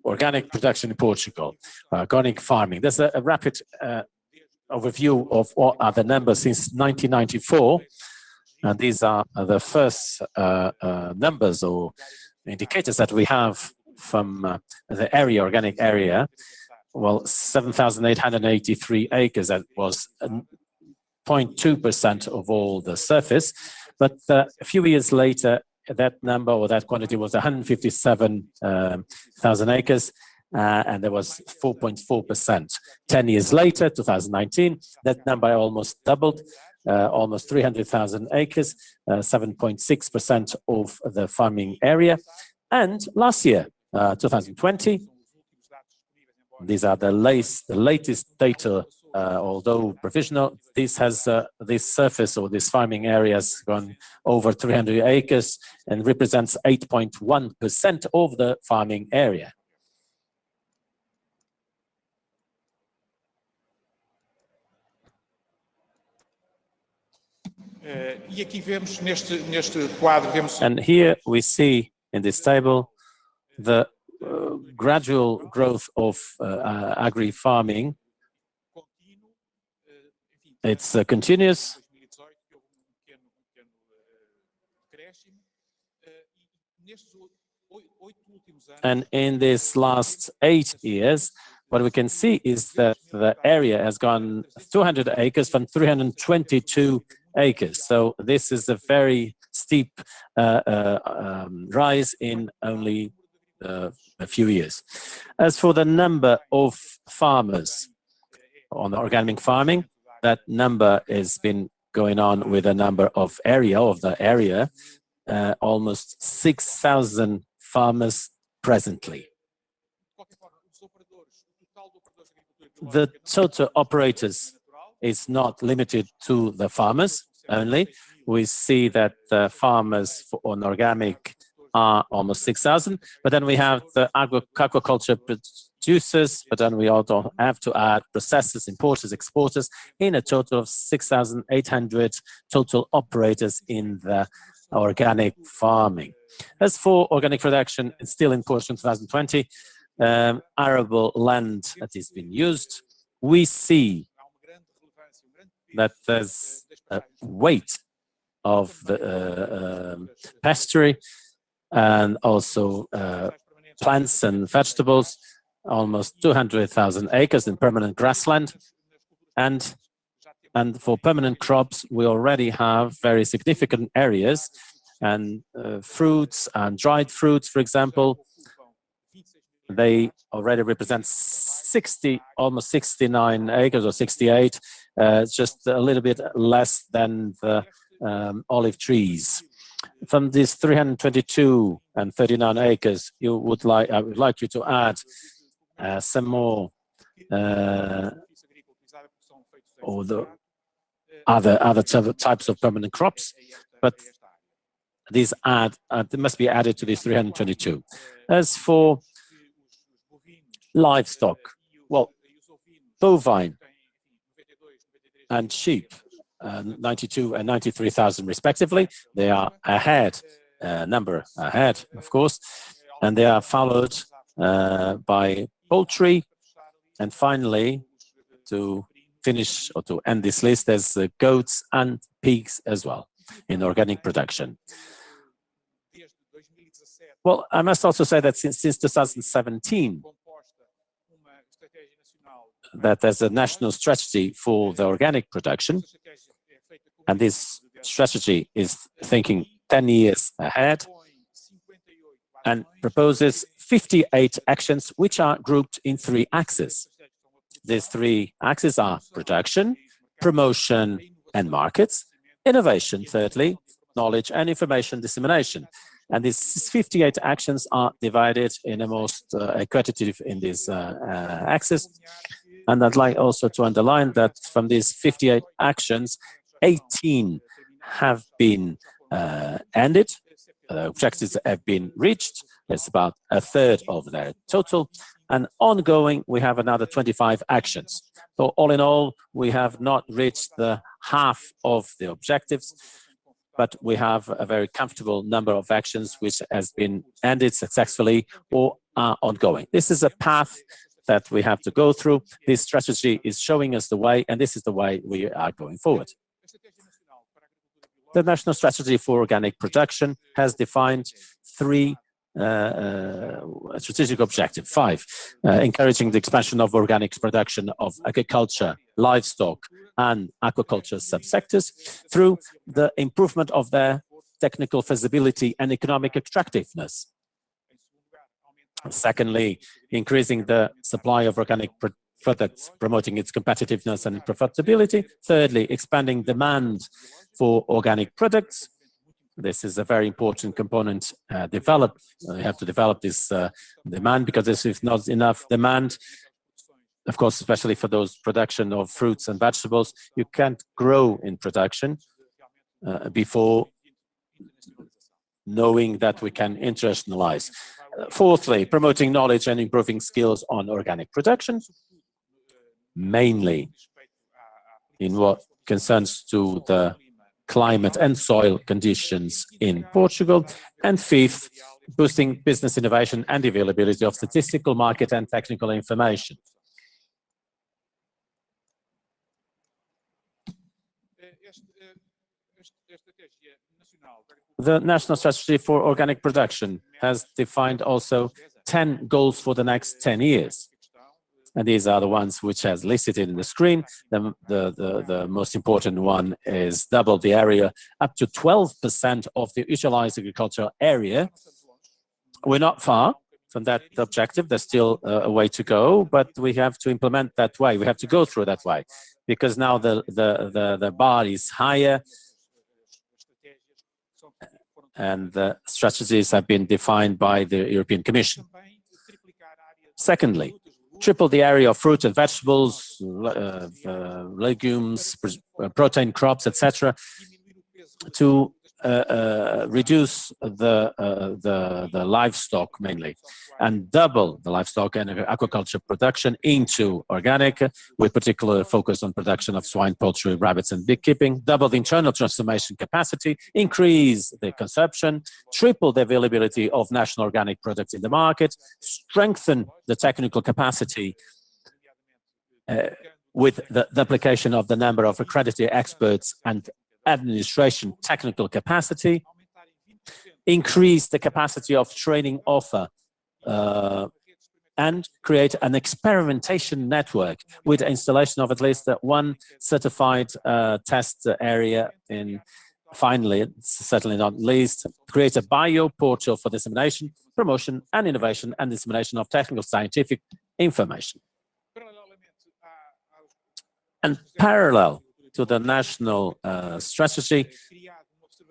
organic production in Portugal, organic farming, there's a rapid overview of what are the numbers since 1994. And these are the first numbers or indicators that we have from the area, organic area. Well, 7,883 acres, that was 0.2% of all the surface. But a few years later, that number or that quantity was 157,000 acres, and there was 4.4%. 10 years later, 2019, that number almost doubled, almost 300,000 acres, 7.6% of the farming area. And last year, 2020, these are the latest data, although provisional. This has this surface or this farming area has gone over 300 acres and represents 8.1% of the farming area. And here we see in this table the gradual growth of agri-farming. It's continuous. And in this last 8 years, what we can see is that the area has gone 200 acres from 322 acres. So this is a very steep rise in only a few years. As for the number of farmers on the organic farming, that number has been going on with a number of the area, almost 6,000 farmers presently. The total operators is not limited to the farmers only. We see that the farmers on organic are almost 6,000, but then we have the aquaculture producers, but then we also have to add processors, importers, exporters, in a total of 6,800 total operators in the organic farming. As for organic production, it's still in Portugal 2020, arable land that has been used. We see that there's a weight of the pasture and also plants and vegetables, almost 200,000 acres in permanent grassland. And for permanent crops, we already have very significant areas, and fruits and dried fruits, for example, they already represent 60, almost 69 acres or 68, just a little bit less than the olive trees. From these 322 and 39 acres, I would like you to add some more or the other types of permanent crops, but these they must be added to these 322. As for livestock, well, bovine and sheep, 92 and 93,000 respectively, they are ahead, number ahead, of course, and they are followed by poultry, and finally, to finish or to end this list, there's goats and pigs as well in organic production. Well, I must also say that since 2017, that there's a national strategy for the organic production, and this strategy is thinking 10 years ahead and proposes 58 actions which are grouped in 3 axes. These 3 axes are production, promotion and markets, innovation, thirdly, knowledge and information dissemination. And these 58 actions are divided in a most equitative in this axis. And I'd like also to underline that from these 58 actions, 18 have been ended, objectives have been reached. It's about a third of their total. And ongoing, we have another 25 actions. So all in all, we have not reached the half of the objectives, but we have a very comfortable number of actions which has been ended successfully or are ongoing. This is a path that we have to go through. This strategy is showing us the way, and this is the way we are going forward. The National Strategy for Organic Production has defined 3 strategic objectives. 5, encouraging the expansion of organic production of agriculture, livestock, and aquaculture subsectors through the improvement of their technical feasibility and economic attractiveness. Secondly, increasing the supply of organic products, promoting its competitiveness and profitability. Thirdly, expanding demand for organic products. This is a very important component. We have to develop this demand, because if not enough demand, of course, especially for those production of fruits and vegetables, you can't grow in production before knowing that we can internationalize. Fourthly, promoting knowledge and improving skills on organic production, mainly in what concerns to the climate and soil conditions in Portugal. And fifth, boosting business innovation and the availability of statistical, market and technical information. The National Strategy for Organic Production has defined also 10 goals for the next 10 years. And these are the ones which has listed in the screen. The most important one is double the area up to 12% of the utilized agricultural area. We're not far from that objective. There's still a way to go, but we have to implement that way. We have to go through that way, because now the bar is higher, and the strategies have been defined by the European Commission. Secondly, triple the area of fruit and vegetables, legumes, protein crops, etc., to reduce the livestock mainly, and double the livestock and aquaculture production into organic, with particular focus on production of swine, poultry, rabbits, and beekeeping. Double the internal transformation capacity, increase the consumption, triple the availability of national organic products in the market, strengthen the technical capacity with the duplication of the number of accredited experts and administration technical capacity, increase the capacity of training offer, and create an experimentation network with the installation of at least one certified test area. In finally, certainly not least, create a bio portal for dissemination, promotion, and innovation and dissemination of technical scientific information. And parallel to the national strategy,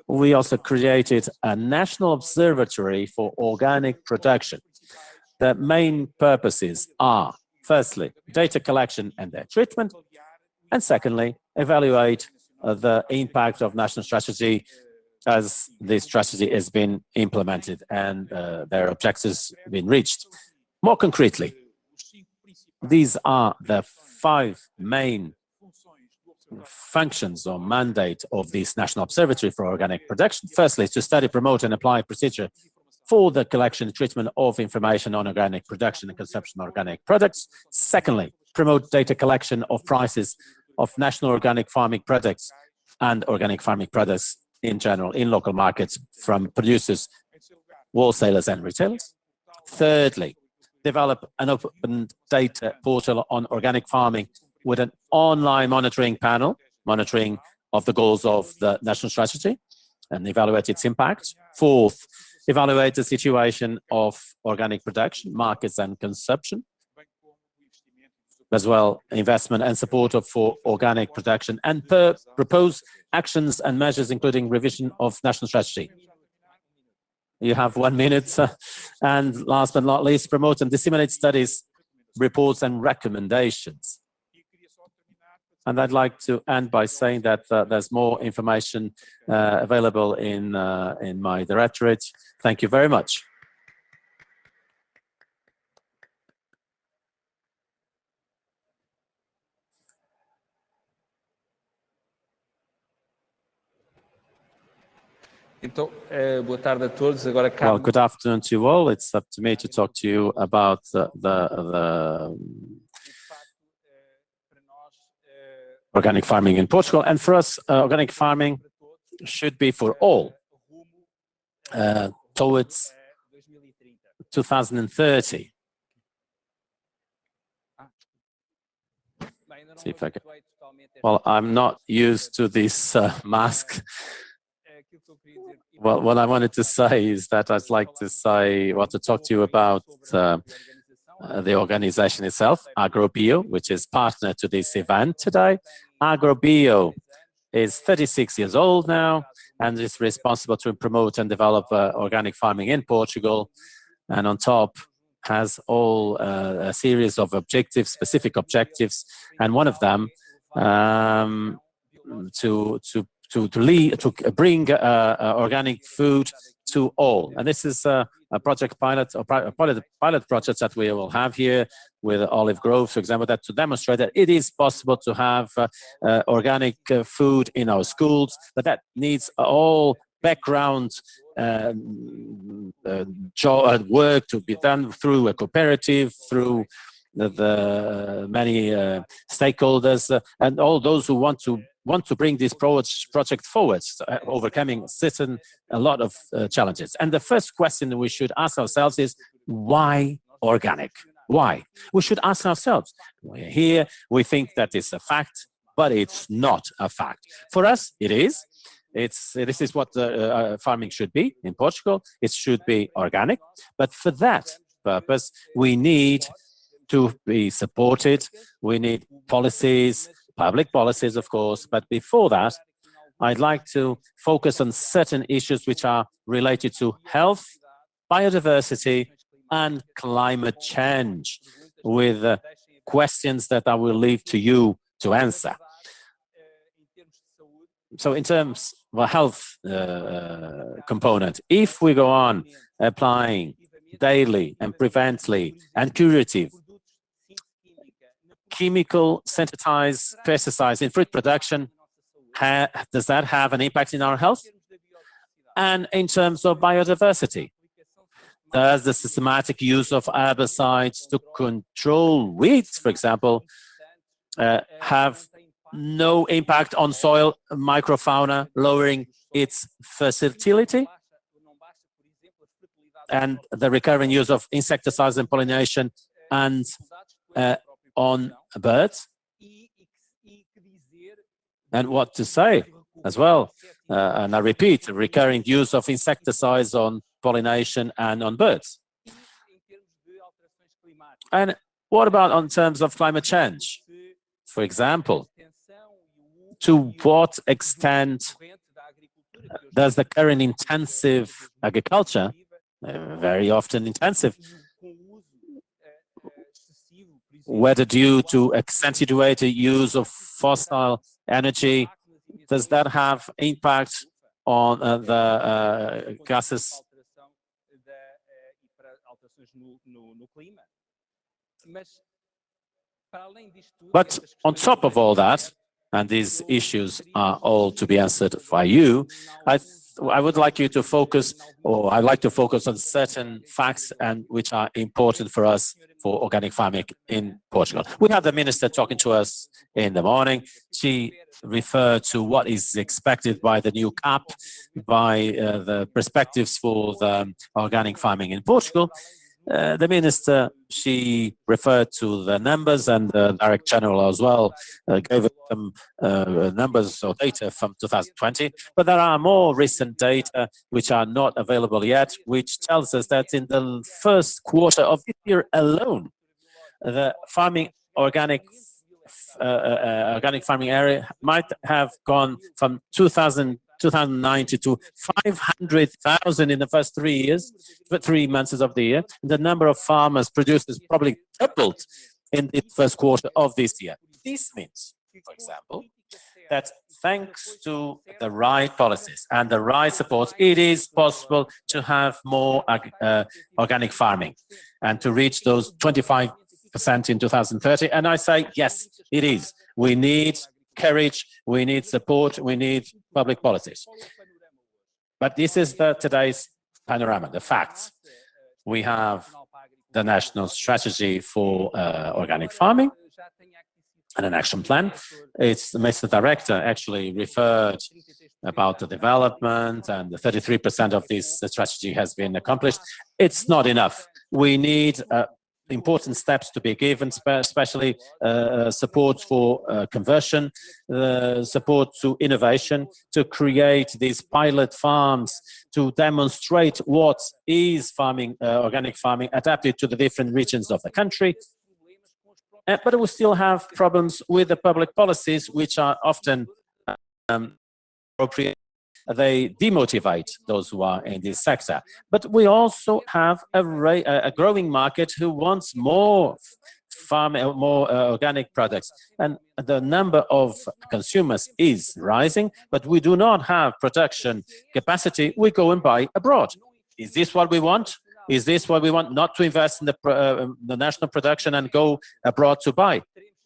we also created a national observatory for organic production. The main purposes are, firstly, data collection and their treatment, and secondly, evaluate the impact of national strategy as this strategy has been implemented and their objectives been reached. More concretely, these are the 5 main functions or mandate of this National Observatory for Organic Production. Firstly, to study, promote, and apply procedure for the collection and treatment of information on organic production and consumption of organic products. Secondly, promote data collection of prices of national organic farming products and organic farming products in general in local markets from producers, wholesalers, and retailers. Thirdly, develop an open data portal on organic farming with an online monitoring panel, monitoring of the goals of the national strategy and evaluate its impact. Fourth, evaluate the situation of organic production, markets, and consumption, as well investment and support for organic production, and propose actions and measures, including revision of national strategy. You have 1 minute. And last but not least, promote and disseminate studies, reports, and recommendations. And I'd like to end by saying that there's more information available in my directorate. Thank you very much. Well, good afternoon to you all. It's up to me to talk to you about the organic farming in Portugal. And for us, organic farming should be for all towards 2030. See if I can. Well, I'm not used to this mask. Well, what I wanted to say is that I'd like to say, well, to talk to you about the organization itself, AGROBIO, which is partner to this event today. AGROBIO is 36 years old now and is responsible to promote and develop organic farming in Portugal. And on top has all a series of objectives, specific objectives, and one of them to bring organic food to all. And this is a project pilot, or pilot project that we will have here with olive groves, for example, that to demonstrate that it is possible to have organic food in our schools, but that needs all background work to be done through a cooperative, through the many stakeholders, and all those who want to bring this project forward, overcoming a lot of challenges. And the first question we should ask ourselves is, why organic? Why? We should ask ourselves. Here, we think that it's a fact, but it's not a fact. For us, it is. This is what farming should be in Portugal. It should be organic. But for that purpose, we need to be supported. We need policies, public policies, of course. But before that, I'd like to focus on certain issues which are related to health, biodiversity, and climate change, with questions that I will leave to you to answer. So in terms of a health component, if we go on applying daily and preventatively and curative chemical synthesized pesticides in fruit production, does that have an impact in our health? And in terms of biodiversity, does the systematic use of herbicides to control weeds, for example, have no impact on soil microfauna, lowering its fertility, and the recurring use of insecticides and pollination and on birds. And what to say as well, and I repeat, recurring use of insecticides on pollination and on birds. And what about on terms of climate change? For example, to what extent does the current intensive agriculture, very often intensive, whether due to accentuated use of fossil energy, does that have impact on the gases? But on top of all that, and these issues are all to be answered by you, I would like you to focus, or I'd like to focus on certain facts and which are important for us for organic farming in Portugal. We had the minister talking to us in the morning. She referred to what is expected by the new CAP, by the perspectives for the organic farming in Portugal. The minister, she referred to the numbers, and the Director General as well gave them numbers or data from 2020. But there are more recent data which are not available yet, which tells us that in the first quarter of this year alone, the organic farming area might have gone from 2090 to 500,000 in the first 3 months of the year. The number of farmers, producers probably doubled in the first quarter of this year. This means, for example, that thanks to the right policies and the right support, it is possible to have more organic farming and to reach those 25% in 2030. And I say, yes, it is. We need courage, we need support, we need public policies. But this is today's panorama, the facts. We have the national strategy for organic farming and an action plan. It's the Mr. Director actually referred about the development, and the 33% of this strategy has been accomplished. It's not enough. We need important steps to be given, especially support for conversion, support to innovation, to create these pilot farms, to demonstrate what is farming, organic farming, adapted to the different regions of the country. But we still have problems with the public policies, which are often appropriate. They demotivate those who are in this sector. But we also have a growing market who wants more organic products. And the number of consumers is rising, but we do not have production capacity. We go and buy abroad. Is this what we want? Is this what we want? Not to invest in the national production and go abroad to buy?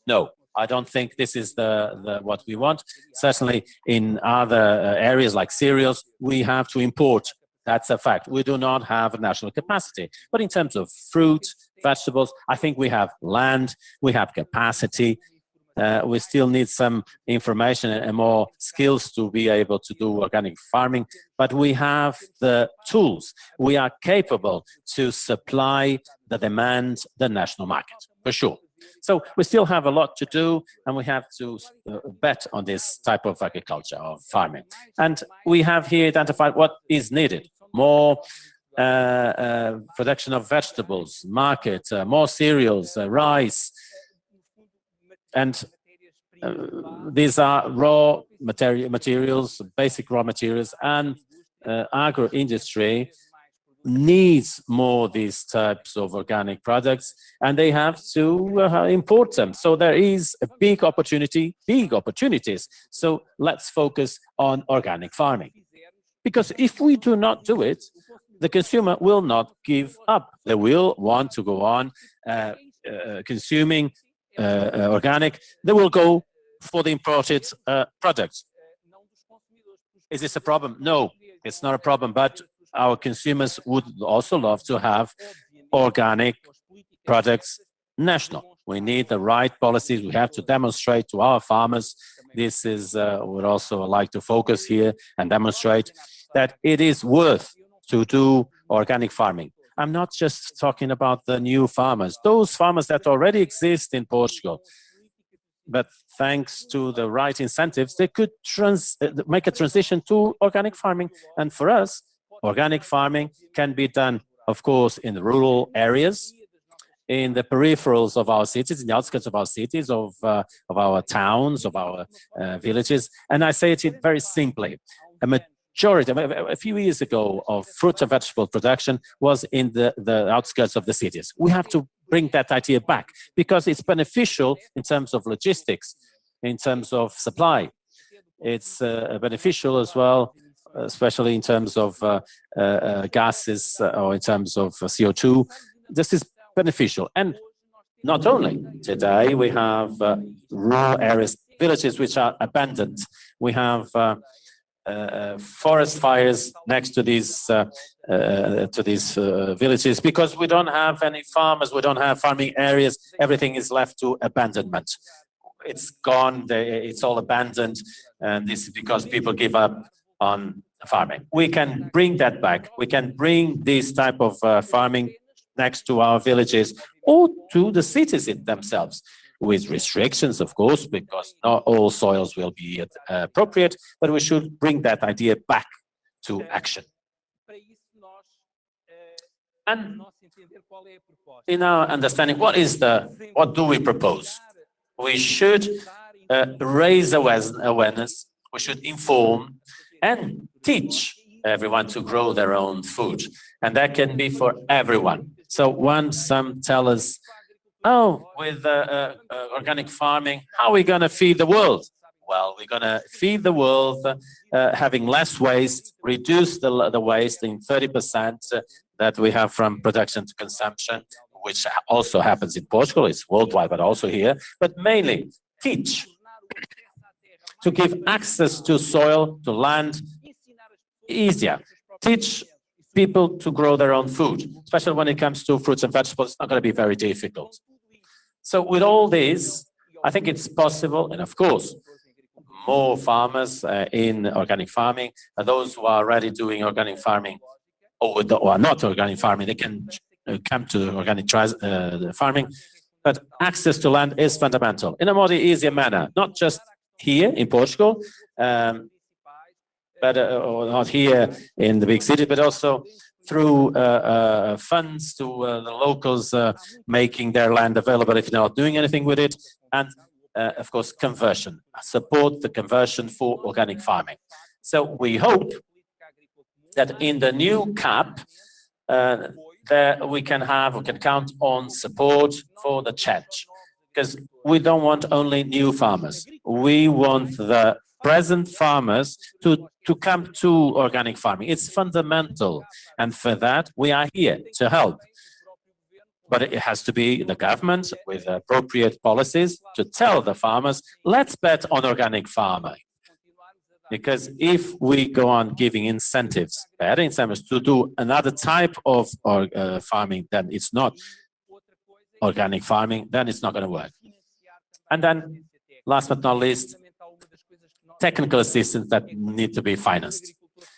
No. I don't think this is what we want. Certainly in other areas like cereals, we have to import. That's a fact. We do not have a national capacity. But in terms of fruit, vegetables, I think we have land, we have capacity. We still need some information and more skills to be able to do organic farming. But we have the tools. We are capable to supply the demand, the national market, for sure. So we still have a lot to do, and we have to bet on this type of agriculture, of farming. And we have here identified what is needed. More production of vegetables, market, more cereals, rice. And these are raw materials, basic raw materials, and agro-industry needs more these types of organic products, and they have to import them. So there is a big opportunity, big opportunities. So let's focus on organic farming. Because if we do not do it, the consumer will not give up. They will want to go on consuming organic. They will go for the imported products. Is this a problem? No, it's not a problem, but our consumers would also love to have organic products national. We need the right policies. We have to demonstrate to our farmers. This is would also like to focus here and demonstrate that it is worth to do organic farming. I'm not just talking about the new farmers, those farmers that already exist in Portugal. But thanks to the right incentives, they could make a transition to organic farming. And for us, organic farming can be done, of course, in the rural areas, in the peripherals of our cities, in the outskirts of our cities, of our towns, of our villages. And I say it very simply. A majority, a few years ago, of fruit and vegetable production was in the outskirts of the cities. We have to bring that idea back because it's beneficial in terms of logistics, in terms of supply. It's beneficial as well, especially in terms of gases or in terms of CO2. This is beneficial. And not only today, we have rural areas, villages which are abandoned. We have forest fires next to these villages because we don't have any farmers, we don't have farming areas. Everything is left to abandonment. It's gone, it's all abandoned, and this is because people give up on farming. We can bring that back. We can bring this type of farming next to our villages or to the cities themselves, with restrictions, of course, because not all soils will be appropriate, but we should bring that idea back to action. And in our understanding, what do we propose? We should raise awareness, we should inform and teach everyone to grow their own food. And that can be for everyone. So when some tell us, oh, with organic farming, how are we going to feed the world? Well, we're going to feed the world having less waste, reduce the waste in 30% that we have from production to consumption, which also happens in Portugal. It's worldwide, but also here. But mainly teach, to give access to soil, to land, easier. Teach people to grow their own food, especially when it comes to fruits and vegetables. It's not going to be very difficult. So with all this, I think it's possible, and of course, more farmers in organic farming, those who are already doing organic farming or are not organic farming, they can come to organic farming. But access to land is fundamental in a more easier manner, not just here in Portugal, but or not here in the big city, but also through funds to the locals making their land available if they're not doing anything with it, and of course conversion, support the conversion for organic farming. So we hope that in the new CAP that we can count on support for the change, because we don't want only new farmers. We want the present farmers to come to organic farming. It's fundamental, and for that we are here to help. But it has to be the government with appropriate policies to tell the farmers, let's bet on organic farming. Because if we go on giving incentives, better incentives to do another type of farming, then it's not organic farming, then it's not going to work. And then, last but not least, technical assistance that need to be financed.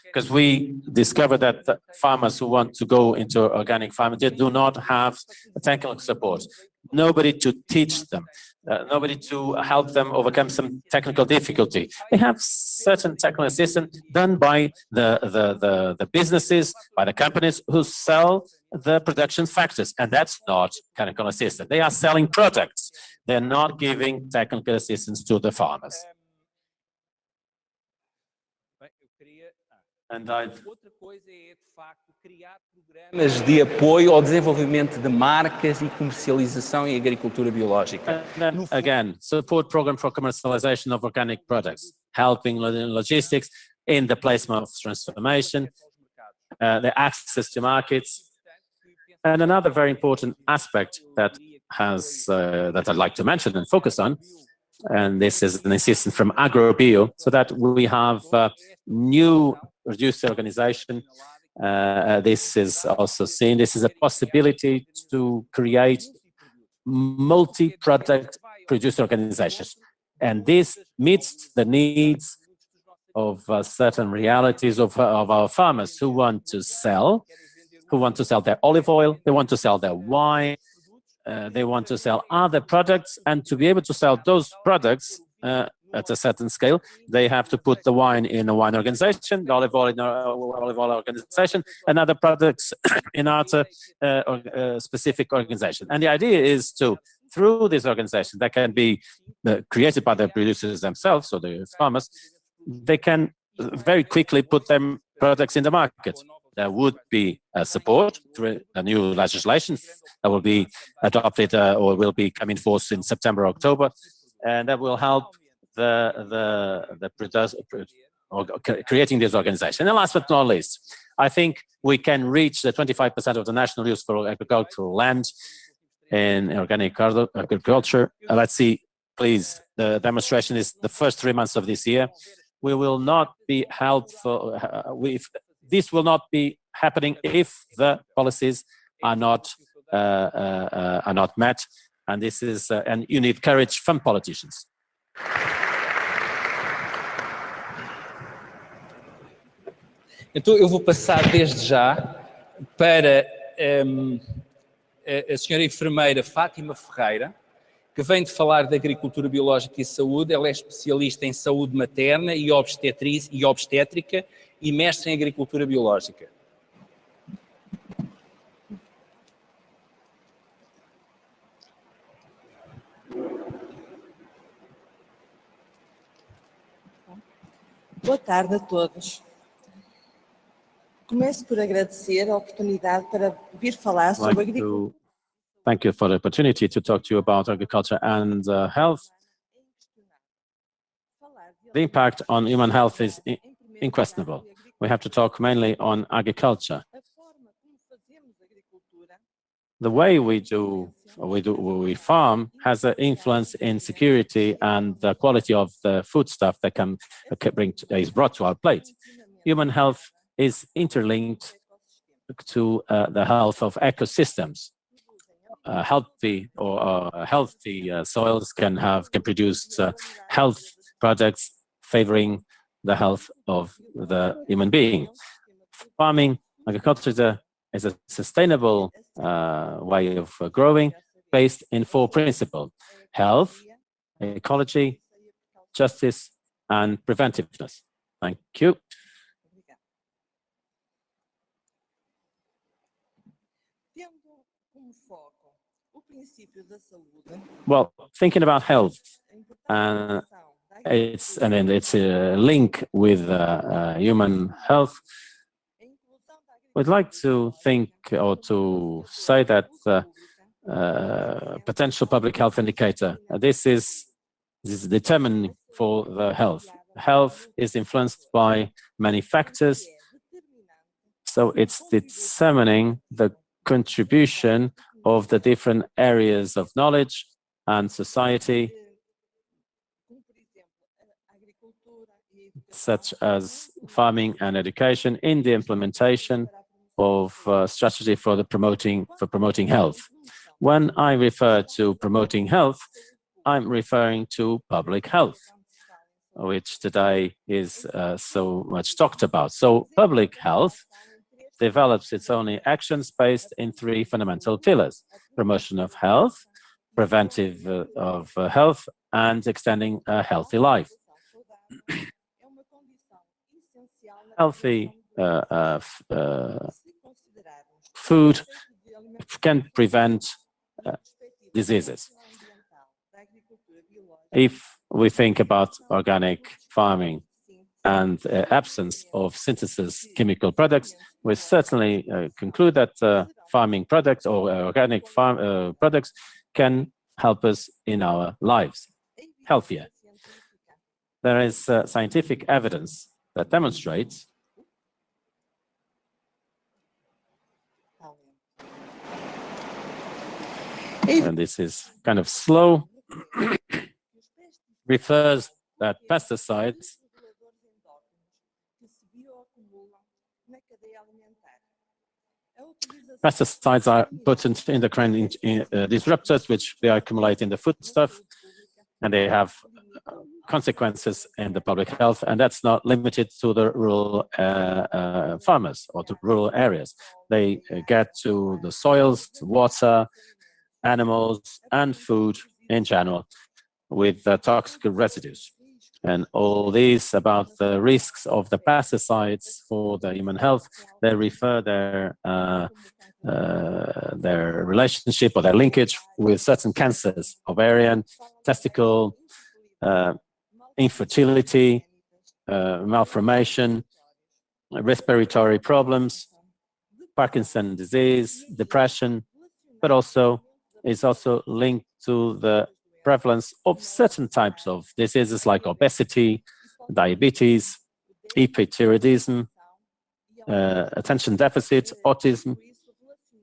Because we discovered that the farmers who want to go into organic farming, they do not have technical support. Nobody to teach them, nobody to help them overcome some technical difficulty. They have certain technical assistance done by the businesses, by the companies who sell the production factors, and that's not technical assistance. They are selling products. They're not giving technical assistance to the farmers. Outra coisa é, de facto, criar programas de apoio ao desenvolvimento de marcas e comercialização em agricultura biológica. And then, again, support program for commercialization of organic products, helping logistics in the placement of transformation, the access to markets. And another very important aspect that I'd like to mention and focus on, and this is an assistance from AGROBIO, so that we have new producer organization. This is also seen. This is a possibility to create multi-product producer organizations. And this meets the needs of certain realities of our farmers who want to sell their olive oil, they want to sell their wine, they want to sell other products, and to be able to sell those products at a certain scale, they have to put the wine in a wine organization, the olive oil in an olive oil organization, and other products in other specific organization. And the idea is to, through this organization that can be created by the producers themselves, so the farmers, they can very quickly put their products in the market. There would be support through a new legislation that will be adopted or will be coming in force in September, October, and that will help creating this organization. And last but not least, I think we can reach the 25% of the national use for agricultural land in organic agriculture. Let's see, please. The demonstration is the first 3 months of this year. We will not be helpful. This will not be happening if the policies are not met, and this is and you need courage from politicians. Então eu vou passar desde já para a senhora enfermeira Fátima Ferreira, que vem de falar de agricultura biológica e saúde. Ela é especialista em saúde materna e obstétrica e mestre em agricultura biológica. Boa tarde a todos. Começo por agradecer a oportunidade para vir falar sobre agricultura. Thank you for the opportunity to talk to you about agriculture and health. The impact on human health is unquestionable. We have to talk mainly on agriculture. The way we farm has an influence in security and the quality of the foodstuff that is brought to our plate. Human health is interlinked to the health of ecosystems. Healthy soils can produce health products favoring the health of the human being. Farming, agriculture is a sustainable way of growing based in 4 principles: health, ecology, justice, and preventiveness. Thank you. Well, thinking about health, it's a link with human health. We'd like to think or to say that potential public health indicator. This is determining for the health. Health is influenced by many factors, so it's determining the contribution of the different areas of knowledge and society, such as farming and education, in the implementation of strategy for promoting health. When I refer to promoting health, I'm referring to public health, which today is so much talked about. So public health develops its own actions based in 3 fundamental pillars: promotion of health, preventive of health, and extending a healthy life. Healthy food can prevent diseases. If we think about organic farming and absence of synthesis chemical products, we certainly conclude that farming products or organic farm products can help us in our lives healthier. There is scientific evidence that demonstrates and this is kind of slow, refers that pesticides Pesticides are potent endocrine disruptors, which they accumulate in the foodstuff, and they have consequences in the public health, and that's not limited to the rural farmers or to rural areas. They get to the soils, water, animals, and food in general with toxic residues. And all these about the risks of the pesticides for the human health, they refer their relationship or their linkage with certain cancers, ovarian, testicle, infertility, malformation, respiratory problems, Parkinson's disease, depression, but also it's also linked to the prevalence of certain types of diseases like obesity, diabetes, hypothyroidism, attention deficit, autism,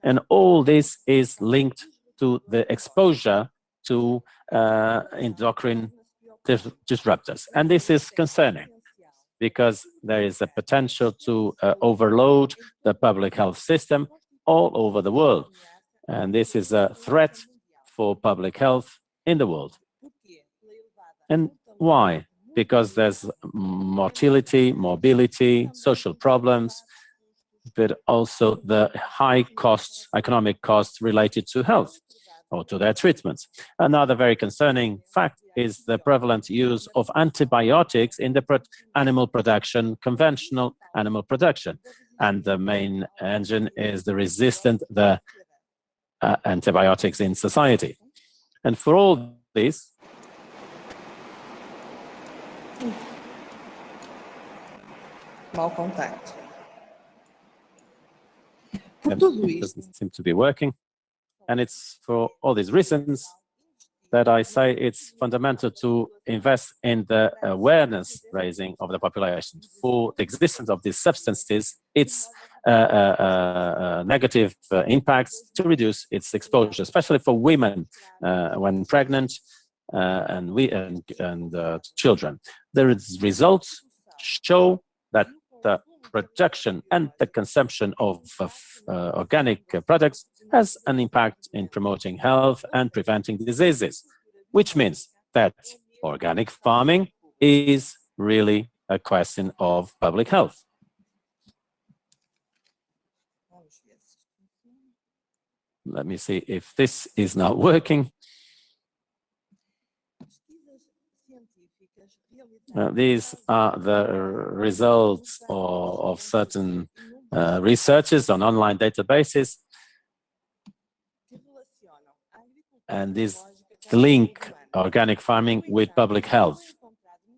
and all this is linked to the exposure to endocrine disruptors. And this is concerning because there is a potential to overload the public health system all over the world. And this is a threat for public health in the world. And why? Because there's motility, mobility, social problems, but also the high costs, economic costs related to health or to their treatments. Another very concerning fact is the prevalent use of antibiotics in the animal production, conventional animal production. And the main engine is the resistant, the antibiotics in society. And for all this, Mau contacto. it doesn't seem to be working. And it's for all these reasons that I say it's fundamental to invest in the awareness raising of the population for the existence of these substances, its negative impacts, to reduce its exposure, especially for women when pregnant and children. The results show that the production and the consumption of organic products has an impact in promoting health and preventing diseases, which means that organic farming is really a question of public health. Let me see if this is not working. These are the results of certain researches on online databases, and these link organic farming with public health.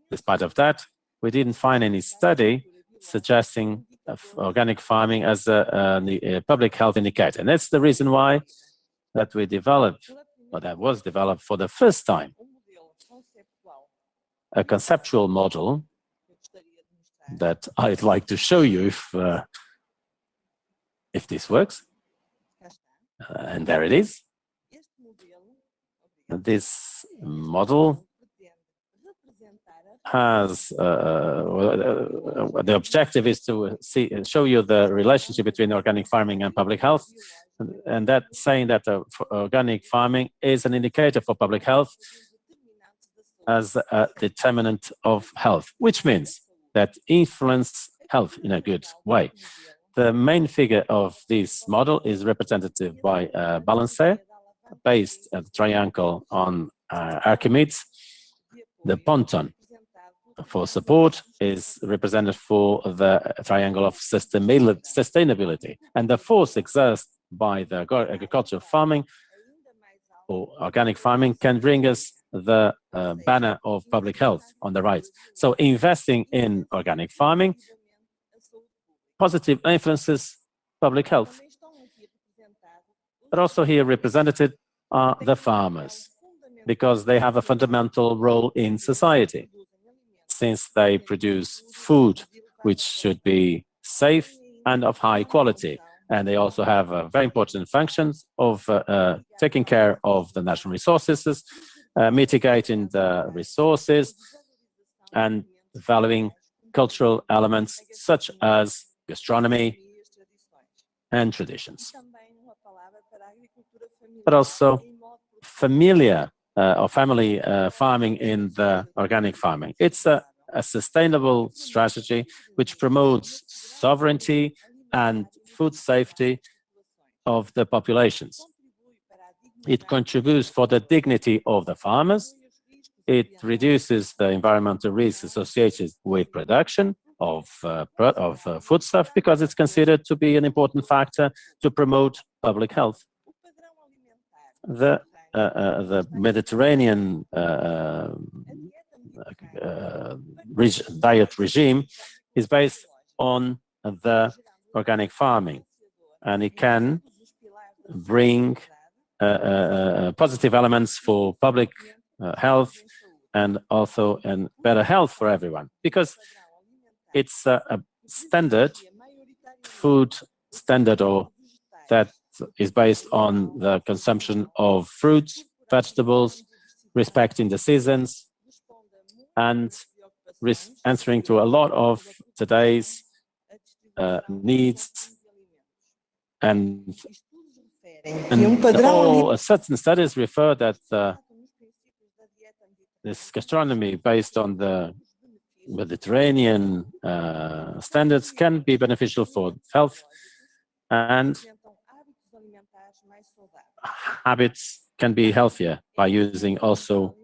Despite of that, we didn't find any study suggesting organic farming as a public health indicator. And that's the reason why that we developed, or that was developed for the first time, a conceptual model that I'd like to show you if this works. And there it is. This model has the objective is to show you the relationship between organic farming and public health, and that saying that organic farming is an indicator for public health as a determinant of health, which means that influence health in a good way. The main figure of this model is representative by Balancer, based at the triangle on Archimedes. The ponton for support is represented for the triangle of sustainability. And the force exerted by the agricultural farming or organic farming can bring us the banner of public health on the right. So investing in organic farming positive influences public health. But also here represented are the farmers, because they have a fundamental role in society, since they produce food which should be safe and of high quality. And they also have very important functions of taking care of the natural resources, mitigating the resources, and valuing cultural elements such as gastronomy, and traditions, but also familiar or family farming in the organic farming. It's a sustainable strategy which promotes sovereignty and food safety of the populations. It contributes for the dignity of the farmers. It reduces the environmental risks associated with production of foodstuff because it's considered to be an important factor to promote public health. The Mediterranean diet regime is based on the organic farming, and it can bring positive elements for public health and also better health for everyone, because it's a standard food standard or that is based on the consumption of fruits, vegetables, respecting the seasons, and answering to a lot of today's needs. And certain studies refer that this gastronomy based on the Mediterranean standards can be beneficial for health, and habits can be healthier by using also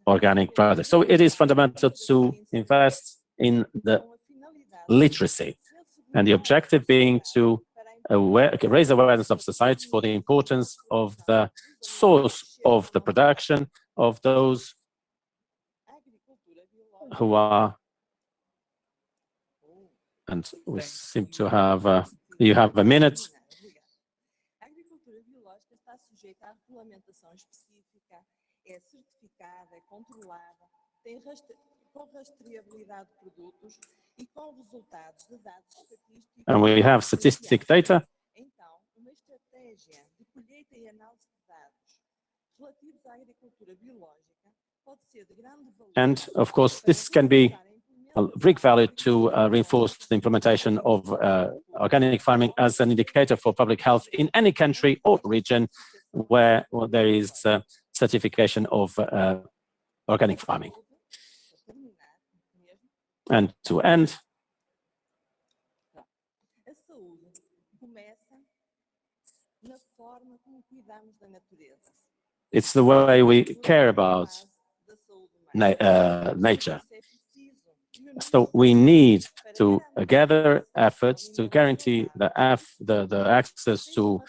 organic products. So it is fundamental to invest in the literacy, and the objective being to raise awareness of society for the importance of the source of the production of those who are, and we seem to have, you have a minute. And we have statistic data. And of course, this can be a big value to reinforce the implementation of organic farming as an indicator for public health in any country or region where there is certification of organic farming. And to end, it's the way we care about nature. So we need to gather efforts to guarantee the access to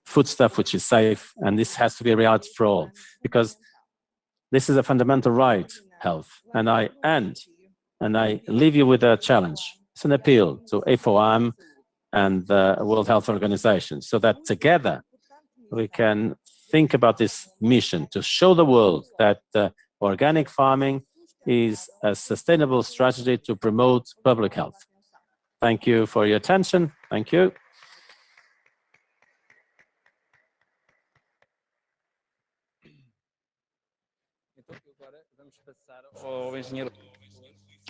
foodstuff which is safe, and this has to be a reality for all, because this is a fundamental right, health. And I end, and I leave you with a challenge. It's an appeal to IFOAM and the World Health Organization, so that together we can think about this mission to show the world that organic farming is a sustainable strategy to promote public health. Thank you for your attention. Thank you.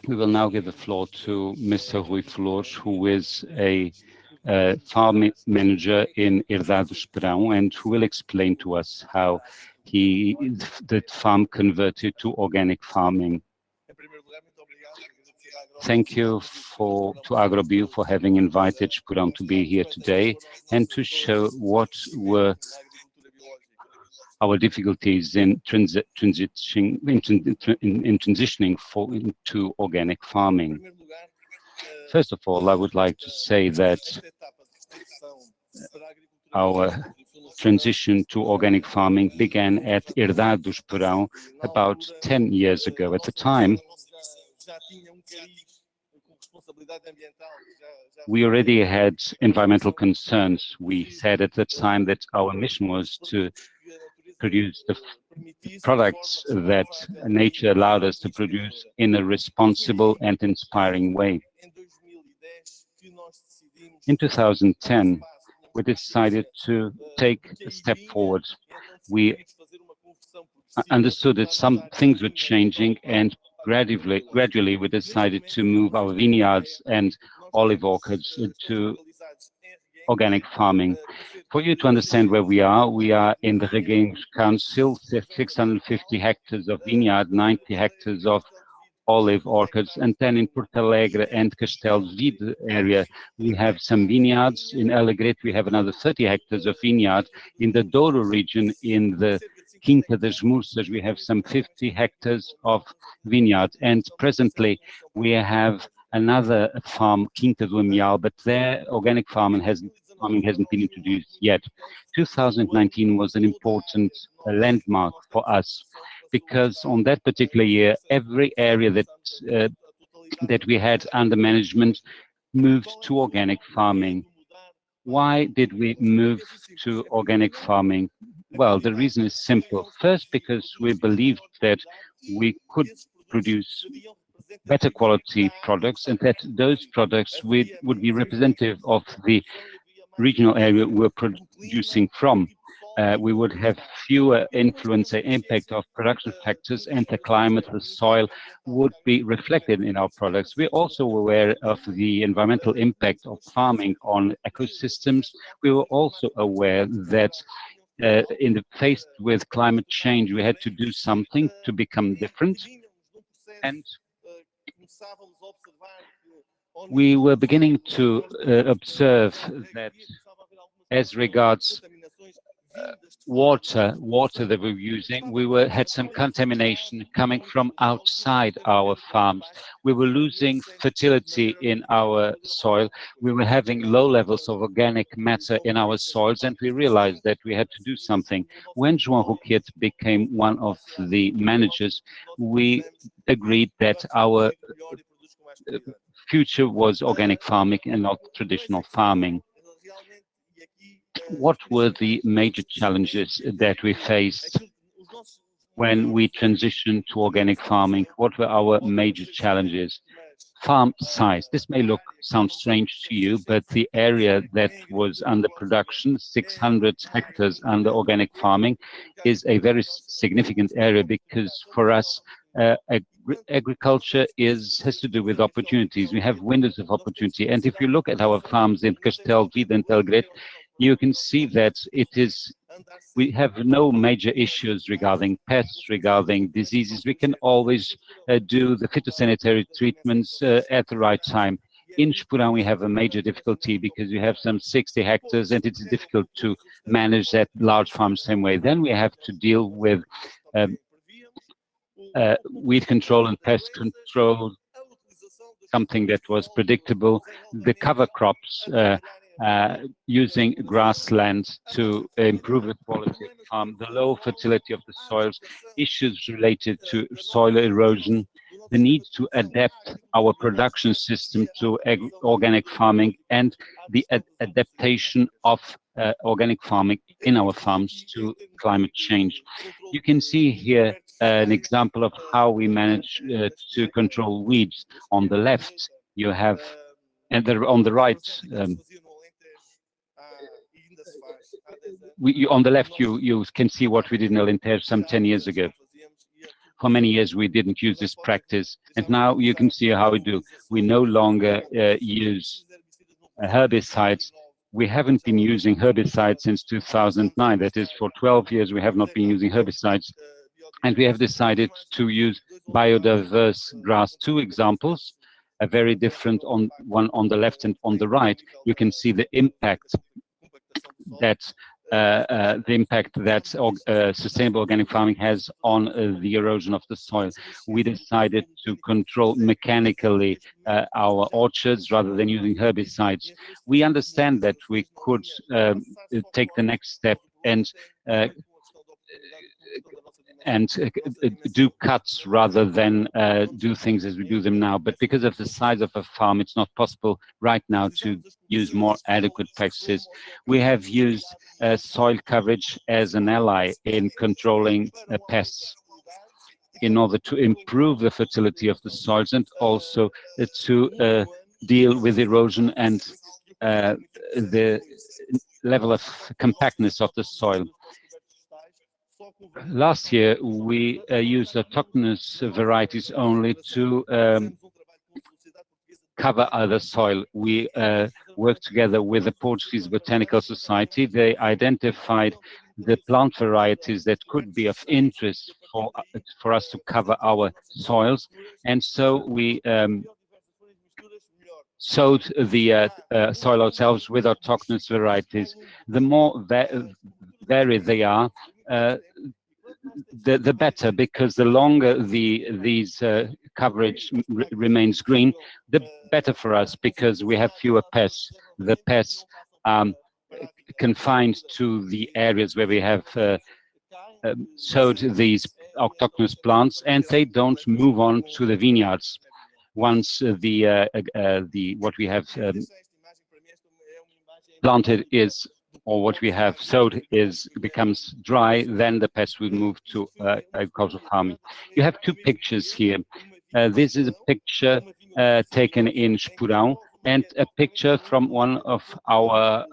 We will now give the floor to Mr. Rui Flores, who is a farm manager in Herdade do Esperão, and who will explain to us how the farm converted to organic farming. Thank you to AGROBIO for having invited Esperão to be here today and to show what were our difficulties in transitioning into organic farming. First of all, I would like to say that our transition to organic farming began at Herdade do Esperão about 10 years ago. At the time, we already had environmental concerns. We said at the time that our mission was to produce the products that nature allowed us to produce in a responsible and inspiring way. In 2010, we decided to take a step forward. We understood that some things were changing, and gradually we decided to move our vineyards and olive orchards to organic farming. For you to understand where we are in the Reguengos Council, 650 hectares of vineyard, 90 hectares of olive orchards, and then in Porto Alegre and Castelo Vide area, we have some vineyards. In Alegrete, we have another 30 hectares of vineyard. In the Douro region, in the Quinta das Mursas, we have some 50 hectares of vineyard. And presently, we have another farm, Quinta do Amial, but their organic farming hasn't been introduced yet. 2019 was an important landmark for us, because on that particular year, every area that we had under management moved to organic farming. Why did we move to organic farming? Well, the reason is simple. First, because we believed that we could produce better quality products, and that those products would be representative of the regional area we're producing from. We would have fewer influence and impact of production factors, and the climate, the soil would be reflected in our products. We're also aware of the environmental impact of farming on ecosystems. We were also aware that faced with climate change, we had to do something to become different. And we were beginning to observe that as regards water that we were using, we had some contamination coming from outside our farms. We were losing fertility in our soil. We were having low levels of organic matter in our soils, and we realized that we had to do something. When João Roquete became one of the managers, we agreed that our future was organic farming and not traditional farming. What were the major challenges that we faced when we transitioned to organic farming? What were our major challenges? Farm size. This may sound strange to you, but the area that was under production, 600 hectares under organic farming, is a very significant area, because for us, agriculture has to do with opportunities. We have windows of opportunity. And if you look at our farms in Castelo Vide and Alegrete, you can see that we have no major issues regarding pests, regarding diseases. We can always do the phytosanitary treatments at the right time. In Esporão, we have a major difficulty because we have some 60 hectares, and it's difficult to manage that large farm the same way. Then we have to deal with weed control and pest control, something that was predictable. The cover crops, using grassland to improve the quality of the farm, the low fertility of the soils, issues related to soil erosion, the need to adapt our production system to organic farming, and the adaptation of organic farming in our farms to climate change. You can see here an example of how we manage to control weeds. On the left, you have, and on the right, on the left, you can see what we did in Alentejo some 10 years ago. For many years, we didn't use this practice, and now you can see how we do. We no longer use herbicides. We haven't been using herbicides since 2009. That is, for 12 years, we have not been using herbicides. And we have decided to use biodiverse grass. Two examples, a very different one on the left and on the right. You can see the impact that sustainable organic farming has on the erosion of the soil. We decided to control mechanically our orchards rather than using herbicides. We understand that we could take the next step and do cuts rather than do things as we do them now. But because of the size of a farm, it's not possible right now to use more adequate practices. We have used soil coverage as an ally in controlling pests in order to improve the fertility of the soils, and also to deal with erosion and the level of compactness of the soil. Last year, we used autochthonous varieties only to cover other soil. We worked together with the Portuguese Botanical Society. They identified the plant varieties that could be of interest for us to cover our soils, and so we sowed the soil ourselves with autochthonous varieties. The more varied they are, the better, because the longer these coverage remains green, the better for us, because we have fewer pests. The pests confined to the areas where we have sowed these autochthonous plants, and they don't move on to the vineyards. Once what we have planted is, or what we have sowed becomes dry, then the pests will move to agricultural farming. You have two pictures here. This is a picture taken in Esporão, and a picture from one of our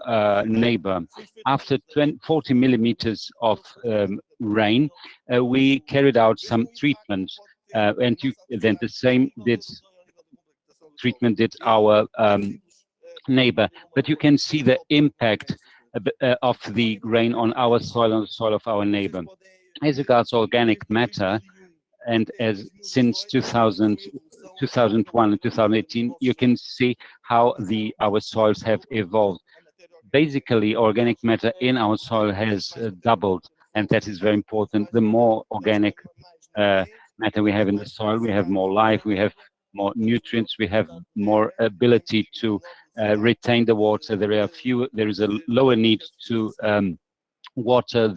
neighbor. After 40 millimeters of rain, we carried out some treatment, and then the same treatment did our neighbor. But you can see the impact of the rain on our soil and the soil of our neighbor. As regards organic matter, and since 2001 and 2018, you can see how our soils have evolved. Basically, organic matter in our soil has doubled, and that is very important. The more organic matter we have in the soil, we have more life, we have more nutrients, we have more ability to retain the water. There is a lower need to water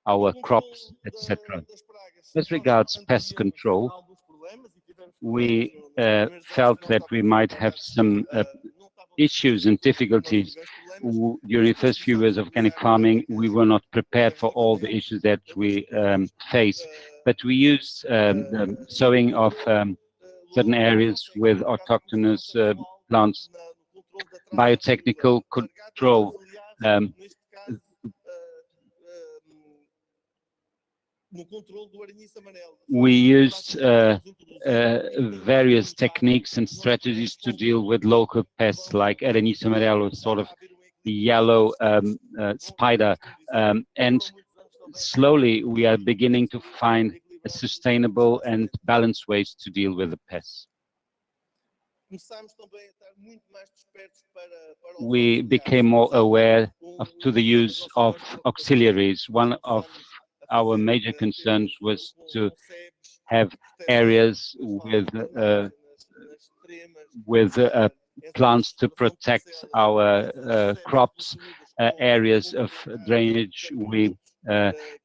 our crops, etc. As regards pest control, we felt that we might have some issues and difficulties. During the first few years of organic farming, we were not prepared for all the issues that we face, but we used the sowing of certain areas with autochthonous plants, biotechnical control. We used various techniques and strategies to deal with local pests like Araniço amarelo, sort of yellow spider, and slowly we are beginning to find sustainable and balanced ways to deal with the pests. We became more aware to the use of auxiliaries. One of our major concerns was to have areas with plants to protect our crops, areas of drainage. We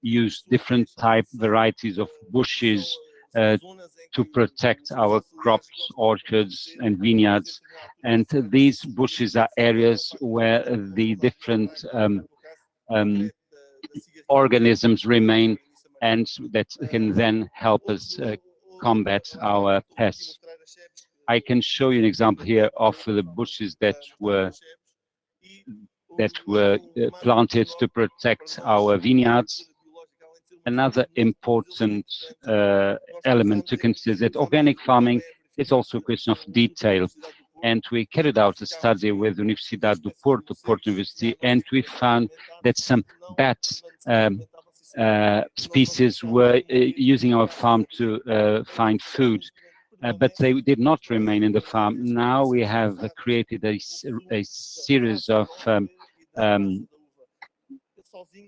use different varieties of bushes to protect our crops, orchards, and vineyards. And these bushes are areas where the different organisms remain, and that can then help us combat our pests. I can show you an example here of the bushes that were planted to protect our vineyards. Another important element to consider is that organic farming is also a question of detail. And we carried out a study with Universidade do Porto, Porto University, and we found that some bats species were using our farm to find food, but they did not remain in the farm. Now we have created a series of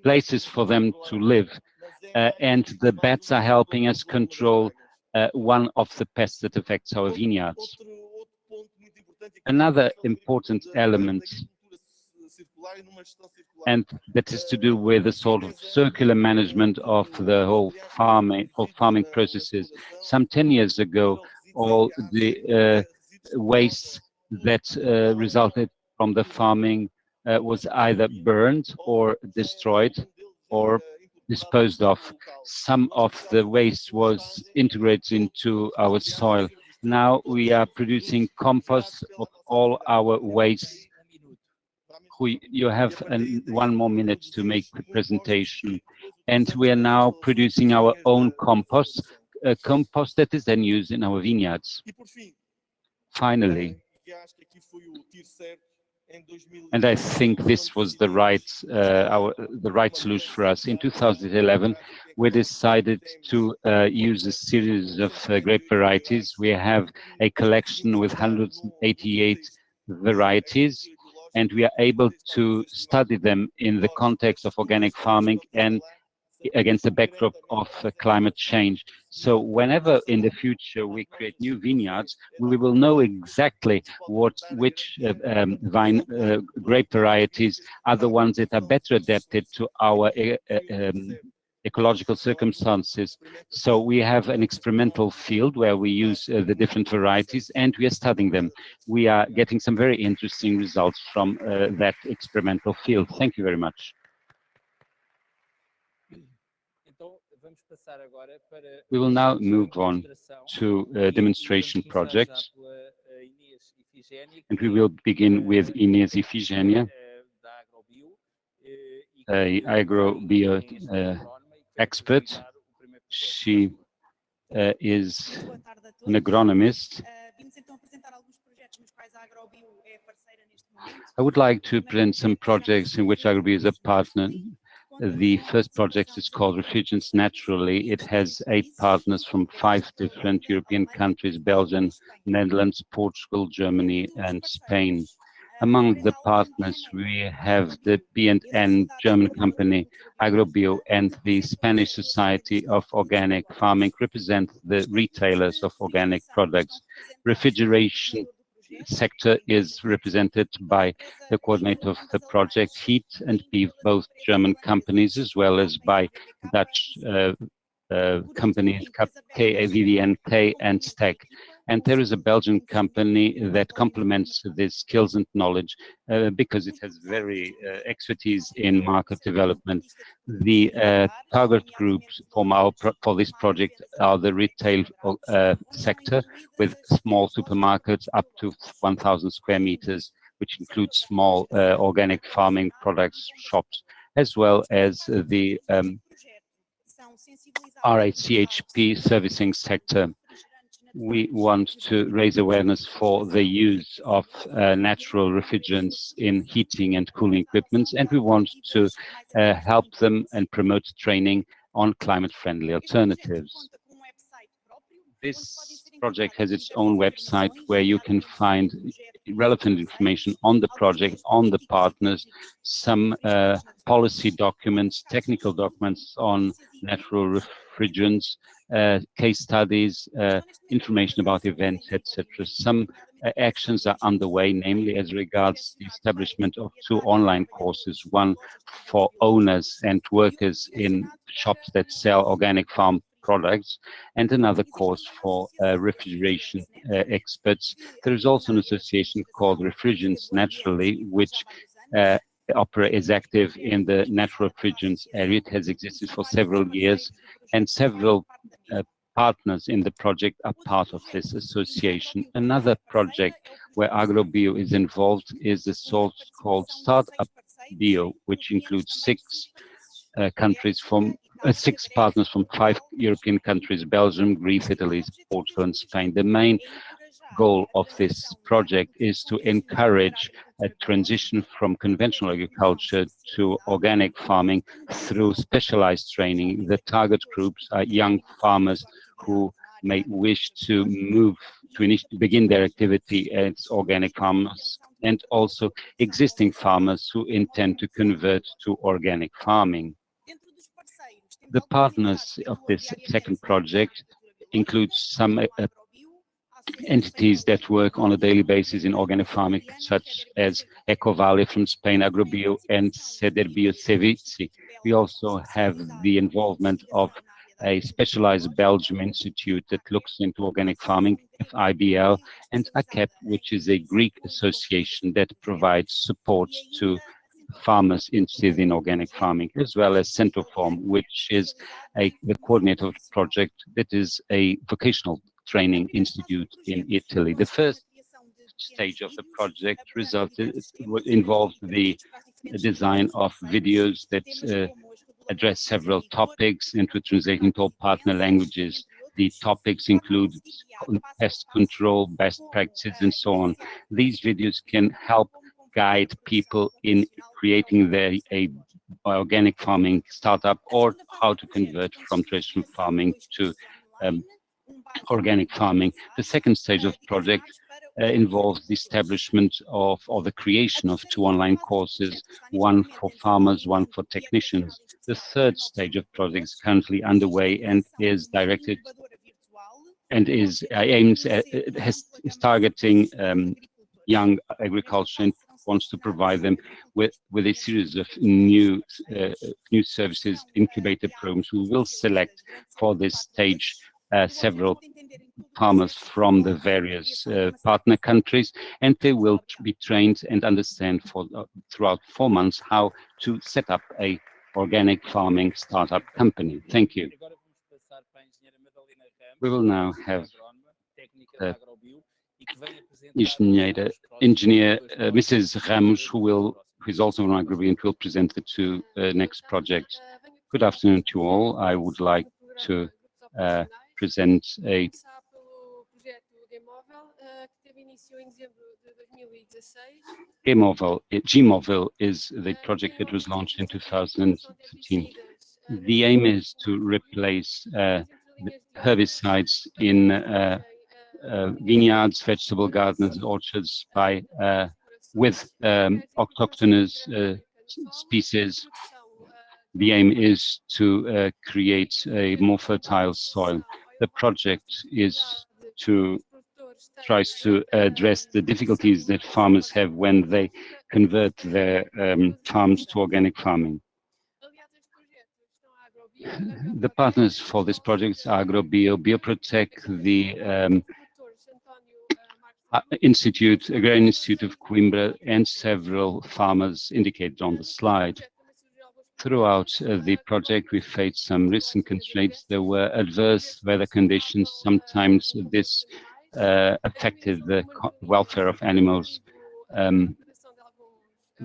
places for them to live, and the bats are helping us control one of the pests that affects our vineyards. Another important element, and that is to do with the sort of circular management of the whole farming processes. Some 10 years ago, all the waste that resulted from the farming was either burned or destroyed or disposed of. Some of the waste was integrated into our soil. Now we are producing compost of all our waste. You have 1 more minute to make the presentation. And we are now producing our own compost, compost that is then used in our vineyards. Finally, And I think this was the right solution for us. In 2011, we decided to use a series of grape varieties. We have a collection with 188 varieties, and we are able to study them in the context of organic farming and against the backdrop of climate change. So whenever in the future we create new vineyards, we will know exactly which grape varieties are the ones that are better adapted to our ecological circumstances. So we have an experimental field where we use the different varieties and we are studying them. We are getting some very interesting results from that experimental field. Thank you very much. We will now move on to demonstration projects, and we will begin with Inês Ifigênia, an AGROBIO expert. She is an agronomist. I would like to present some projects in which AGROBIO is a partner. The first project is called Refrigerants Naturally. It has 8 partners from 5 different European countries: Belgium, Netherlands, Portugal, Germany, and Spain. Among the partners, we have the B&N German company, AGROBIO, and the Spanish Society of Organic Farming represent the retailers of organic products. Refrigeration sector is represented by the coordinator of the project, Heat and Beef, both German companies, as well as by Dutch companies, VVNK and STEC. And there is a Belgian company that complements these skills and knowledge because it has very expertise in market development. The target groups for this project are the retail sector with small supermarkets up to 1,000 square meters, which includes small organic farming products shops, as well as the RACHP servicing sector. We want to raise awareness for the use of natural refrigerants in heating and cooling equipment, and we want to help them and promote training on climate-friendly alternatives. This project has its own website where you can find relevant information on the project, on the partners, some policy documents, technical documents on natural refrigerants, case studies, information about events, etc. Some actions are underway, namely as regards the establishment of 2 online courses, one for owners and workers in shops that sell organic farm products, and another course for refrigeration experts. There is also an association called Refrigerants Naturally, which is active in the natural refrigerants area. It has existed for several years, and several partners in the project are part of this association. Another project where AGROBIO is involved is the so-called Startup Bio, which includes 6 partners from 5 European countries: Belgium, Greece, Italy, Portugal, and Spain. The main goal of this project is to encourage a transition from conventional agriculture to organic farming through specialized training. The target groups are young farmers who may wish to begin their activity as organic farmers, and also existing farmers who intend to convert to organic farming. The partners of this second project include some entities that work on a daily basis in organic farming, such as EcoVale from Spain, AGROBIO, and Cederbio Servizi. We also have the involvement of a specialized Belgium institute that looks into organic farming, FIBL, and ACEP, which is a Greek association that provides support to farmers interested in organic farming, as well as Centroform, which is the coordinator of the project that is a vocational training institute in Italy. The first stage of the project involved the design of videos that address several topics and to translate into all partner languages. The topics include pest control, best practices, and so on. These videos can help guide people in creating a organic farming startup, or how to convert from traditional farming to organic farming. The second stage of the project involves the establishment of, or the creation of 2 online courses, one for farmers, one for technicians. The third stage of project is currently underway and is directed and is targeting young agriculture and wants to provide them with a series of new services, incubator programs. We will select for this stage several farmers from the various partner countries, and they will be trained and understand for throughout 4 months how to set up a organic farming startup company. Thank you. We will now have engineer Mrs. Ramos, who is also an AGROBIO and will present the 2 next projects. Good afternoon to all. I would like to present a GMOVIL is the project that was launched in 2013. The aim is to replace herbicides in vineyards, vegetable gardens, orchards with autochthonous species. The aim is to create a more fertile soil. The project tries to address the difficulties that farmers have when they convert their farms to organic farming. The partners for this project are AGROBIO, Bioprotec, the Agrarian Institute of Coimbra, and several farmers indicated on the slide. Throughout the project, we faced some risks and constraints. There were adverse weather conditions. Sometimes this affected the welfare of animals.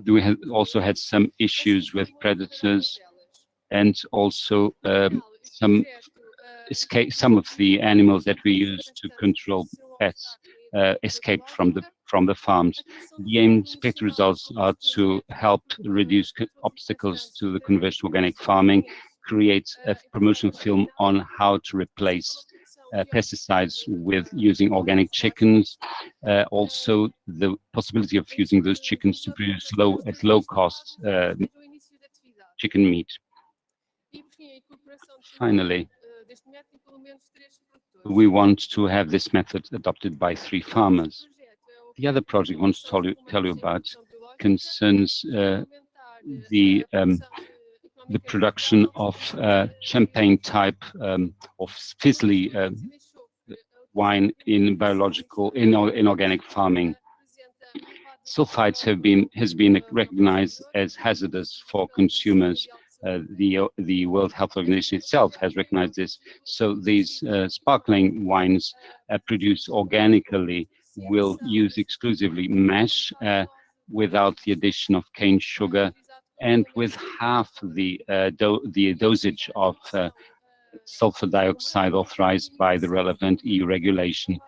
We also had some issues with predators, and also some of the animals that we use to control pests escaped from the farms. The expected results are to help reduce obstacles to the conversion to organic farming, create a promotional film on how to replace pesticides with using organic chickens, also the possibility of using those chickens to produce at low cost chicken meat. Finally, we want to have this method adopted by 3 farmers. The other project I want to tell you about concerns the production of champagne type of fizzly wine in organic farming. Sulfites has been recognized as hazardous for consumers. The World Health Organization itself has recognized this. So these sparkling wines produced organically will use exclusively mash without the addition of cane sugar, and with half the dosage of sulfur dioxide authorized by the relevant EU regulation.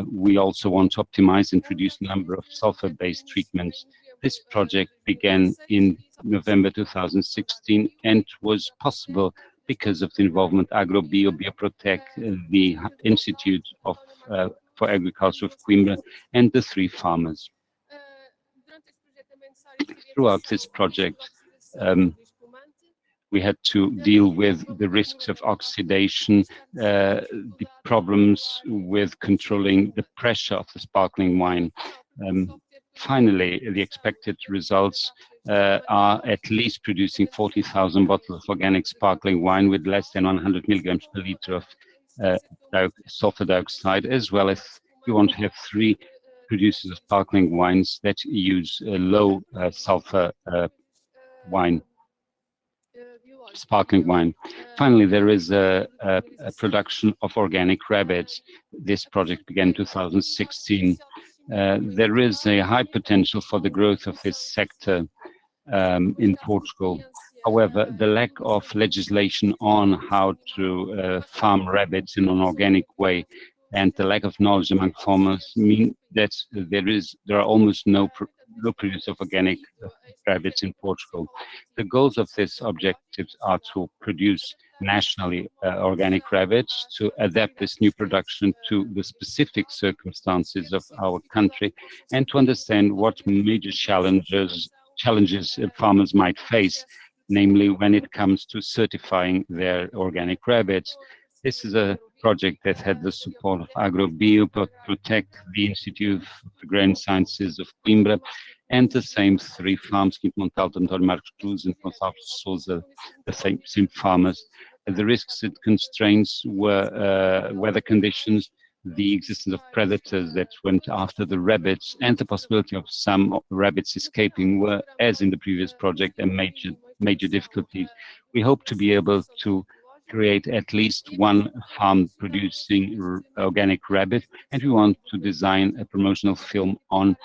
We also want to optimize and reduce the number of sulfur-based treatments. This project began in November 2016 and was possible because of the involvement of AGROBIO, Bioprotec, the Institute for Agriculture of Coimbra, and the 3 farmers. Throughout this project, we had to deal with the risks of oxidation, the problems with controlling the pressure of the sparkling wine. Finally, the expected results are at least producing 40,000 bottles of organic sparkling wine with less than 100 milligrams per liter of sulfur dioxide, as well as we want to have 3 producers of sparkling wines that use low sulfur sparkling wine. Finally, there is a production of organic rabbits. This project began in 2016. There is a high potential for the growth of this sector in Portugal. However, the lack of legislation on how to farm rabbits in an organic way and the lack of knowledge among farmers mean that there are almost no produce of organic rabbits in Portugal. The goals of these objectives are to produce nationally organic rabbits, to adapt this new production to the specific circumstances of our country, and to understand what major challenges farmers might face, namely when it comes to certifying their organic rabbits. This is a project that had the support of AGROBIO, Protect, the Institute of Grain Sciences of Coimbra, and the same three farms, Quinto Montalto, António Marcos Cruz, and Gonçalo Sousa, the same farmers. The risks and constraints were weather conditions, the existence of predators that went after the rabbits, and the possibility of some rabbits escaping were, as in the previous project, a major difficulty. We hope to be able to create at least one farm producing organic rabbit, and we want to design a promotional film on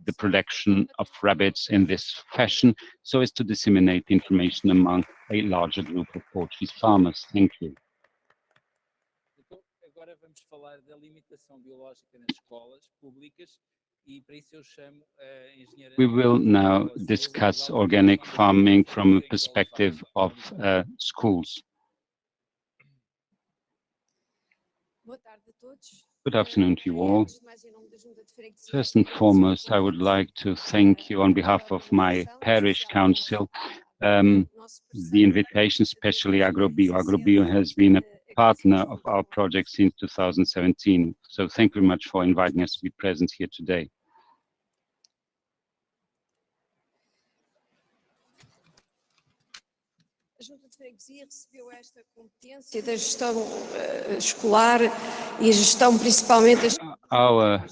the production of rabbits in this fashion, so as to disseminate information among a larger group of Portuguese farmers. Thank you. Agora vamos falar da limitação biológica nas escolas públicas e para isso eu chamo a engenheira. We will now discuss organic farming from a perspective of schools. Good afternoon to you all. First and foremost, I would like to thank you on behalf of my parish council, the invitation, especially AGROBIO. AGROBIO has been a partner of our project since 2017. So thank you very much for inviting us to be present here today. A Junta de Freguesia recebeu esta competência da gestão escolar e a gestão principalmente das... Our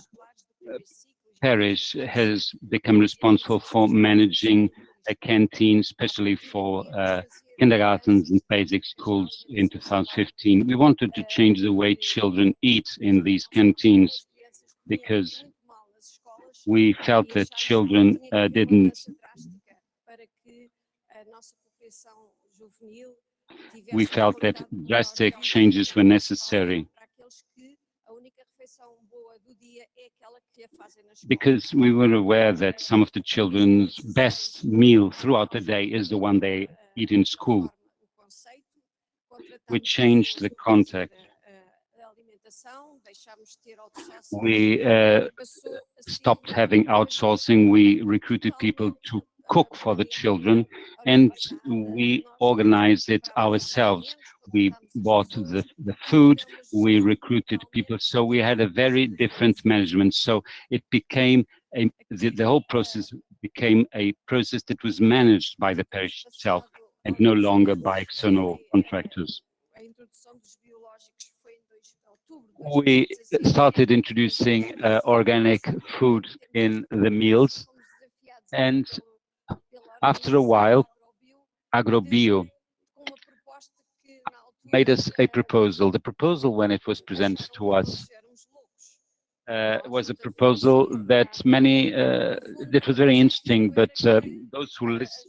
parish has become responsible for managing a canteen, especially for kindergartens and basic schools in 2015. We wanted to change the way children eat in these canteens because we felt that children we felt that drastic changes were necessary because we were aware that some of the children's best meal throughout the day is the one they eat in school. We changed the context. We stopped having outsourcing. We recruited people to cook for the children, and we organized it ourselves. We bought the food, we recruited people, so we had a very different management. So it became the whole process became a process that was managed by the parish itself and no longer by external contractors. We started introducing organic food in the meals, and after a while, AGROBIO made us a proposal. The proposal, when it was presented to us, was a proposal that that was very interesting, but those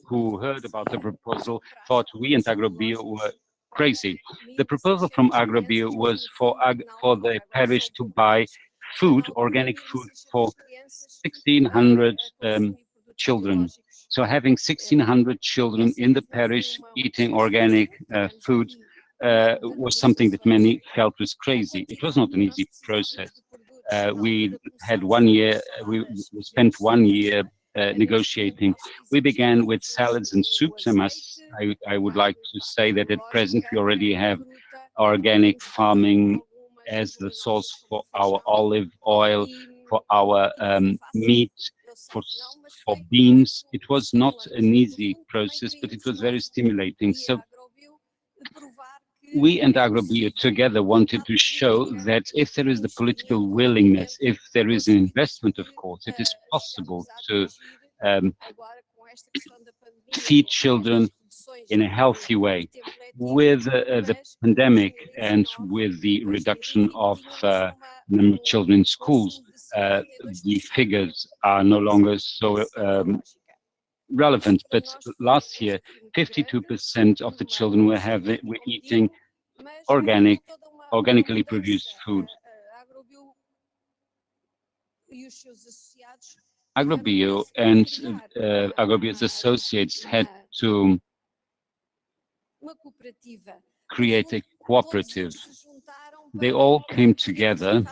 who heard about the proposal thought we and AGROBIO were crazy. The proposal from AGROBIO was for the parish to buy food, organic food, for 1,600 children. So having 1,600 children in the parish eating organic food was something that many felt was crazy. It was not an easy process. We had 1 year, we spent 1 year negotiating. We began with salads and soups. I would like to say that at present we already have organic farming as the source for our olive oil, for our meat, for beans. It was not an easy process, but it was very stimulating. So we and AGROBIO together wanted to show that if there is the political willingness, if there is an investment, of course, it is possible to feed children in a healthy way. With the pandemic and with the reduction of number of children in schools, the figures are no longer so relevant, but last year, 52% of the children were eating organically produced food. AGROBIO and AGROBIO's associates had to create a cooperative. They all came together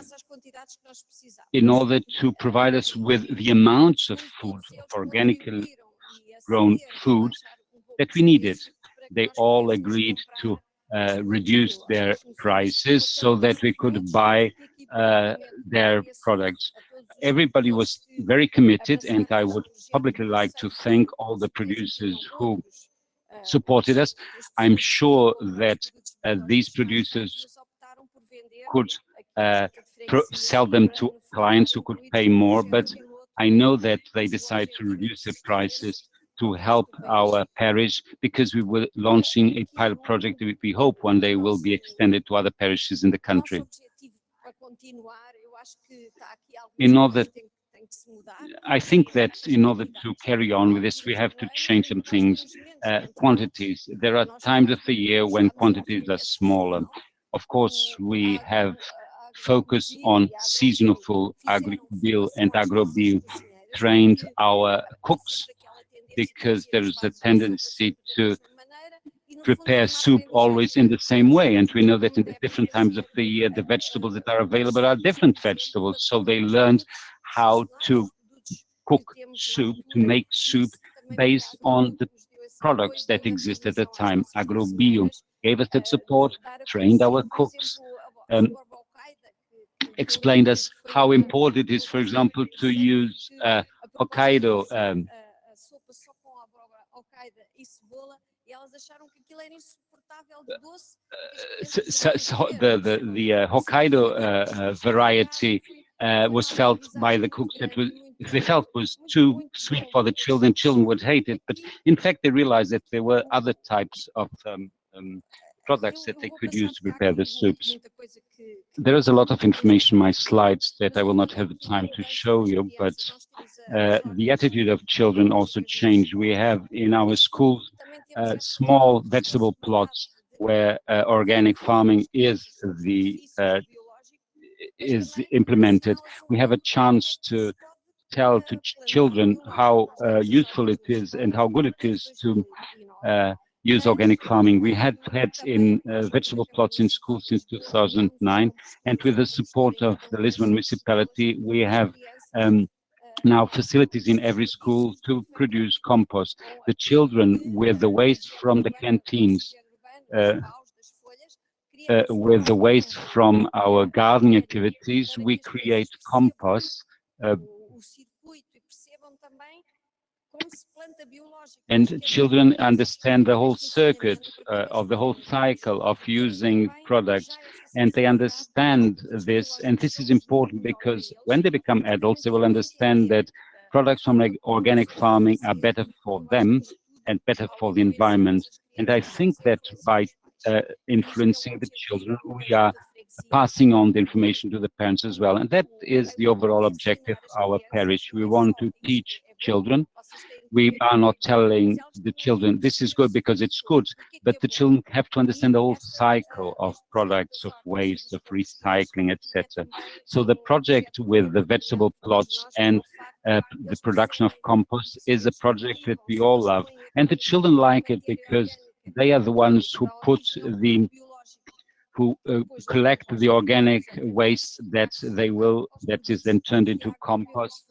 in order to provide us with the amounts of food, of organically grown food that we needed. They all agreed to reduce their prices so that we could buy their products. Everybody was very committed, and I would publicly like to thank all the producers who supported us. I'm sure that these producers could sell them to clients who could pay more, but I know that they decided to reduce their prices to help our parish, because we were launching a pilot project that we hope one day will be extended to other parishes in the country. I think that in order to carry on with this, we have to change some things. Quantities. There are times of the year when quantities are smaller. Of course, we have focused on seasonal food. AGROBIO and AGROBIO trained our cooks, because there is a tendency to prepare soup always in the same way. And we know that in different times of the year, the vegetables that are available are different vegetables. So they learned how to cook soup, to make soup based on the products that exist at the time. AGROBIO gave us that support, trained our cooks, explained us how important it is, for example, to use Hokkaido the Hokkaido variety was felt by the cooks that they felt was too sweet for the children. Children would hate it, but in fact they realized that there were other types of products that they could use to prepare the soups. There is a lot of information in my slides that I will not have the time to show you, but the attitude of children also changed. We have in our schools small vegetable plots where organic farming is implemented. We have a chance to tell to children how useful it is and how good it is to use organic farming. We had in vegetable plots in schools since 2009, and with the support of the Lisbon municipality, we have now facilities in every school to produce compost. The children, with the waste from the canteens, with the waste from our gardening activities, we create compost. And children understand the whole circuit of the whole cycle of using products, and they understand this. And this is important because when they become adults, they will understand that products from organic farming are better for them and better for the environment. And I think that by influencing the children, we are passing on the information to the parents as well. And that is the overall objective of our parish. We want to teach children. We are not telling the children, this is good because it's good, but the children have to understand the whole cycle of products, of waste, of recycling, etc. So the project with the vegetable plots and the production of compost is a project that we all love. And the children like it because they are the ones who collect the organic waste that is then turned into compost.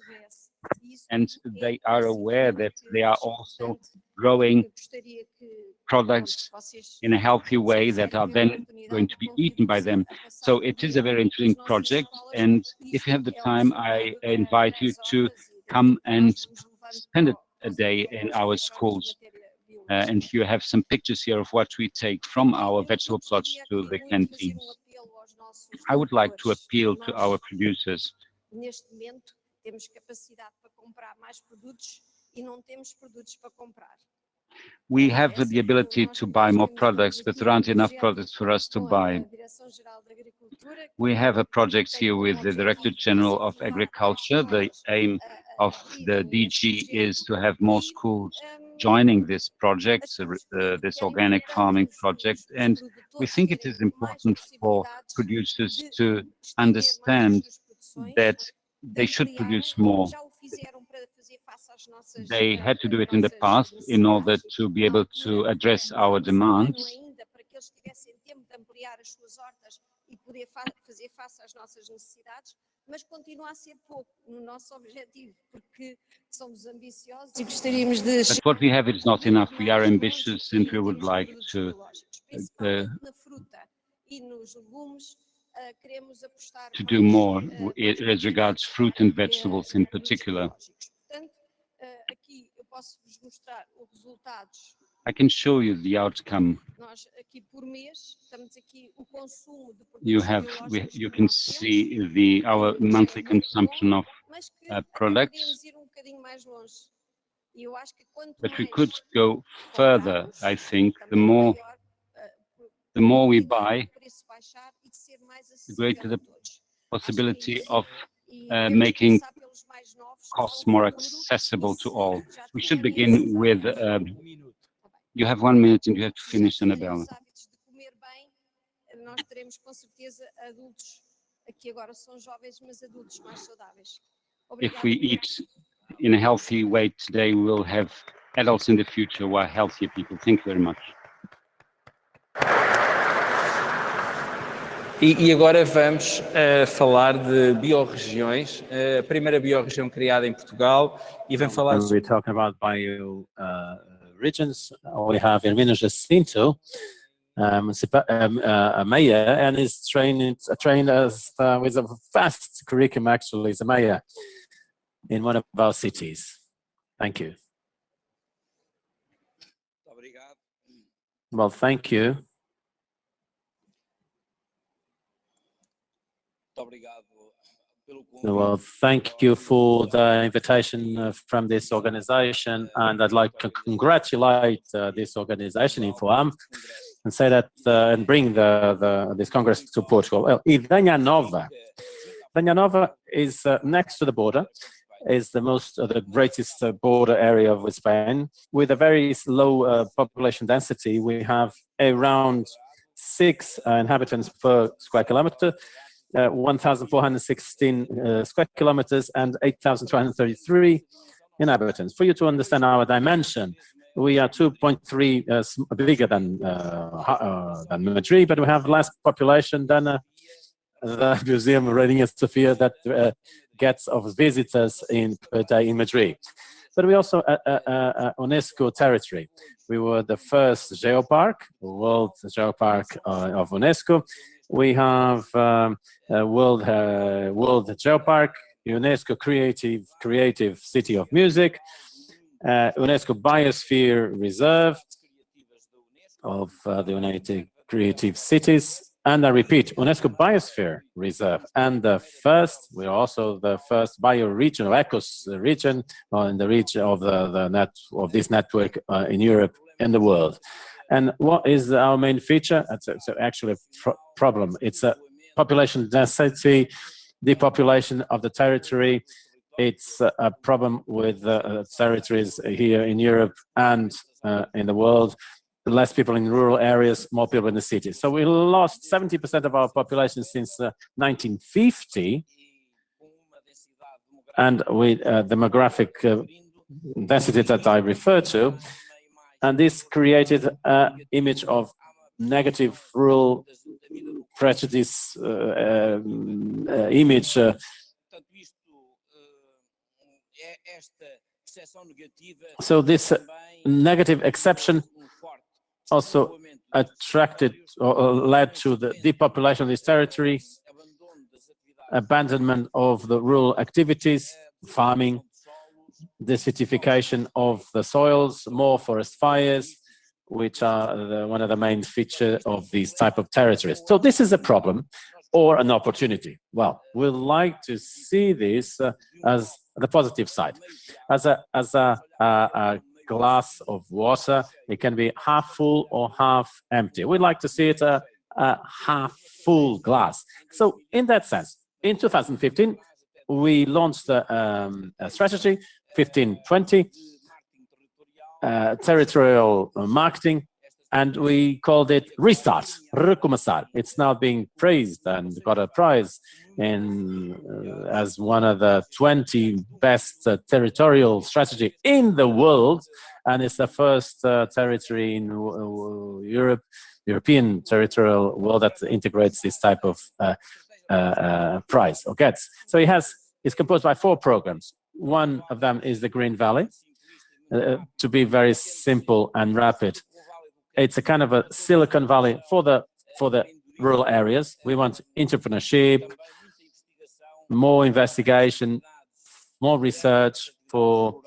And they are aware that they are also growing products in a healthy way that are then going to be eaten by them. So it is a very interesting project. And if you have the time, I invite you to come and spend a day in our schools. And you have some pictures here of what we take from our vegetable plots to the canteens. I would like to appeal to our producers. We have the ability to buy more products, but there aren't enough products for us to buy. We have a project here with the Director General of Agriculture. The aim of the DG is to have more schools joining this project, this organic farming project. And we think it is important for producers to understand that they should produce more. They had to do it in the past in order to be able to address our demands. Mas continua a ser pouco no nosso objetivo, porque somos ambiciosos e gostaríamos de... But what we have is not enough. We are ambitious and we would like to do more as regards fruit and vegetables in particular. I can show you the outcome. You can see our monthly consumption of products, but we could go further. I think the more we buy, the greater the possibility of making costs more accessible to all. We should begin with. You have 1 minute and you have to finish, Annabelle. If we eat in a healthy way today, we will have adults in the future who are healthier people. Thank you very much. E agora vamos falar de biorregiões. A primeira biorregião criada em Portugal e vem falar... We're talking about bio regions. We have Hermínio Jacinto, a mayor, and is trained as with a vast curriculum. Actually, is a mayor in one of our cities. Thank you. Well, thank you. Well, thank you for the invitation from this organization, and I'd like to congratulate this organization, IFOAM, and say that and bring this Congress to Portugal. Well, Idanha Nova is next to the border, is the greatest border area of Spain, with a very low population density. We have around 6 inhabitants per square kilometer. 1,416 square kilometers and 8,233 inhabitants. For you to understand our dimension, we are 2.3 bigger than Madrid, but we have less population than the Museum Reina Sofia that gets of visitors per day in Madrid. But we also UNESCO territory. We were the first geopark, world geopark of UNESCO. We have World Geopark, UNESCO Creative City of Music, UNESCO Biosphere Reserve of the United Creative Cities, and I repeat, UNESCO Biosphere Reserve. And we're also the first bioregion or ecos region in the region of this network in Europe and the world. And what is our main feature? It's actually a problem. It's a population density, depopulation of the territory. It's a problem with territories here in Europe and in the world. Less people in rural areas, more people in the cities. So we lost 70% of our population since 1950. And with demographic density that I refer to, and this created an image of negative rural prejudice image. So this negative exception also attracted or led to the depopulation of this territory, abandonment of the rural activities, farming, desertification of the soils, more forest fires, which are one of the main features of these type of territories. So this is a problem or an opportunity. Well, we'd like to see this as the positive side, as a glass of water. It can be half full or half empty. We'd like to see it a half full glass. So in that sense, in 2015, we launched a strategy, 15-20, territorial marketing, and we called it Restart, Recomeçar. It's now being praised and got a prize as one of the 20 best territorial strategy in the world, and it's the first territory in European territorial world that integrates this type of prize or gets. So it's composed by 4 programs. One of them is the Green Valley. To be very simple and rapid, it's a kind of a Silicon Valley for the rural areas. We want entrepreneurship, more investigation, more research for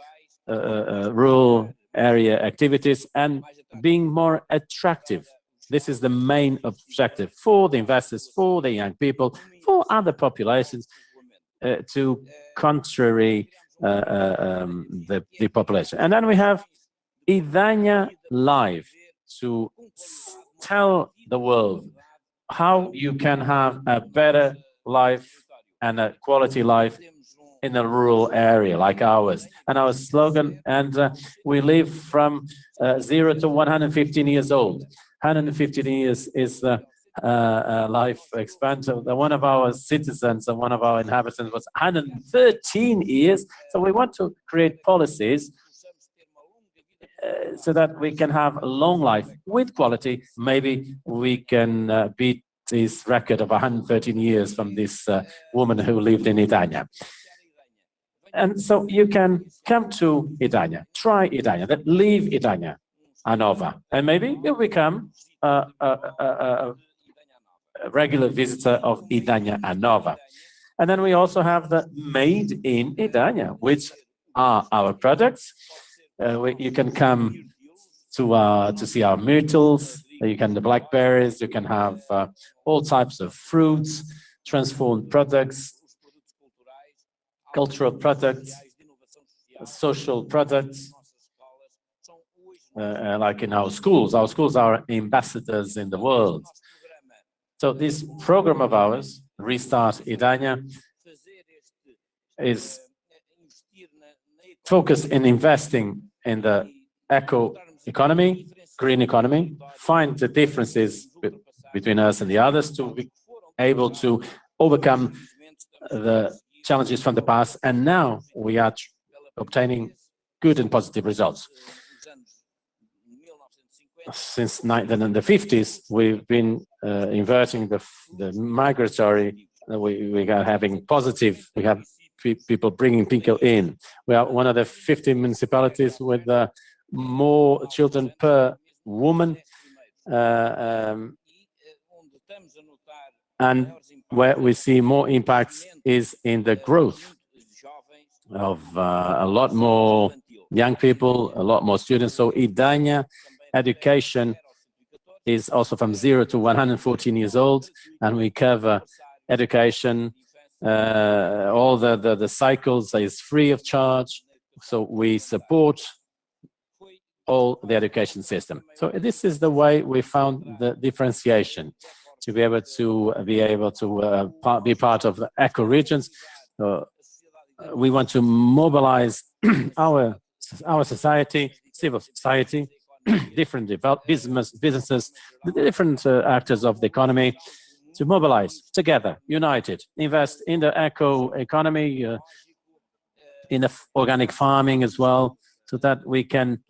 rural area activities, and being more attractive. This is the main objective for the investors, for the young people, for other populations, to contrary the population. And then we have Idania Live, to tell the world how you can have a better life and a quality life in a rural area like ours. And our slogan, and we live from 0 to 115 years old. 115 years is the life expansion. One of our citizens and one of our inhabitants was 113 years. So we want to create policies so that we can have a long life with quality. Maybe we can beat this record of 113 years from this woman who lived in Idania. And so you can come to Idania, try Idania, then leave Idania Nova, and maybe you'll become a regular visitor of Idania Nova. And then we also have the Made in Idania, which are our products. You can come to see our myrtles, you can the blackberries, you can have all types of fruits, transformed products, cultural products, social products, like in our schools. Our schools are ambassadors in the world. So this program of ours, Restart Idania, is focused in investing in the eco-economy, green economy, find the differences between us and the others to be able to overcome the challenges from the past. And now we are obtaining good and positive results. Since the 50s, we've been inverting the migratory. We are having positive. We have people bringing people in. We are one of the 50 municipalities with more children per woman, and where we see more impacts is in the growth of a lot more young people, a lot more students. So Idania education is also from 0 to 114 years old, and we cover education, all the cycles is free of charge. So we support all the education system. So this is the way we found the differentiation, to be able to be part of the eco regions. We want to mobilize our society, civil society, different businesses, the different actors of the economy, to mobilize together, united, invest in the eco economy, in the organic farming as well, so that we can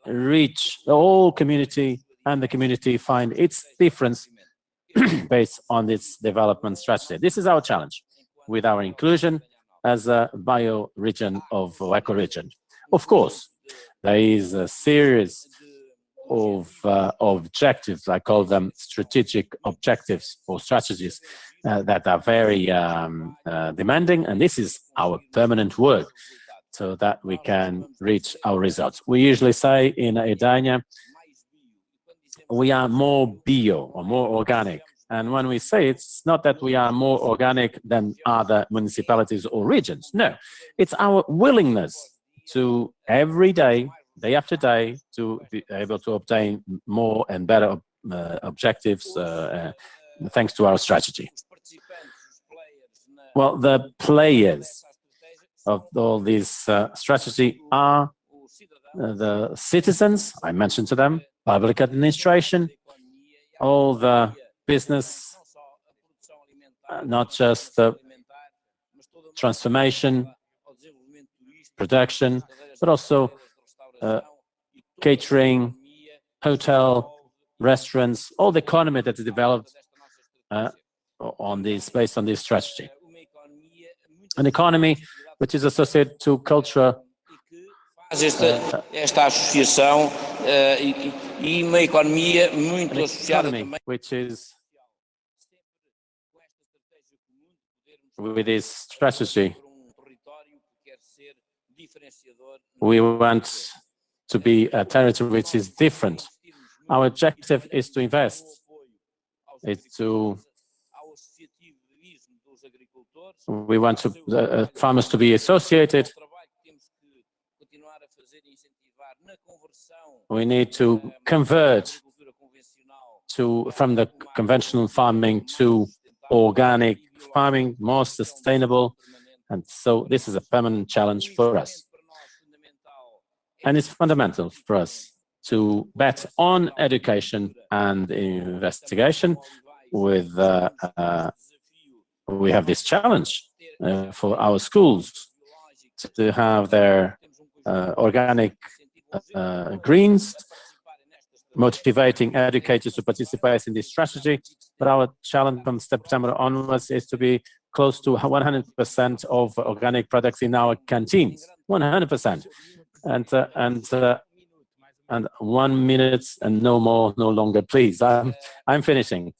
reach the whole community and the community find its difference based on its development strategy. This is our challenge with our inclusion as a bio-region of eco-region. Of course, there is a series of objectives, I call them strategic objectives or strategies, that are very demanding, and this is our permanent work, so that we can reach our results. We usually say in Idania, we are more bio or more organic. And when we say it's not that we are more organic than other municipalities or regions. No, it's our willingness to every day, day after day, to be able to obtain more and better objectives thanks to our strategy. Well, the players of all this strategy are the citizens, I mentioned to them, public administration, all the business, not just the transformation, production, but also catering, hotel, restaurants, all the economy that is developed based on this strategy. An economy which is associated to culture. Esta associação e uma economia muito associada também. Which is with this strategy, we want to be a territory which is different. Our objective is to invest. We want farmers to be associated. We need to convert from the conventional farming to organic farming, more sustainable. And so this is a permanent challenge for us. And it's fundamental for us to bet on education and investigation. We have this challenge for our schools to have their organic greens, motivating educators to participate in this strategy. But our challenge from September onwards is to be close to 100% of organic products in our canteens, 100%. And 1 minute and no more, no longer, please. I'm finishing.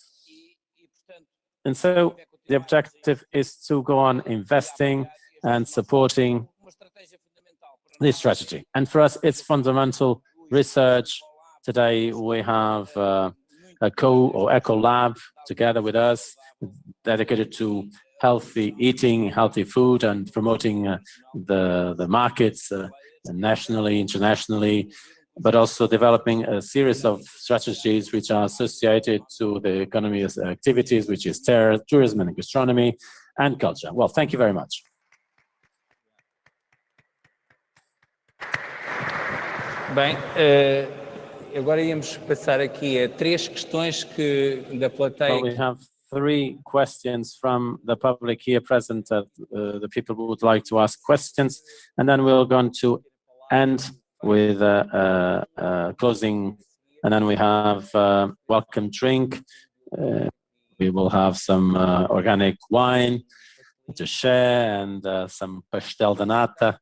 And so the objective is to go on investing and supporting this strategy. And for us, it's fundamental research. Today, we have a eco lab together with us, dedicated to healthy eating, healthy food, and promoting the markets nationally, internationally, but also developing a series of strategies which are associated to the economy's activities, which is tourism and gastronomy and culture. Well, thank you very much. Bem, agora íamos passar aqui a 3 questões da plateia. Well, we have 3 questions from the public here present, the people who would like to ask questions, and then we're going to end with closing, and then we have welcome drink. We will have some organic wine to share and some pastel de nata.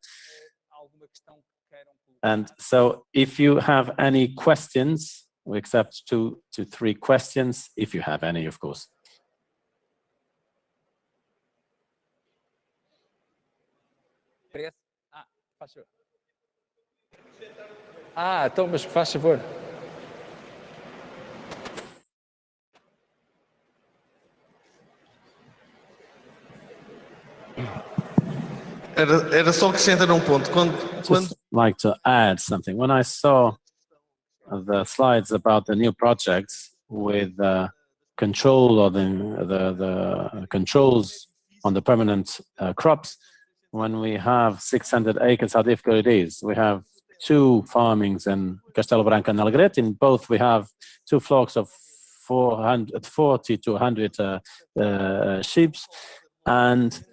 And so if you have any questions, we accept 2 to 3 questions, if you have any, of course. Então, mas faz favor. Era só acrescentar ponto. Just like to add something. When I saw the slides about the new projects with control or the controls on the permanent crops, when we have 600 acres, how difficult it is. We have 2 farmings in Castelo Branco and Alegrete. In both, we have 2 flocks of 40 to 100 sheep, and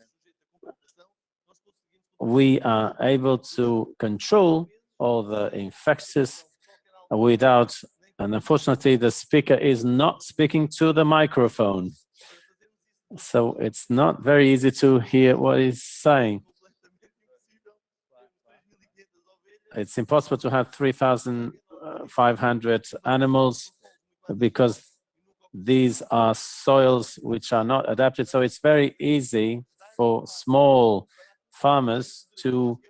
we are able to control all the infectious without, and unfortunately, the speaker is not speaking to the microphone. So it's not very easy to hear what he's saying. It's impossible to have 3,500 animals because these are soils which are not adapted. So it's very easy for small farmers to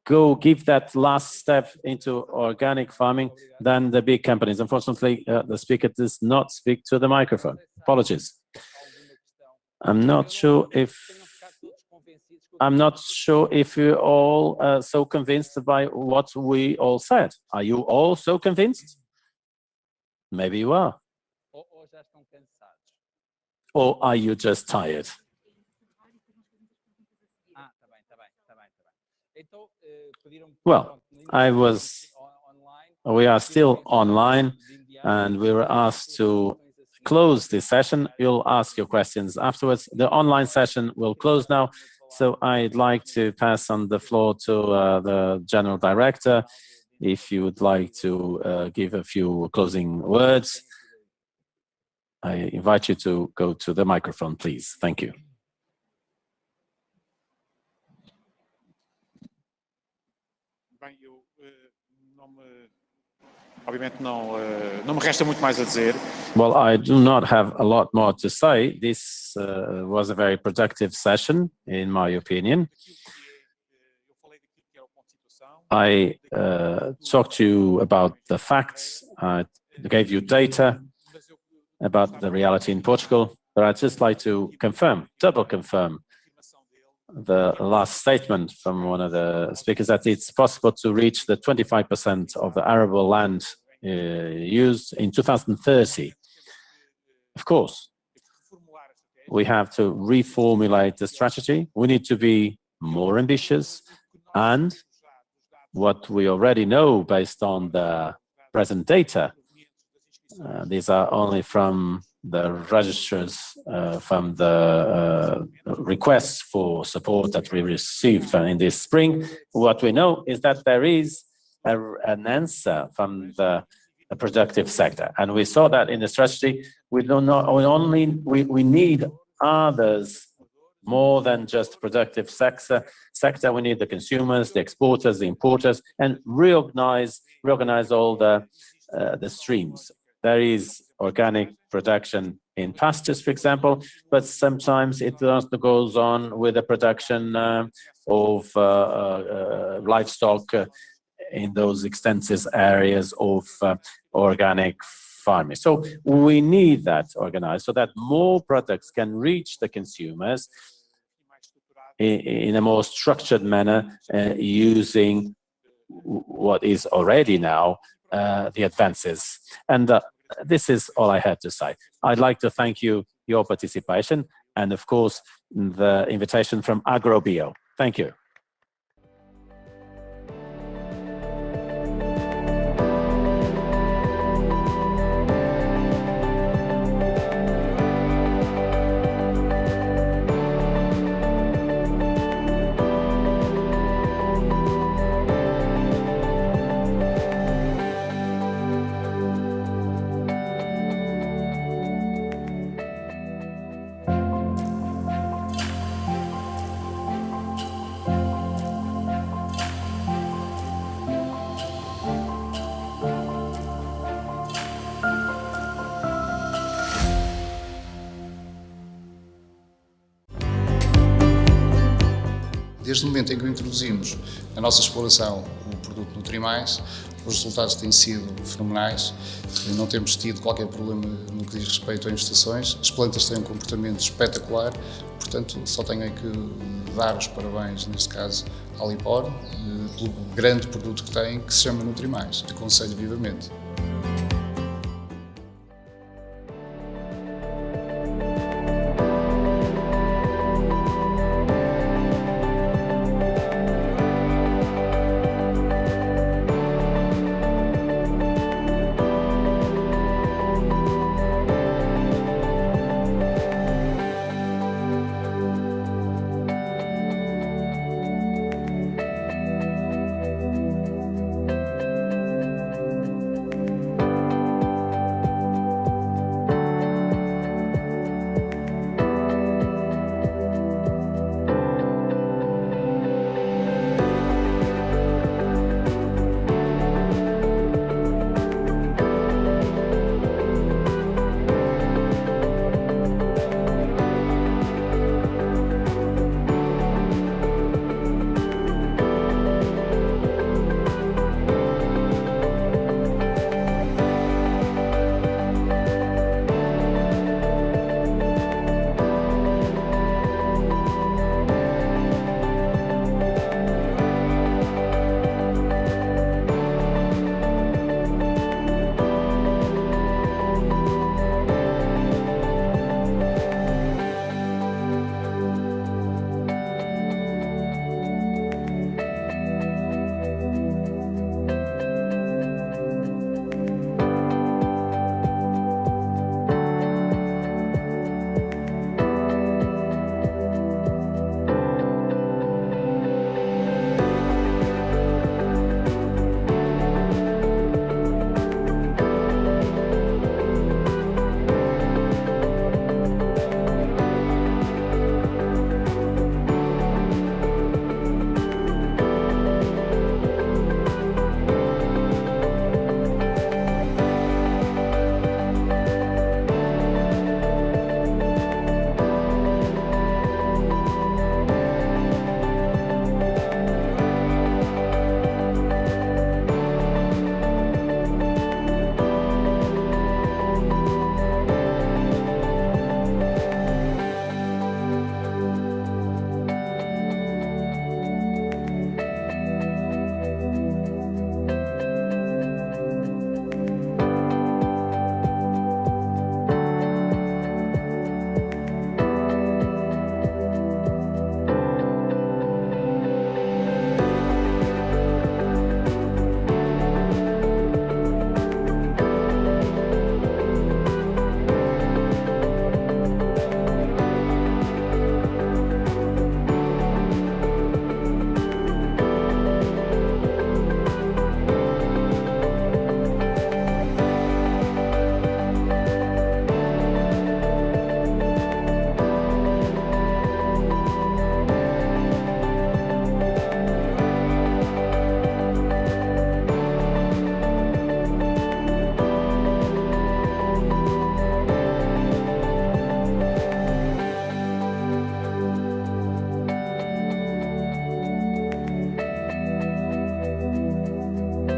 go give that last step into organic farming than the big companies. Unfortunately, the speaker does not speak to the microphone. Apologies. I'm not sure if you're all so convinced by what we all said. Are you all so convinced? Maybe you are. Or are you just tired? Well, we are still online, and we were asked to close this session. You'll ask your questions afterwards. The online session will close now, so I'd like to pass on the floor to the General Director, if you would like to give a few closing words. I invite you to go to the microphone, please. Thank you. Well, I do not have a lot more to say. This was a very productive session, in my opinion. I talked to you about the facts. I gave you data about the reality in Portugal, but I'd just like to confirm, double confirm, the last statement from one of the speakers, that it's possible to reach the 25% of the arable land used in 2030. Of course, we have to reformulate the strategy. We need to be more ambitious, and what we already know based on the present data, these are only from the registers, from the requests for support that we received in this spring. What we know is that there is an answer from the productive sector, and we saw that in the strategy. We need others more than just productive sector. We need the consumers, the exporters, the importers, and reorganize all the streams. There is organic production in pastures, for example, but sometimes it also goes on with the production of livestock in those extensive areas of organic farming. So we need that organized so that more products can reach the consumers in a more structured manner, using what is already now the advances. And this is all I had to say. I'd like to thank you, your participation, and of course, the invitation from AGROBIO. Thank you. Desde o momento em que introduzimos na nossa exploração o produto Nutrimais, os resultados têm sido fenomenais. Não temos tido qualquer problema no que diz respeito a infestações. As plantas têm um comportamento espetacular, portanto, só tenho que dar os parabéns, neste caso, à Lipor, pelo grande produto que tem, que se chama Nutrimais. Aconselho vivamente.